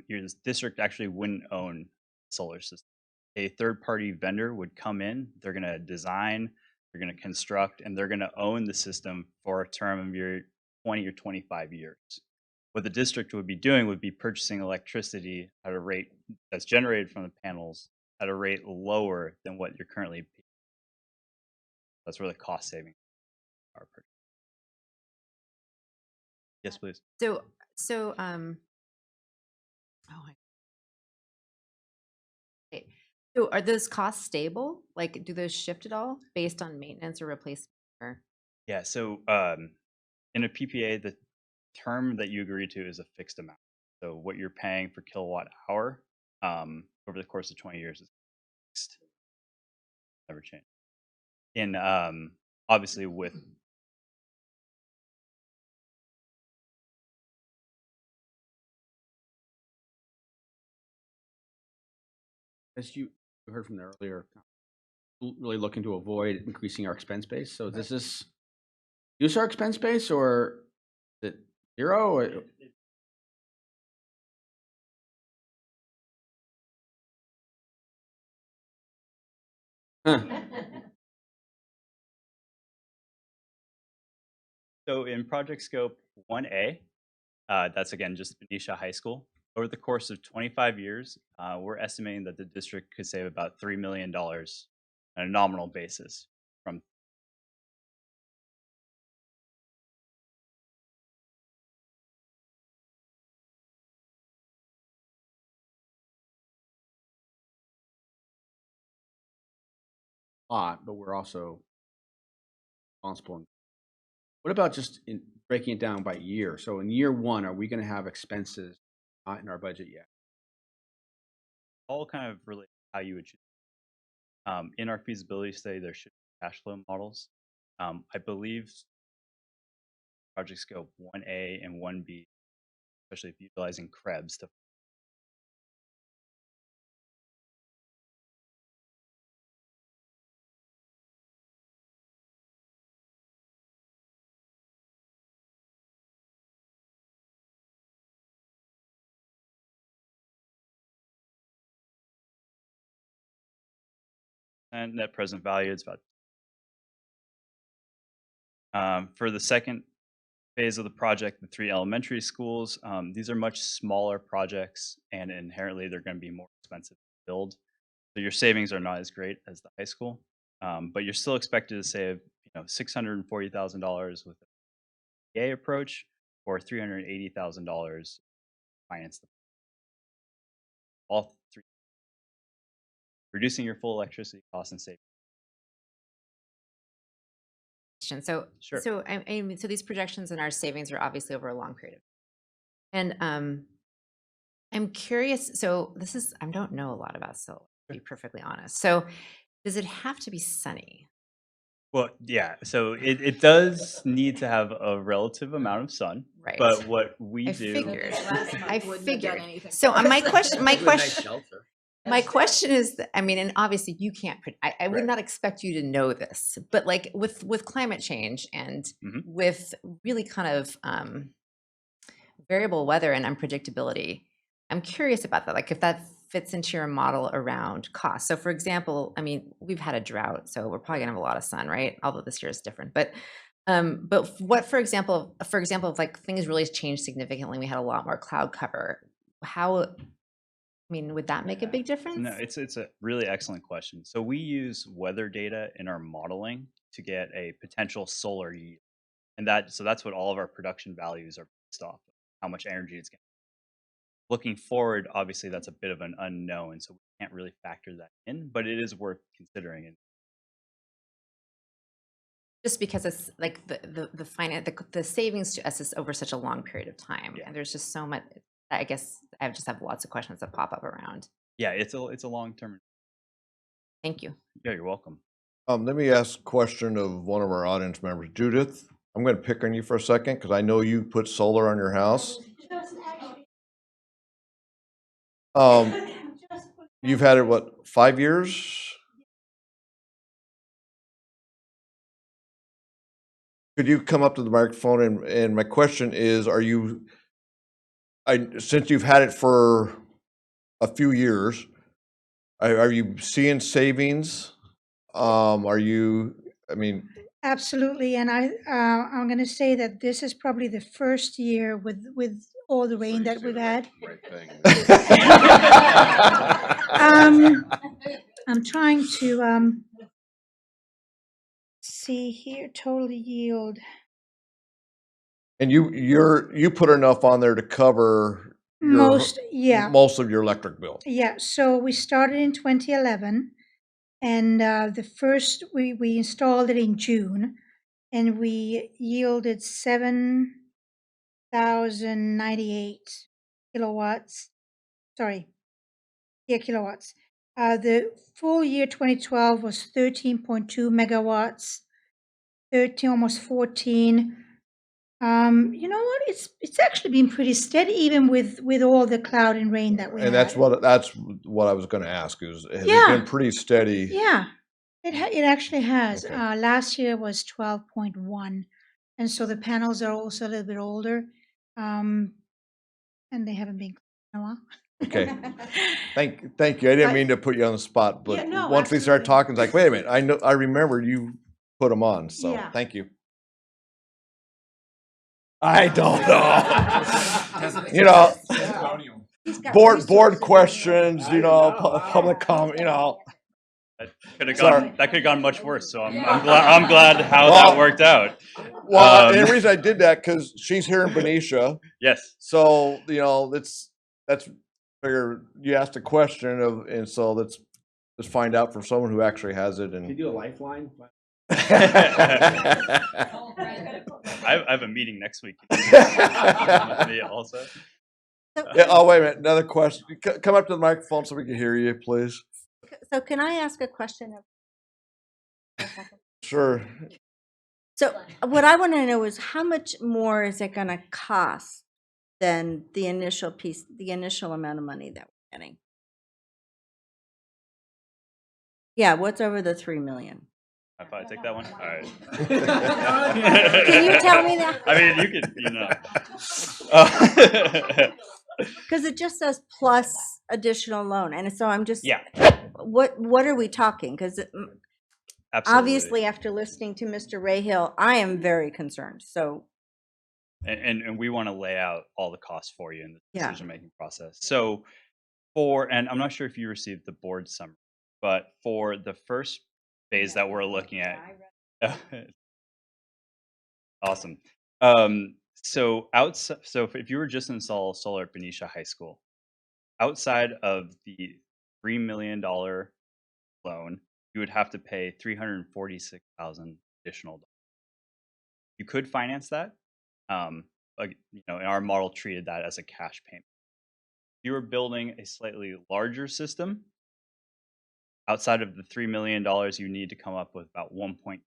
your district actually wouldn't own the solar system. A third-party vendor would come in, they're going to design, they're going to construct, and they're going to own the system for a term of your 20 or 25 years. What the district would be doing would be purchasing electricity at a rate that's generated from the panels at a rate lower than what you're currently paying. That's where the cost savings are. Yes, please. So, so are those costs stable? Like, do those shift at all based on maintenance or replacement? Or? Yeah, so in a PPA, the term that you agree to is a fixed amount. So what you're paying for kilowatt hour over the course of 20 years is fixed. Never change. In obviously with As you heard from the earlier, really looking to avoid increasing our expense base. So does this use our expense base, or is it 0? Or? So in project scope 1A, that's again just Benicia High School. Over the course of 25 years, we're estimating that the district could save about $3 million on a nominal basis from. But we're also responsible. What about just in breaking it down by year? So in year 1, are we going to have expenses not in our budget yet? All kind of relate to how you would choose. In our feasibility study, there should be cash flow models. I believe project scope 1A and 1B, especially if utilizing CREBs to. And net present value is about. For the second phase of the project, the 3 elementary schools, these are much smaller projects, and inherently they're going to be more expensive to build. So your savings are not as great as the high school, but you're still expected to save, $640,000 with the PA approach, or $380,000 finance them. All 3, reducing your full electricity costs and savings. So, Sure. so I mean, so these projections and our savings are obviously over a long period of time. And I'm curious. So I don't know a lot about solar, to be perfectly honest. So does it have to be sunny? Well, yeah. So it does need to have a relative amount of sun. Right. But what we I do. figured. I figured. So my question, my question is, I mean, and obviously you can't, I would Right. not expect you to know this, but like with climate change and with really kind of variable weather and unpredictability, I'm curious about that. Like if that fits into your model around cost. So for example, I mean, we've had a drought, so we're probably gonna have a lot of sun, right? Although this year is different. But what, for example, if like things really changed significantly, we had a lot more cloud cover. How, I mean, would that make a big difference? No, it's a really excellent question. So we use weather data in our modeling to get a potential solar yield. And that's what all of our production values are based off of, how much energy it's getting. Looking forward, obviously that's a bit of an unknown, so we can't really factor that in, but it is worth considering. And Just because it's like the finance, the savings to us is over such a long period of time, and there's just so much. I guess I just have lots of questions that pop up around. yeah, it's a long term. Thank you. Yeah, you're welcome. Let me ask a question of one of our audience members. Judith, I'm going to pick on you for a second because I know you put solar on your house. You've had it, what, 5 years? Could you come up to the microphone? And my question is, since you've had it for a few years, are you seeing savings? I mean, Absolutely, and I'm going to say that this is probably the first year with all the rain that we've had. I'm trying to see here, total yield. and you put enough on there to cover Most of your electric bill. Yeah, so we started in 2011, and the first we installed it in June, and we yielded 7,098 kilowatts. Sorry, yeah, kilowatts. The full year 2012 was 13.2 megawatts, 13, almost 14. You know what? It's actually been pretty steady, even with all the cloud and rain that we And had. that's what I was going to ask is, has it Yeah. been pretty steady? Yeah, it actually has. Okay. Last year was 12.1, and so the panels are also a little bit older, and they haven't been cleaned in a while. Okay. Thank you. I didn't mean to put you on the spot, but Yeah, no, once we started absolutely. talking, it's like, wait a minute, I remember you put them on. So Yeah. thank you. I don't know. You know, board questions, public comment, That could have Sorry. gone much worse. So I'm glad how that worked out. Well, and the reason I did that because she's here in Benicia. Yes. So that's figure you asked a question and so let's find out from someone who actually has it. And Can you do a lifeline? I have a meeting next week. Me also. Yeah, oh, wait a minute. Another question. Come up to the microphone so we can hear you, please. So can I ask a question? Sure. So what I want to know is how much more is it going to cost than the initial amount of money that we're getting? Yeah, what's over the 3 million? If I take that one, all right. Can you tell me that? I mean, you could, Because it just says plus additional loan, and so I'm just Yeah. What are we talking? Because Absolutely. obviously, after listening to Mr. Rayhill, I am very concerned. So And we want to lay out all the costs for you in the Yeah. decision-making process. So and I'm not sure if you received the board summary, but for the first phase that we're looking at. Awesome. So if you were just to install solar at Benicia High School, outside of the $3 million loan, you would have to pay $346,000 additional. You could finance that. Like, our model treated that as a cash payment. you were building a slightly larger system, outside of the $3 million, you need to come up with about $1.2 million.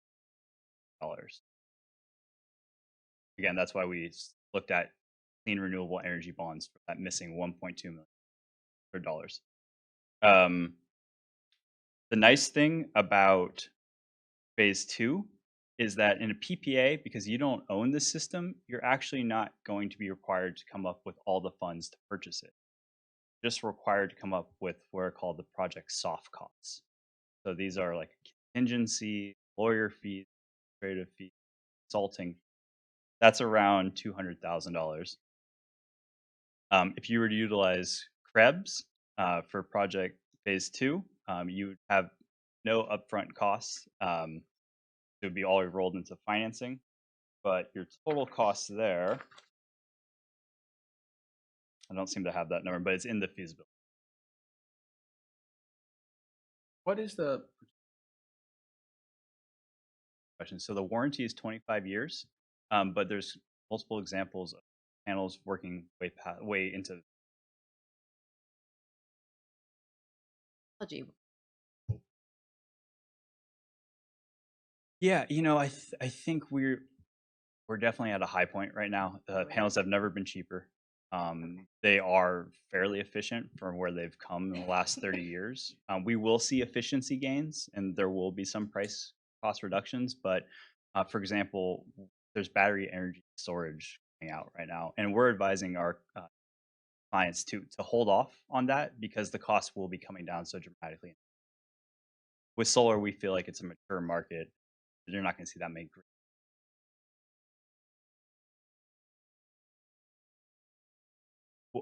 Again, that's why we looked at clean renewable energy bonds for that missing $1.2 million. The nice thing about phase 2 is that in a PPA, because you don't own the system, you're actually not going to be required to come up with all the funds to purchase it. You're just required to come up with what are called the project soft costs. So these are like contingency, lawyer fees, administrative fees, consulting. That's around $200,000. If you were to utilize Krebs for project phase 2, you would have no upfront costs. It would be all rolled into financing, but your total cost there, I don't seem to have that number, but it's in the feasibility. What is the Question. So the warranty is 25 years, but there's multiple examples of panels working way into. Yeah, I think we're definitely at a high point right now. The panels have never been cheaper. They are fairly efficient from where they've come in the last 30 years. We will see efficiency gains, and there will be some price cost reductions. But for example, there's battery energy storage coming out right now, and we're advising our clients to hold off on that because the cost will be coming down so dramatically. With solar, we feel like it's a mature market. You're not going to see that many.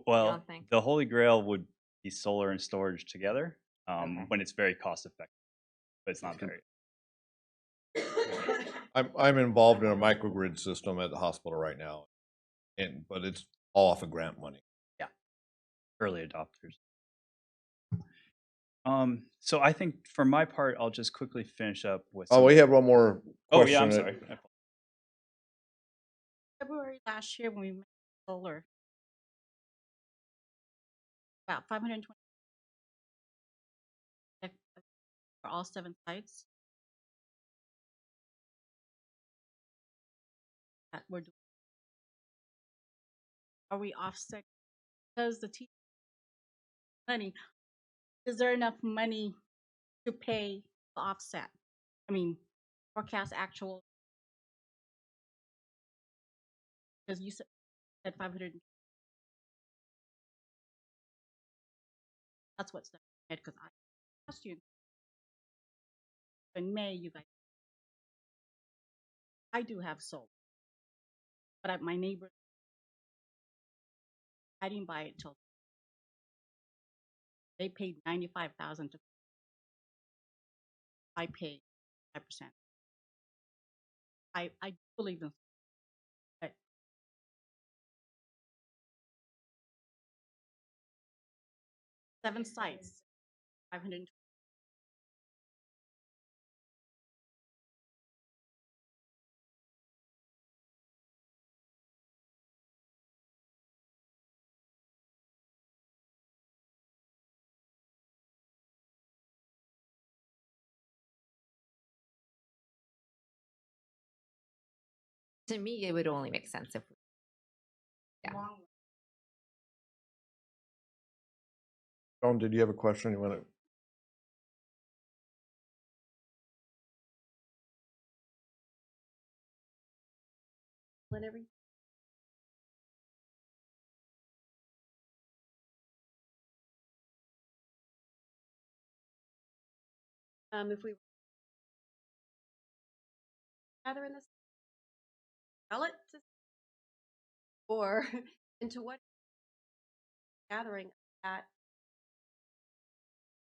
Well, the holy grail would be solar and storage together when it's very cost effective, but it's not very. I'm involved in a microgrid system at the hospital right now, but it's all off of grant money. Yeah, early adopters. So I think for my part, I'll just quickly finish up with. Oh, we have one more question. Oh yeah, I'm sorry. February last year when we met solar, about 520 for all 7 sites. That we're doing. Are we offset because the money? Is there enough money to pay the offset? I mean, forecast actual. Because you said 500. That's what's the head. Because I asked you in May, you guys. I do have solar, but my neighbor. I didn't buy it till they paid $95,000 to. I paid 5%. I believe in. But 7 sites, 500. To me, it would only make sense if. Yeah. John, did you have a question you want to? Whenever. If we gather in this, sell it to, or into what gathering at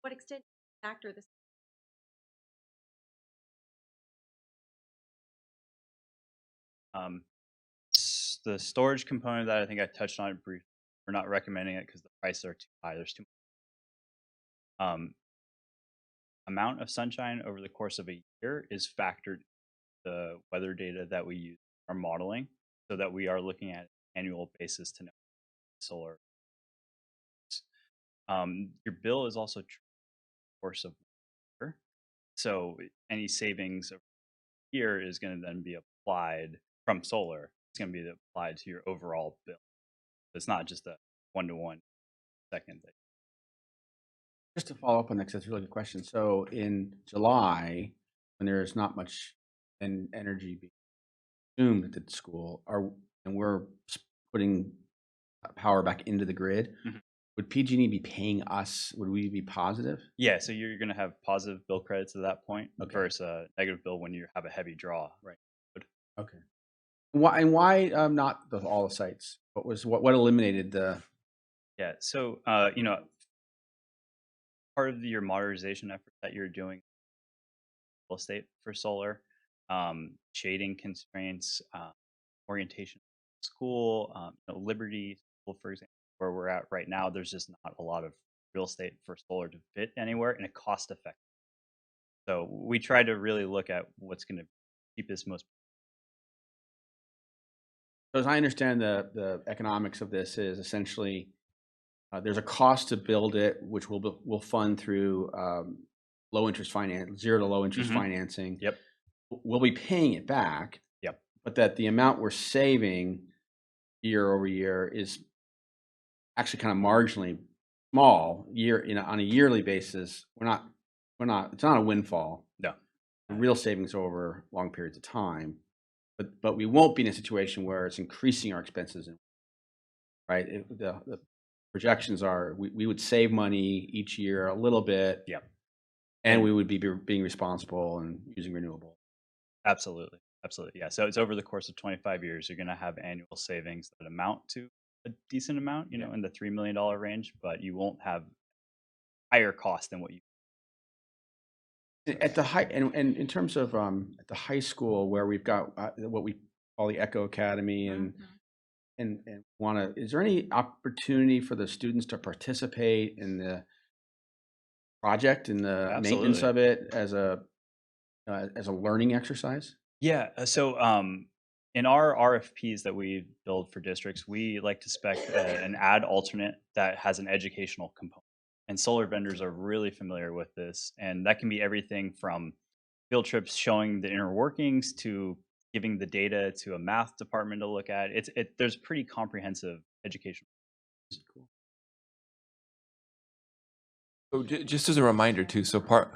what extent factor this. The storage component that I think I touched on it briefly. We're not recommending it because the prices are too high. There's too much. Amount of sunshine over the course of a year is factored the weather data that we use our modeling, so that we are looking at an annual basis to know solar. Your bill is also course of water. So any savings over here is going to then be applied from solar. It's going to be applied to your overall bill. It's not just a one-to-one second thing. Just to follow up on that, 'cause that's a really good question. So in July, when there is not much energy being consumed at the school, and we're putting power back into the grid, Mhm. would PG&E be paying us? Would we be positive? Yeah, so you're going to have positive bill credits at that point Okay. versus a negative bill when you have a heavy draw. Right. Okay. Why not all the sites? What eliminated the? Yeah. So part of your modernization effort that you're doing real estate for solar, shading constraints, orientation school, Liberty School, for example, where we're at right now, there's just not a lot of real estate for solar to fit anywhere in a cost effective. So we try to really look at what's going to keep this most. So as I understand the economics of this is essentially there's a cost to build it, which we'll fund through low interest finance, zero to low interest financing. Yep. We'll be paying it back. Yep. But that the amount we're saving year over year is actually kind of marginally small on a yearly basis. It's not a windfall. No. The real savings over long periods of time. But we won't be in a situation where it's increasing our expenses. Right? The projections are we would save money each year a little bit. Yeah. And we would be being responsible and using renewable. Absolutely. Absolutely. Yeah. So it's over the course of 25 years, you're going to have annual savings that amount to a decent amount, in the $3 million range, but you won't have higher cost than what you. At the high and in terms of at the high school where we've got what we call the Echo Academy and is there any opportunity for the students to participate in the project and the maintenance of it as a learning exercise? Yeah. So in our RFPs that we build for districts, we like to spec an ad alternate that has an educational component. And solar vendors are really familiar with this. And that can be everything from field trips showing the inner workings to giving the data to a math department to look at. There's pretty comprehensive education. Cool. So just as a reminder too, so part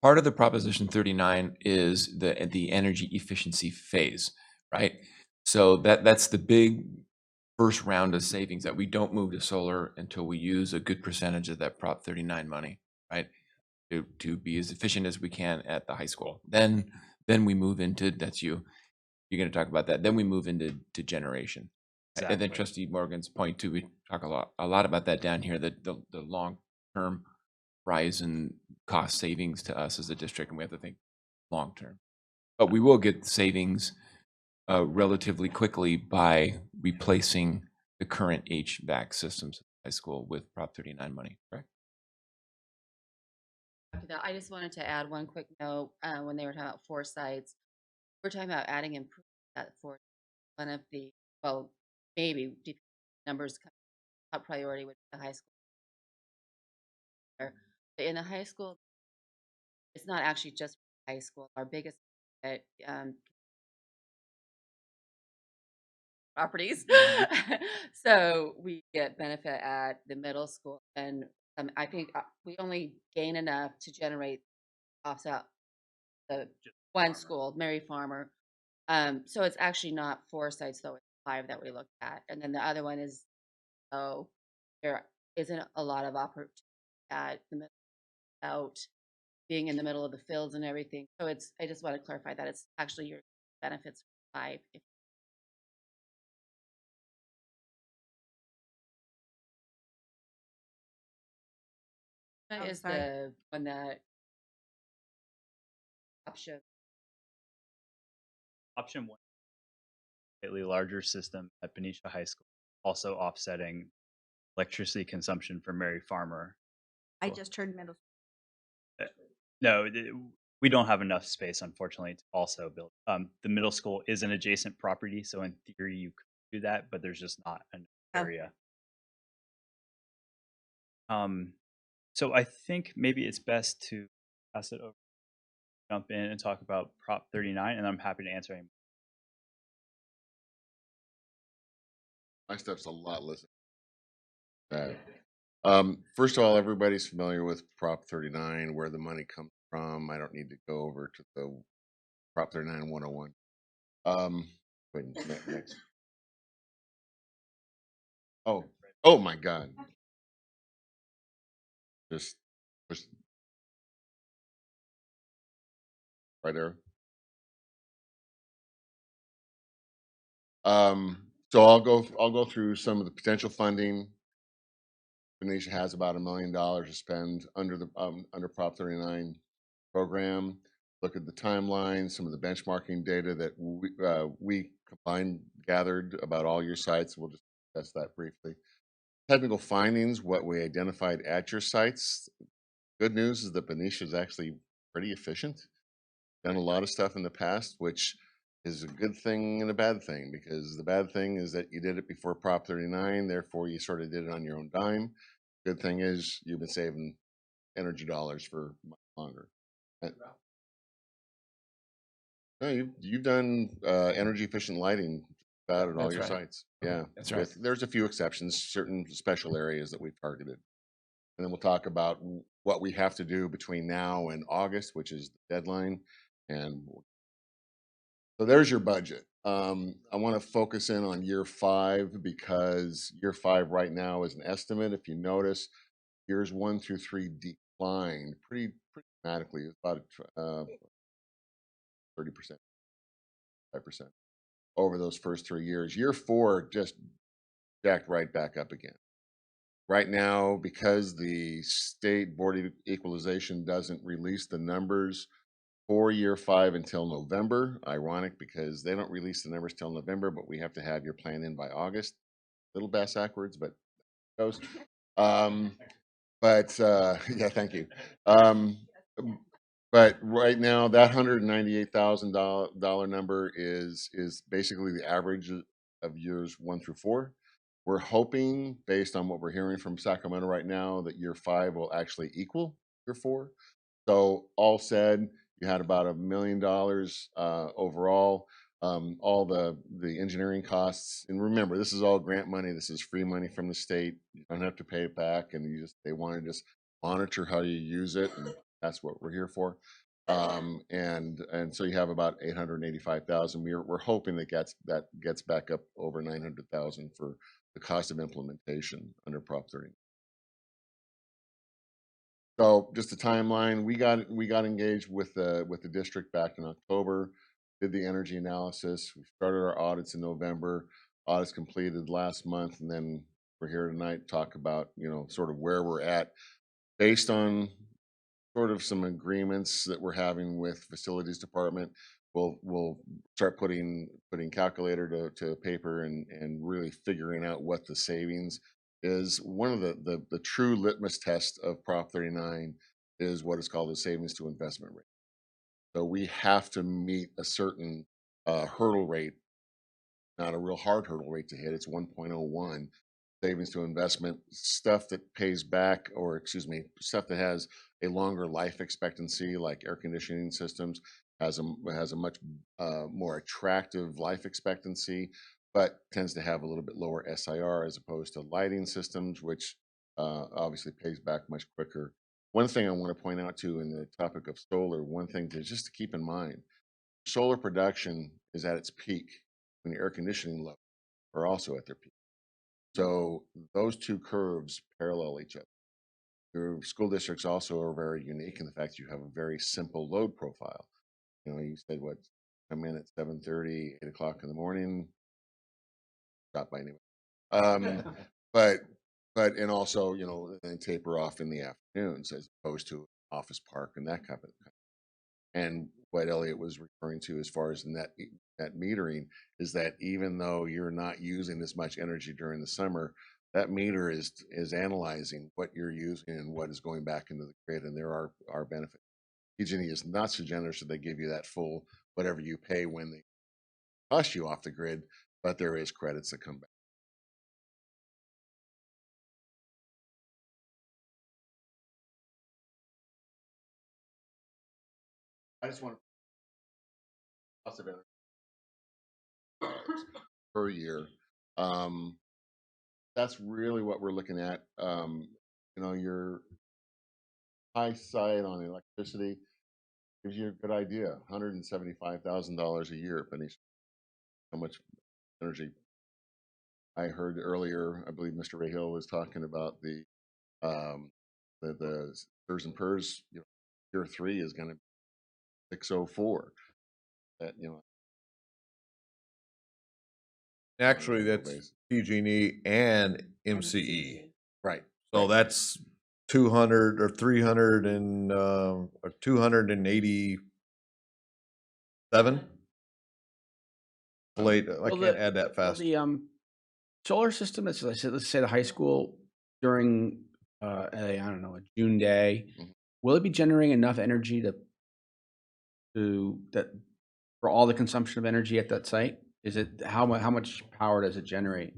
of the Proposition 39 is the energy efficiency phase, right? So that's the big first round of savings that we don't move to solar until we use a good percentage of that Prop 39 money, right? To be as efficient as we can at the high school. Then we move into, that's you're going to talk about that. Then we move into generation. Exactly. And then Trustee Morgan's point too, we talk a lot about that down here, the long-term rise in cost savings to us as a district, and we have to think long-term. But we will get savings relatively quickly by replacing the current HVAC systems at high school with Prop 39 money, correct? After that, I just wanted to add one quick note. When they were talking about 4 sites, we're talking about adding improvements at 4. One of the, well, maybe numbers top priority with the high school. But in the high school, it's not actually just high school. Our biggest properties. So we get benefit at the middle school, and I think we only gain enough to generate offset the one school, Mary Farmer. So it's actually not 4 sites though; it's 5 that we looked at, and then the other one is there isn't a lot of opportunity at the middle without being in the middle of the fields and everything. So I just want to clarify that it's actually your benefits 5. That is the one that option. Option 1, slightly larger system at Benicia High School, also offsetting electricity consumption for Mary Farmer. I just heard middle. No, we don't have enough space, unfortunately, to also build. The middle school is an adjacent property, so in theory you could do that, but there's just not an area. So I think maybe it's best to pass it over, jump in and talk about Prop 39, and I'm happy to answer any. My stuff's a lot less bad. First of all, everybody's familiar with Prop 39, where the money comes from. I don't need to go over to the Prop 39 101. Wait, next. Oh my God. Just push right there. So I'll go through some of the potential funding. Benicia has about $1 million to spend under the under Prop 39 program. Look at the timeline, some of the benchmarking data that we combined gathered about all your sites. We'll just discuss that briefly. Technical findings, what we identified at your sites. Good news is that Benicia is actually pretty efficient. Done a lot of stuff in the past, which is a good thing and a bad thing, because the bad thing is that you did it before Prop 39, therefore you sort of did it on your own dime. Good thing is you've been saving energy dollars for much longer. No, you've done energy efficient lighting about at all That's your right. sites. Yeah, That's right. There's a few exceptions, certain special areas that we've targeted. And then we'll talk about what we have to do between now and August, which is the deadline. And so there's your budget. I want to focus in on year 5, because year 5 right now is an estimate. If you notice, years 1 through 3 declined pretty dramatically. It's about 30%, 5% over those first 3 years. Year 4 just jacked right back up again. Right now, because the state board of equalization doesn't release the numbers for year 5 until November. Ironic, because they don't release the numbers till November, but we have to have your plan in by August. Little bass backwards, but it goes. Yeah, thank you. But right now, that $198,000 number is basically the average of years 1 through 4. We're hoping, based on what we're hearing from Sacramento right now, that year 5 will actually equal year 4. So all said, you had about $1 million overall. All the engineering costs, and remember, this is all grant money. This is free money from the state. You don't have to pay it back, and they want to just monitor how you use it, and that's what we're here for. And so you have about 885,000. We're hoping that gets back up over 900,000 for the cost of implementation under Prop 30. So just a timeline, we got engaged with the district back in October, did the energy analysis. We started our audits in November. Audits completed last month, and then we're here tonight to talk about, sort of where we're at based on sort of some agreements that we're having with facilities department. We'll start putting calculator to paper and really figuring out what the savings is. One of the true litmus test of Prop 39 is what is called the savings to investment rate. So we have to meet a certain hurdle rate, not a real hard hurdle rate to hit. It's 1.01 savings to investment. Stuff that pays back, or excuse me, stuff that has a longer life expectancy, like air conditioning systems, has a much more attractive life expectancy, but tends to have a little bit lower SIR as opposed to lighting systems, which obviously pays back much quicker. One thing I want to point out too, in the topic of solar, one thing just to keep in mind, solar production is at its peak when the air conditioning levels are also at their peak. So those two curves parallel each other. Your school districts also are very unique in the fact you have a very simple load profile. You said what, come in at 7:30, 8 o'clock in the morning. Stop by anyway. And also, and taper off in the afternoons as opposed to office park and that kind of thing. And what Elliot was referring to as far as net metering is that even though you're not using as much energy during the summer, that meter is analyzing what you're using and what is going back into the grid, and there are benefits. PG&E is not so generous that they give you that full whatever you pay when they cost you off the grid, but there is credits that come back. I just want to cost of energy per year. That's really what we're looking at. Your high side on electricity gives you a good idea. $175,000 a year, Benicia. How much energy? I heard earlier, I believe Mr. Rahill was talking about the PERS and PERS. Tier 3 is going to be 604. That Actually, that's PG&E and MCE. Right. So that's 200 or 300 and or 287. Late. I Well, can't add that fast. The solar system. Let's say the high school during I don't know, a June day. Will it be generating enough energy to that for all the consumption of energy at that site? Is it how much power does it generate?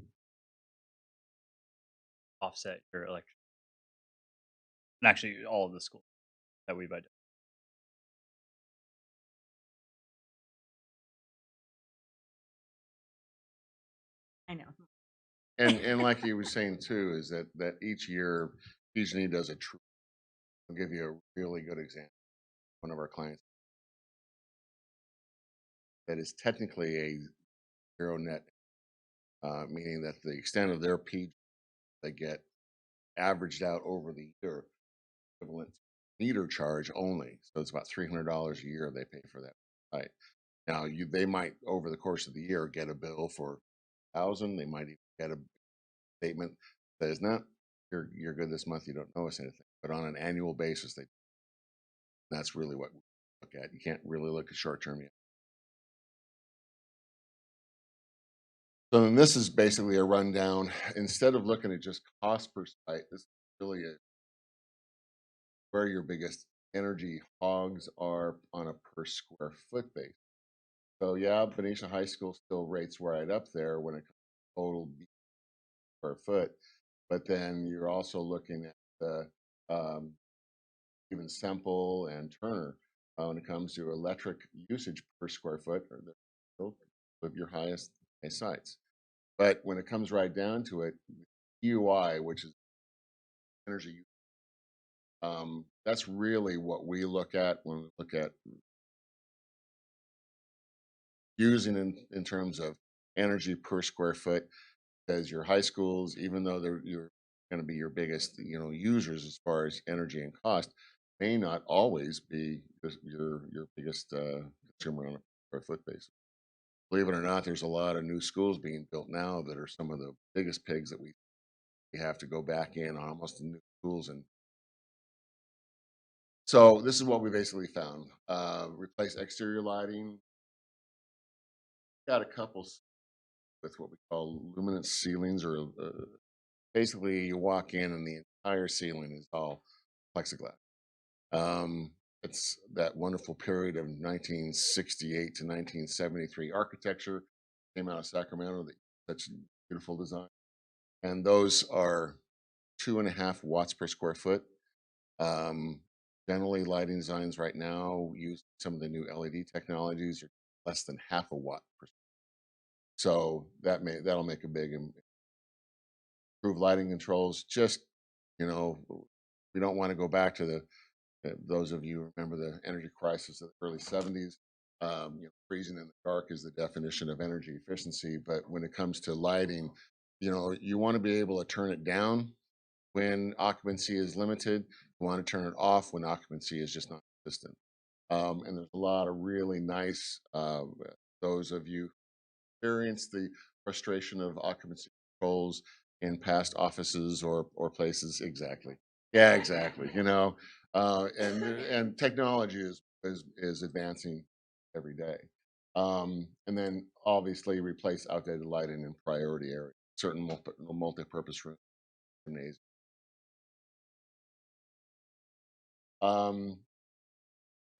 Offset your electric. And actually, all of the schools that we've identified. I know. And like you were saying too, is that each year PG&E does a true. I'll give you a really good example. One of our clients that is technically a zero net, meaning that the extent of their PG they get averaged out over the year, equivalent meter charge only. So it's about $300 a year they pay for that. Right now, they might over the course of the year get a bill for 1,000. They might even get a statement that says, "No, you're good this month. You don't owe us anything." But on an annual basis, that's really what we look at. You can't really look at short term yet. So then this is basically a rundown. Instead of looking at just cost per site, this really is where your biggest energy hogs are on a per square foot basis. So yeah, Benicia High School still rates right up there when it comes to total square foot, but then you're also looking at the even Semple and Turner when it comes to electric usage per square foot, or of your highest sites. But when it comes right down to it, UI, which is energy use, that's really what we look at when we look at using in terms of energy per square foot. Because your high schools, even though you're going to be your biggest users as far as energy and cost, may not always be your biggest consumer on a square foot basis. Believe it or not, there's a lot of new schools being built now that are some of the biggest pigs that we have to go back in on almost the new schools. And so this is what we basically found. Replace exterior lighting. Got a couple with what we call luminance ceilings, or basically you walk in and the entire ceiling is all plexiglass. It's that wonderful period of 1968 to 1973 architecture came out of Sacramento. Such beautiful design, and those are 2.5 watts per square foot. Generally, lighting designs right now use some of the new LED technologies. You're less than half a watt per. So that'll make a big improve lighting controls. Just we don't want to go back to those of you who remember the energy crisis of the early 70s. Freezing in the dark is the definition of energy efficiency. But when it comes to lighting, you want to be able to turn it down when occupancy is limited. You want to turn it off when occupancy is just not consistent. And there's a lot of really nice, those of you experience the frustration of occupancy controls in past offices or places. Exactly. Yeah, exactly. And technology is advancing every day. And then obviously replace outdated lighting in priority areas, certain multi-purpose rooms, gymnasiums.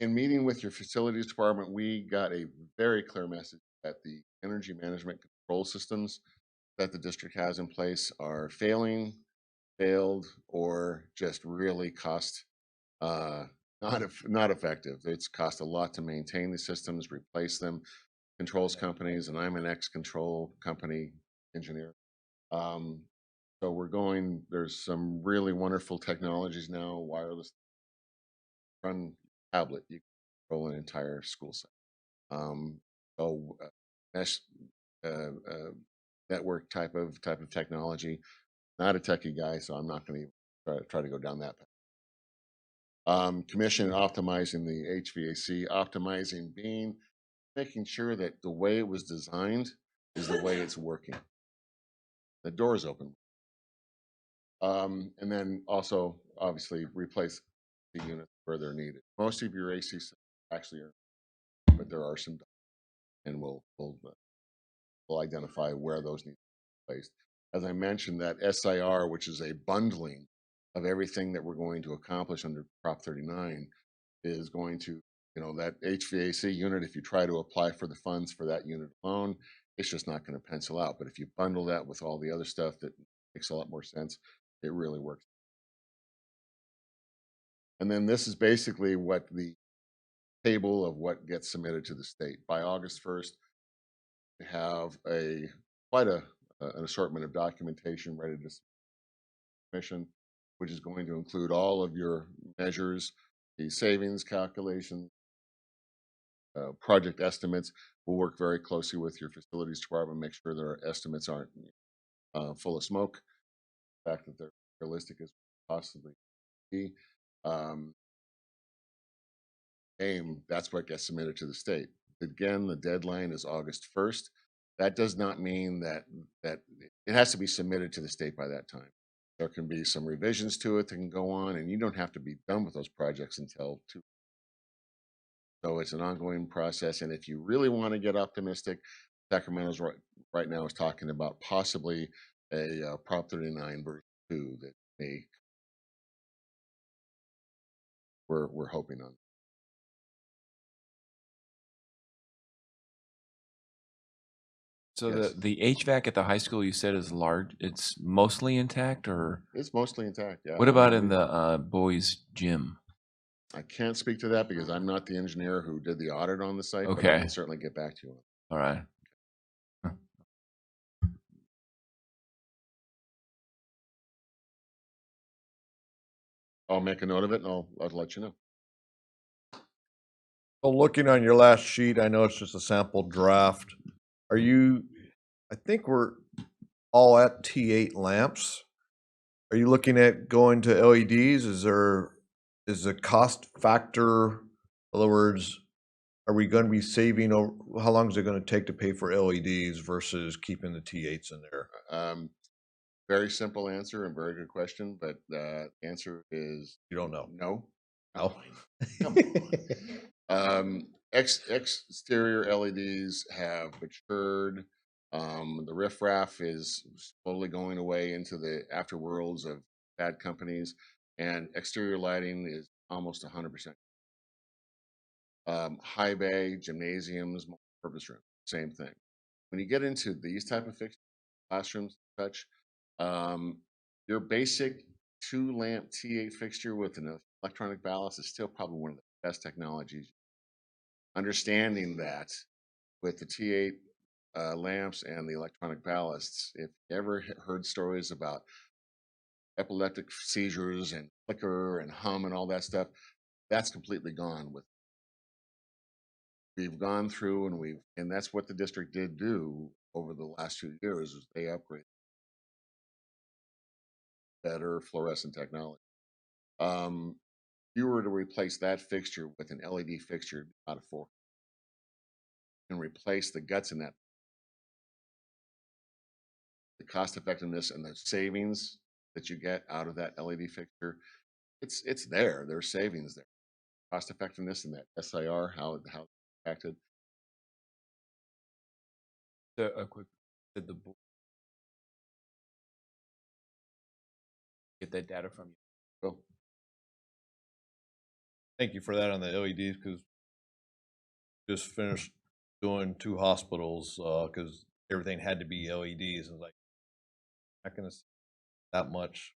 In meeting with your facilities department, we got a very clear message that the energy management control systems that the district has in place are failed, or just really cost not effective. It's cost a lot to maintain the systems, replace them. Controls companies, and I'm an ex-control company engineer. So there's some really wonderful technologies now, wireless run tablet, you can control an entire school site. Mesh uh, uh, network type of technology. Not a techie guy, so I'm not going to try to go down that path. Commission optimizing the HVAC, optimizing being making sure that the way it was designed is the way it's working. The door is open. And then also, obviously, replace the units where they're needed. Most of your AC actually are, but there are some, and we'll identify where those need to be placed. As I mentioned, that SIR, which is a bundling of everything that we're going to accomplish under Prop 39, is going to, that HVAC unit, if you try to apply for the funds for that unit alone, it's just not going to pencil out. But if you bundle that with all the other stuff, that makes a lot more sense. It really works. And then this is basically what the table of what gets submitted to the state. By August 1st, we have quite an assortment of documentation ready to submission, which is going to include all of your measures, the savings calculations, project estimates. We'll work very closely with your facilities department, make sure that our estimates aren't full of smoke. The fact that they're realistic as possibly be. That's what gets submitted to the state. Again, the deadline is August 1st. That does not mean that it has to be submitted to the state by that time. There can be some revisions to it that can go on, and you don't have to be done with those projects until 2. So it's an ongoing process. And if you really want to get optimistic, Sacramento's right now is talking about possibly a Prop 39 version 2 that we're hoping on. So Yes. the HVAC at the high school you said is large. It's mostly intact, or It's mostly intact. Yeah. what about in the boys' gym? I can't speak to that because I'm not the engineer who did the audit on the site, but I Okay. can certainly get back to you on it. All right. I'll make a note of it and I'll let you know. Well, looking on your last sheet, I know it's just a sample draft. I think we're all at T8 lamps. Are you looking at going to LEDs? Is the cost factor, in other words, are we going to be saving, how long is it going to take to pay for LEDs versus keeping the T8s in there? Very simple answer and very good question, but the answer is You don't know. no. Oh. Come on. Exterior LEDs have matured. The riffraff is slowly going away into the afterworlds of bad companies, and exterior lighting is almost 100%. High bay, gymnasiums, multi-purpose room, same thing. When you get into these type of fixtures, classrooms, such, your basic 2-lamp T8 fixture with an electronic ballast is still probably one of the best technologies. Understanding that with the T8 lamps and the electronic ballasts, if you ever heard stories about epileptic seizures and flicker and hum and all that stuff, that's completely gone. We've gone through and that's what the district did do over the last 2 years is they upgraded better fluorescent technology. If you were to replace that fixture with an LED fixture out of 4 and replace the guts in that, the cost effectiveness and the savings that you get out of that LED fixture, it's there. There's savings there. Cost effectiveness and that SIR, how it's impacted. A quick, did the board get that data from you? Go. Thank you for that on the LEDs, because just finished doing 2 hospitals because everything had to be LEDs, and like not going to see that much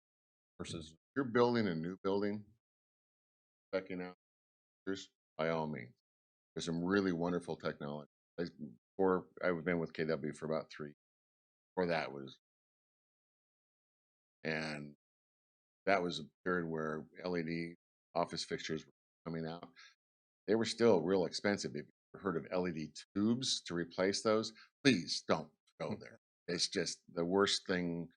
versus. You're building a new building, checking out fixtures, by all means. There's some really wonderful technology. Before I've been with KW for about 3. Before that was, and that was a period where LED office fixtures were coming out. They were still real expensive. If you've heard of LED tubes to replace those, please don't go there. It's just the worst thing.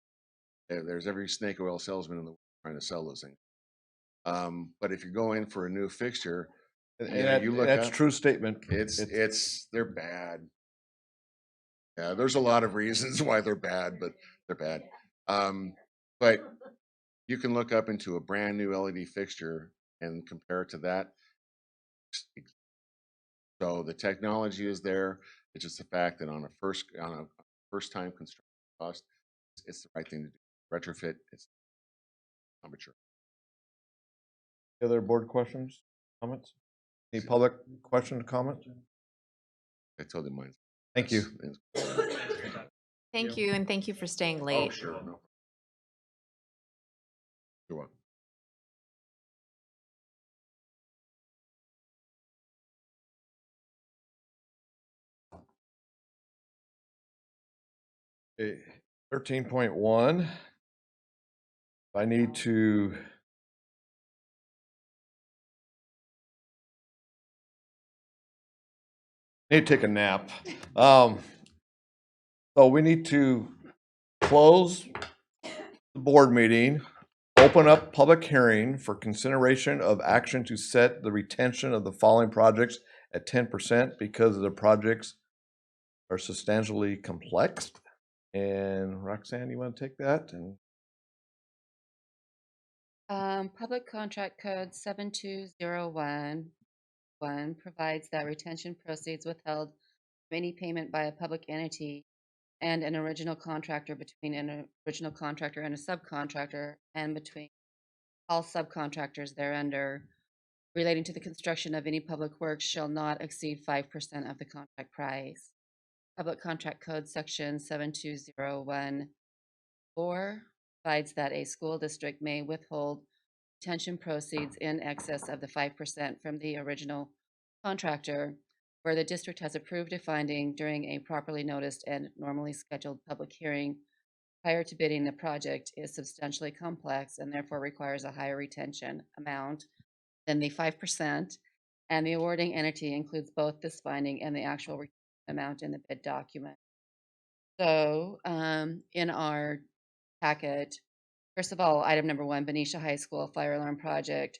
There's every snake oil salesman in the world trying to sell those things. But if you go in for a new fixture, you look that's up, true statement. they're bad. Yeah, there's a lot of reasons why they're bad, but they're bad. But you can look up into a brand new LED fixture and compare it to that. So the technology is there. It's just the fact that on a first time construction cost, it's the right thing to do. Retrofit, it's amateur. Other board questions, comments? Any public questions, comments? I told him mine. Thank you. Thank you, and thank you for staying late. Oh, sure. No. You're welcome. Okay, 13.1. I need to take a nap. So we need to close the board meeting, open up public hearing for consideration of action to set the retention of the following projects at 10% because the projects are substantially complex. And Roxanne, you want to take that? And Public Contract Code 72011 provides that retention proceeds withheld from any payment by a public entity and an original contractor between an original contractor and a subcontractor and between all subcontractors thereunder relating to the construction of any public works shall not exceed 5% of the contract price. Public Contract Code Section 72014 provides that a school district may withhold retention proceeds in excess of the 5% from the original contractor where the district has approved a finding during a properly noticed and normally scheduled public hearing prior to bidding the project is substantially complex and therefore requires a higher retention amount than the 5%, and the awarding entity includes both this finding and the actual amount in the bid document. So in our packet, first of all, item number 1, Benicia High School Fire Alarm Project.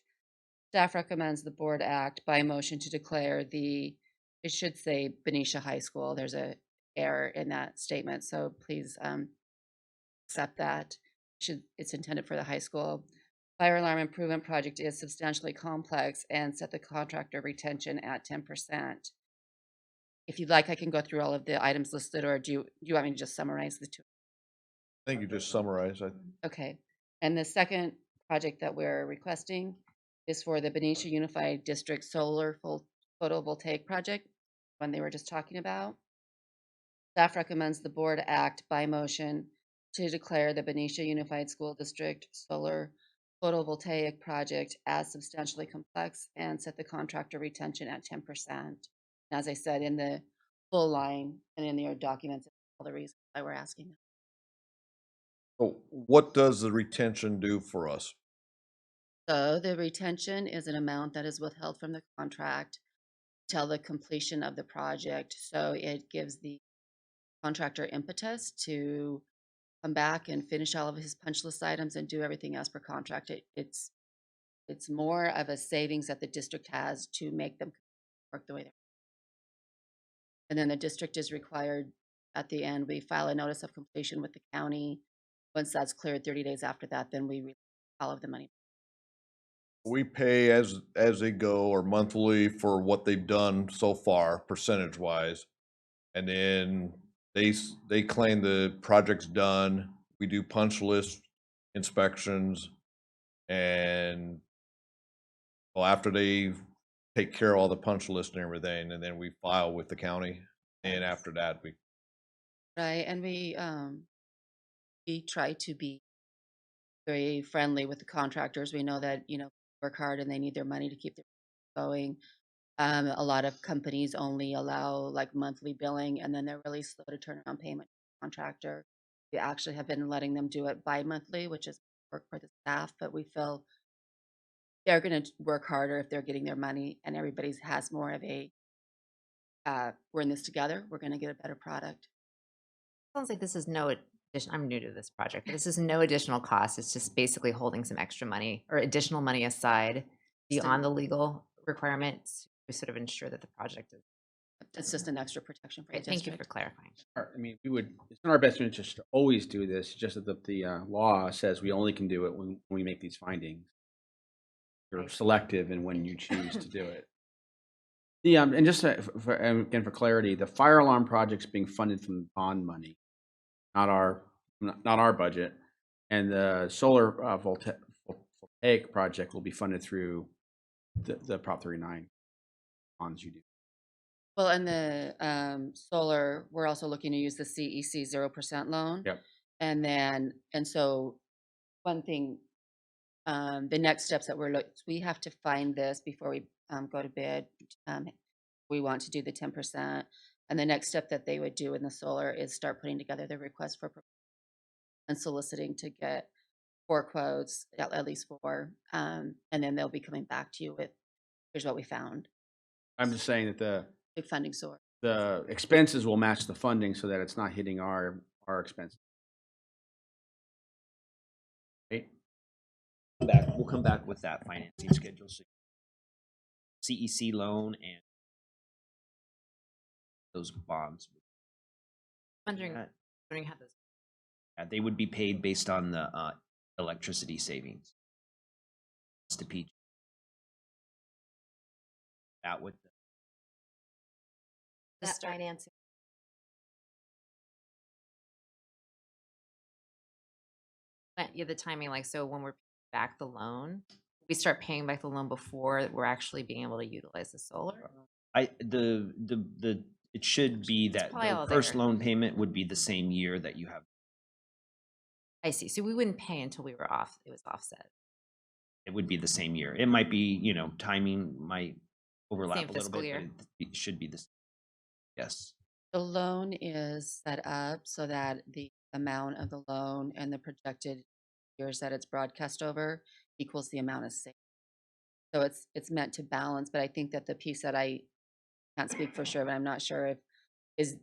Staff recommends the board act by motion to declare it should say Benicia High School. There's a error in that statement, so please accept that. It's intended for the high school. Fire alarm improvement project is substantially complex and set the contractor retention at 10%. If you'd like, I can go through all of the items listed, or do you want me to just summarize the two? I think you just summarized. Okay. And the second project that we're requesting is for the Benicia Unified District Solar Photovoltaic Project, one they were just talking about. Staff recommends the board act by motion to declare the Benicia Unified School District Solar Photovoltaic Project as substantially complex and set the contractor retention at 10%. As I said, in the full line and in your documents, all the reasons why we're asking. So what does the retention do for us? So the retention is an amount that is withheld from the contract till the completion of the project. So it gives the contractor impetus to come back and finish all of his punch list items and do everything as per contract. It's more of a savings that the district has to make them work the way they're. And then the district is required at the end, we file a notice of completion with the county. Once that's cleared 30 days after that, then we release all of the money. We pay as they go or monthly for what they've done so far, percentage wise. And then they claim the project's done. We do punch list inspections, and well, after they take care of all the punch list and everything, and then we file with the county. And after that, we Right, and we try to be very friendly with the contractors. We know that, work hard and they need their money to keep their going. A lot of companies only allow like monthly billing, and then they're really slow to turn around payment to the contractor. We actually have been letting them do it bi-monthly, which is work for the staff, but we feel they're going to work harder if they're getting their money and everybody's has more of a, we're in this together, we're going to get a better product. Sounds like this is no addition, I'm new to this project, but this is no additional cost. It's just basically holding some extra money or additional money aside beyond the legal requirements to sort of ensure that the project is. It's just an extra protection for the Great, thank you district. for clarifying. I mean, it's in our best interest to always do this, just that the law says we only can do it when we make these findings. You're selective in when you choose to do it. And just and again, for clarity, the fire alarm project's being funded from bond money, not our budget. And the solar voltaic project will be funded through the Prop 39 bonds you do. Well, and the solar, we're also looking to use the CEC 0% loan. Yep. And so one thing, the next steps that we have to find this before we go to bid. We want to do the 10%. And the next step that they would do in the solar is start putting together the request for and soliciting to get 4 quotes, at least 4. And then they'll be coming back to you with, here's what we found. I'm just saying that the Big funding source. the expenses will match the funding so that it's not hitting our expenses. Right? We'll come back with that financing schedule. So CEC loan and those bonds. Wondering how this. They would be paid based on the electricity savings. It's to PG. That would. That financing. Yeah, the timing, like, so when we're paying back the loan, we start paying back the loan before we're actually being able to utilize the solar? It should be that probably the all first there. loan payment would be the same year that you have. I see. So we wouldn't pay until we were off, it was offset. It would be the same year. It might be, timing might overlap Same a little fiscal bit, year. but it should be the same. Yes. The loan is set up so that the amount of the loan and the projected years that it's broadcast over equals the amount of savings. So it's meant to balance, but I think that the piece that I can't speak for sure, but I'm not sure if is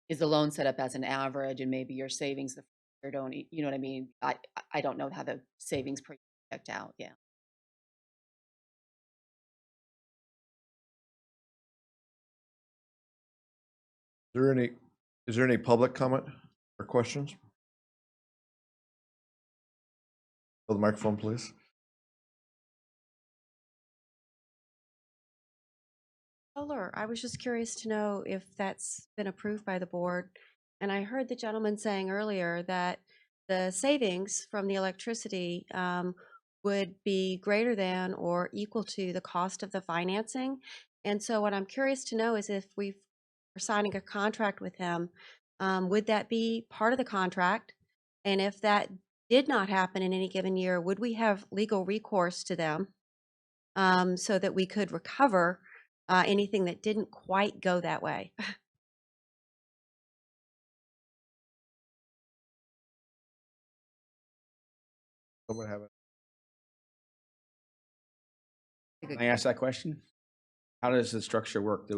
the loan set up as an average and maybe your savings the year don't, you know what I mean? I don't know how the savings per year checked out. Yeah. Is there any public comment or questions? Hold the microphone, please. Solar, I was just curious to know if that's been approved by the board. And I heard the gentleman saying earlier that the savings from the electricity would be greater than or equal to the cost of the financing. And so what I'm curious to know is if we're signing a contract with him, would that be part of the contract? And if that did not happen in any given year, would we have legal recourse to them so that we could recover anything that didn't quite go that way? Someone have it? Can I ask that question? How does the structure work? Are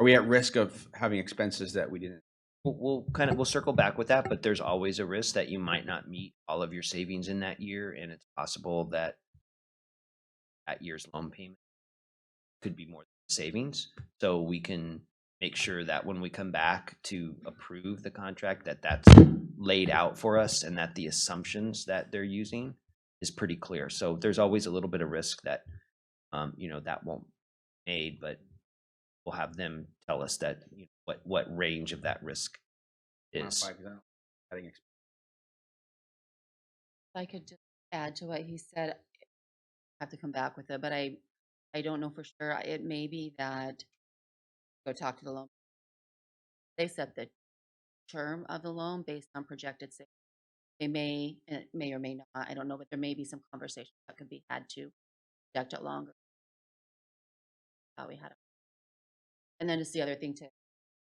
we at risk of having expenses that we didn't? We'll circle back with that, but there's always a risk that you might not meet all of your savings in that year, and it's possible that that year's loan payment could be more than savings. So we can make sure that when we come back to approve the contract, that that's laid out for us and that the assumptions that they're using is pretty clear. So there's always a little bit of risk that, that won't be made, but we'll have them tell us that what range of that risk is. If I could just add to what he said, I have to come back with it, but I don't know for sure. It may be that go talk to the loan. They set the term of the loan based on projected savings. It may or may not. I don't know, but there may be some conversation that could be had too. project it longer. Thought we had it. And then just the other thing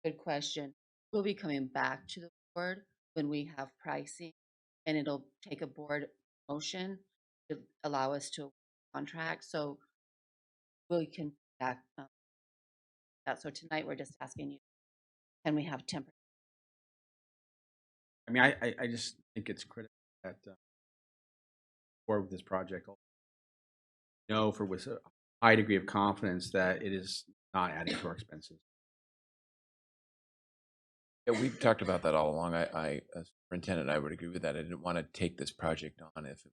good question. We'll be coming back to the board when we have pricing, and it'll take a board motion to allow us to contract. So we can back that. So tonight we're just asking you, can we have 10%? I mean, I just think it's critical that forward with this project, with a high degree of confidence that it is not adding to our expenses. Yeah, we've talked about that all along. I as superintendent, I would agree with that. I didn't want to take this project on if it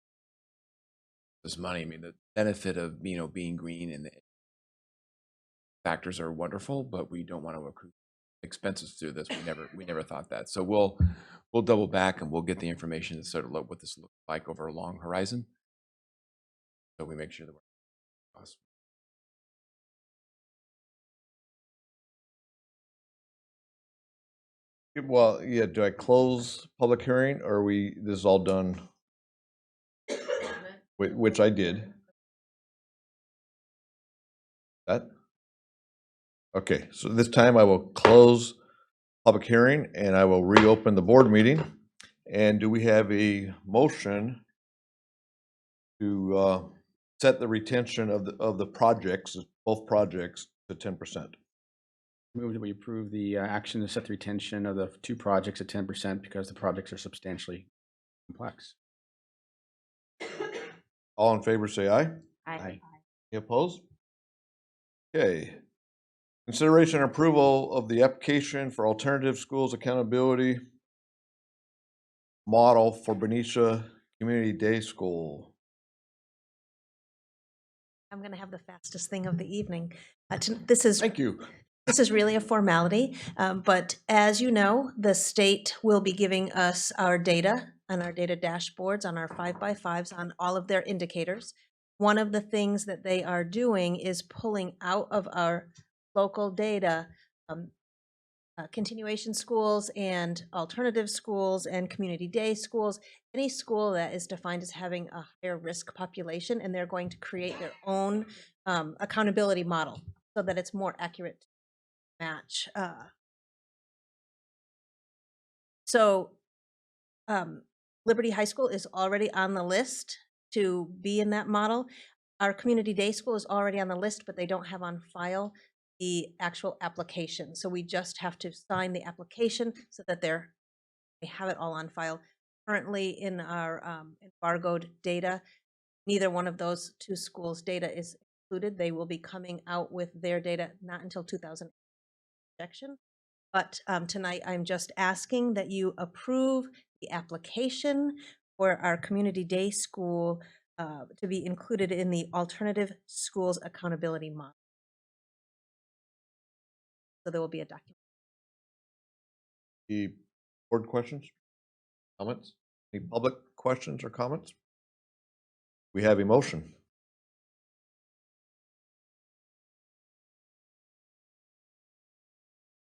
was money. I mean, the benefit of being green and the factors are wonderful, but we don't want to accrue expenses through this. We never thought that. So we'll double back and we'll get the information to sort of look what this looks like over a long horizon. So we make sure that we're costs. Well, yeah, do I close public hearing or this is all done? Which I did. That? Okay, so this time I will close public hearing and I will reopen the board meeting. And do we have a motion to set the retention of the projects, both projects, to 10%? Move that we approve the action to set the retention of the 2 projects at 10% because the projects are substantially complex. All in favor say aye. Aye. Any opposed? Okay. Consideration and approval of the application for alternative schools accountability model for Benicia Community Day School. I'm going to have the fastest thing of the evening. This is Thank you. This is really a formality, but as you know, the state will be giving us our data and our data dashboards on our 5x5s on all of their indicators. One of the things that they are doing is pulling out of our local data continuation schools and alternative schools and community day schools, any school that is defined as having a higher risk population, and they're going to create their own accountability model so that it's more accurate to match. Liberty High School is already on the list to be in that model. Our community day school is already on the list, but they don't have on file the actual application. So we just have to sign the application so that they have it all on file. Currently in our embargoed data, neither one of those 2 schools' data is included. They will be coming out with their data not until 2000 projection. But tonight I'm just asking that you approve the application for our community day school to be included in the alternative schools accountability model. So there will be a document. The board questions, comments? Any public questions or comments? We have a motion.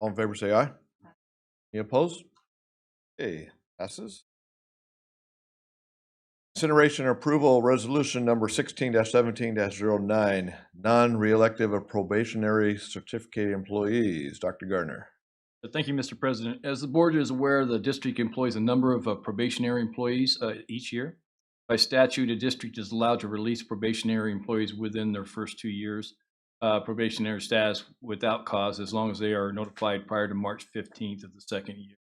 All in favor say aye. Any opposed? Okay, passes. Consideration and approval resolution number 16-17-09, non-reelective of probationary certificated employees. Dr. Gardner. Thank you, Mr. President. As the board is aware, the district employs a number of probationary employees each year. By statute, a district is allowed to release probationary employees within their first 2 years probationary status without cause, as long as they are notified prior to March 15th of the second year.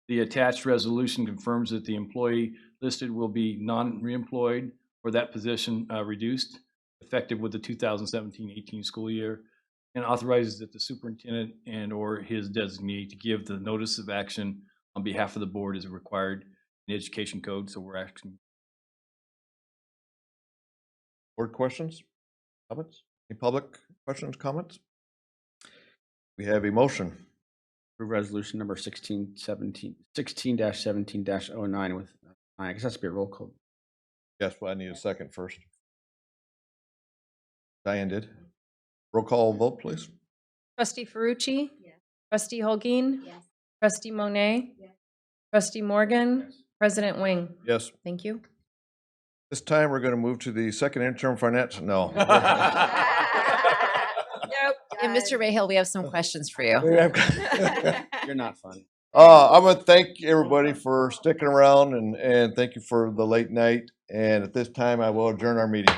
The attached resolution confirms that the employee listed will be non-reemployed or that position reduced, effective with the 2017-18 school year, and authorizes that the superintendent and or his designee to give the notice of action on behalf of the board as required in the education code. So we're asking. Board questions, comments? Any public questions, comments? We have a motion. Resolution number 16-17-09 with, I guess that's be a roll call. Yes, well, I need a second first. Diane did. Roll call vote, please. Trustee Ferrucci? Yes. Trustee Holguin? Yes. Trustee Monet? Yes. Trustee Morgan? President Wing? Yes. Thank you. This time, we're going to move to the second interim finance, no. Nope. And Mr. Rahal, we have some questions for you. You're not funny. I'm going to thank everybody for sticking around and thank you for the late night. And at this time, I will adjourn our meeting.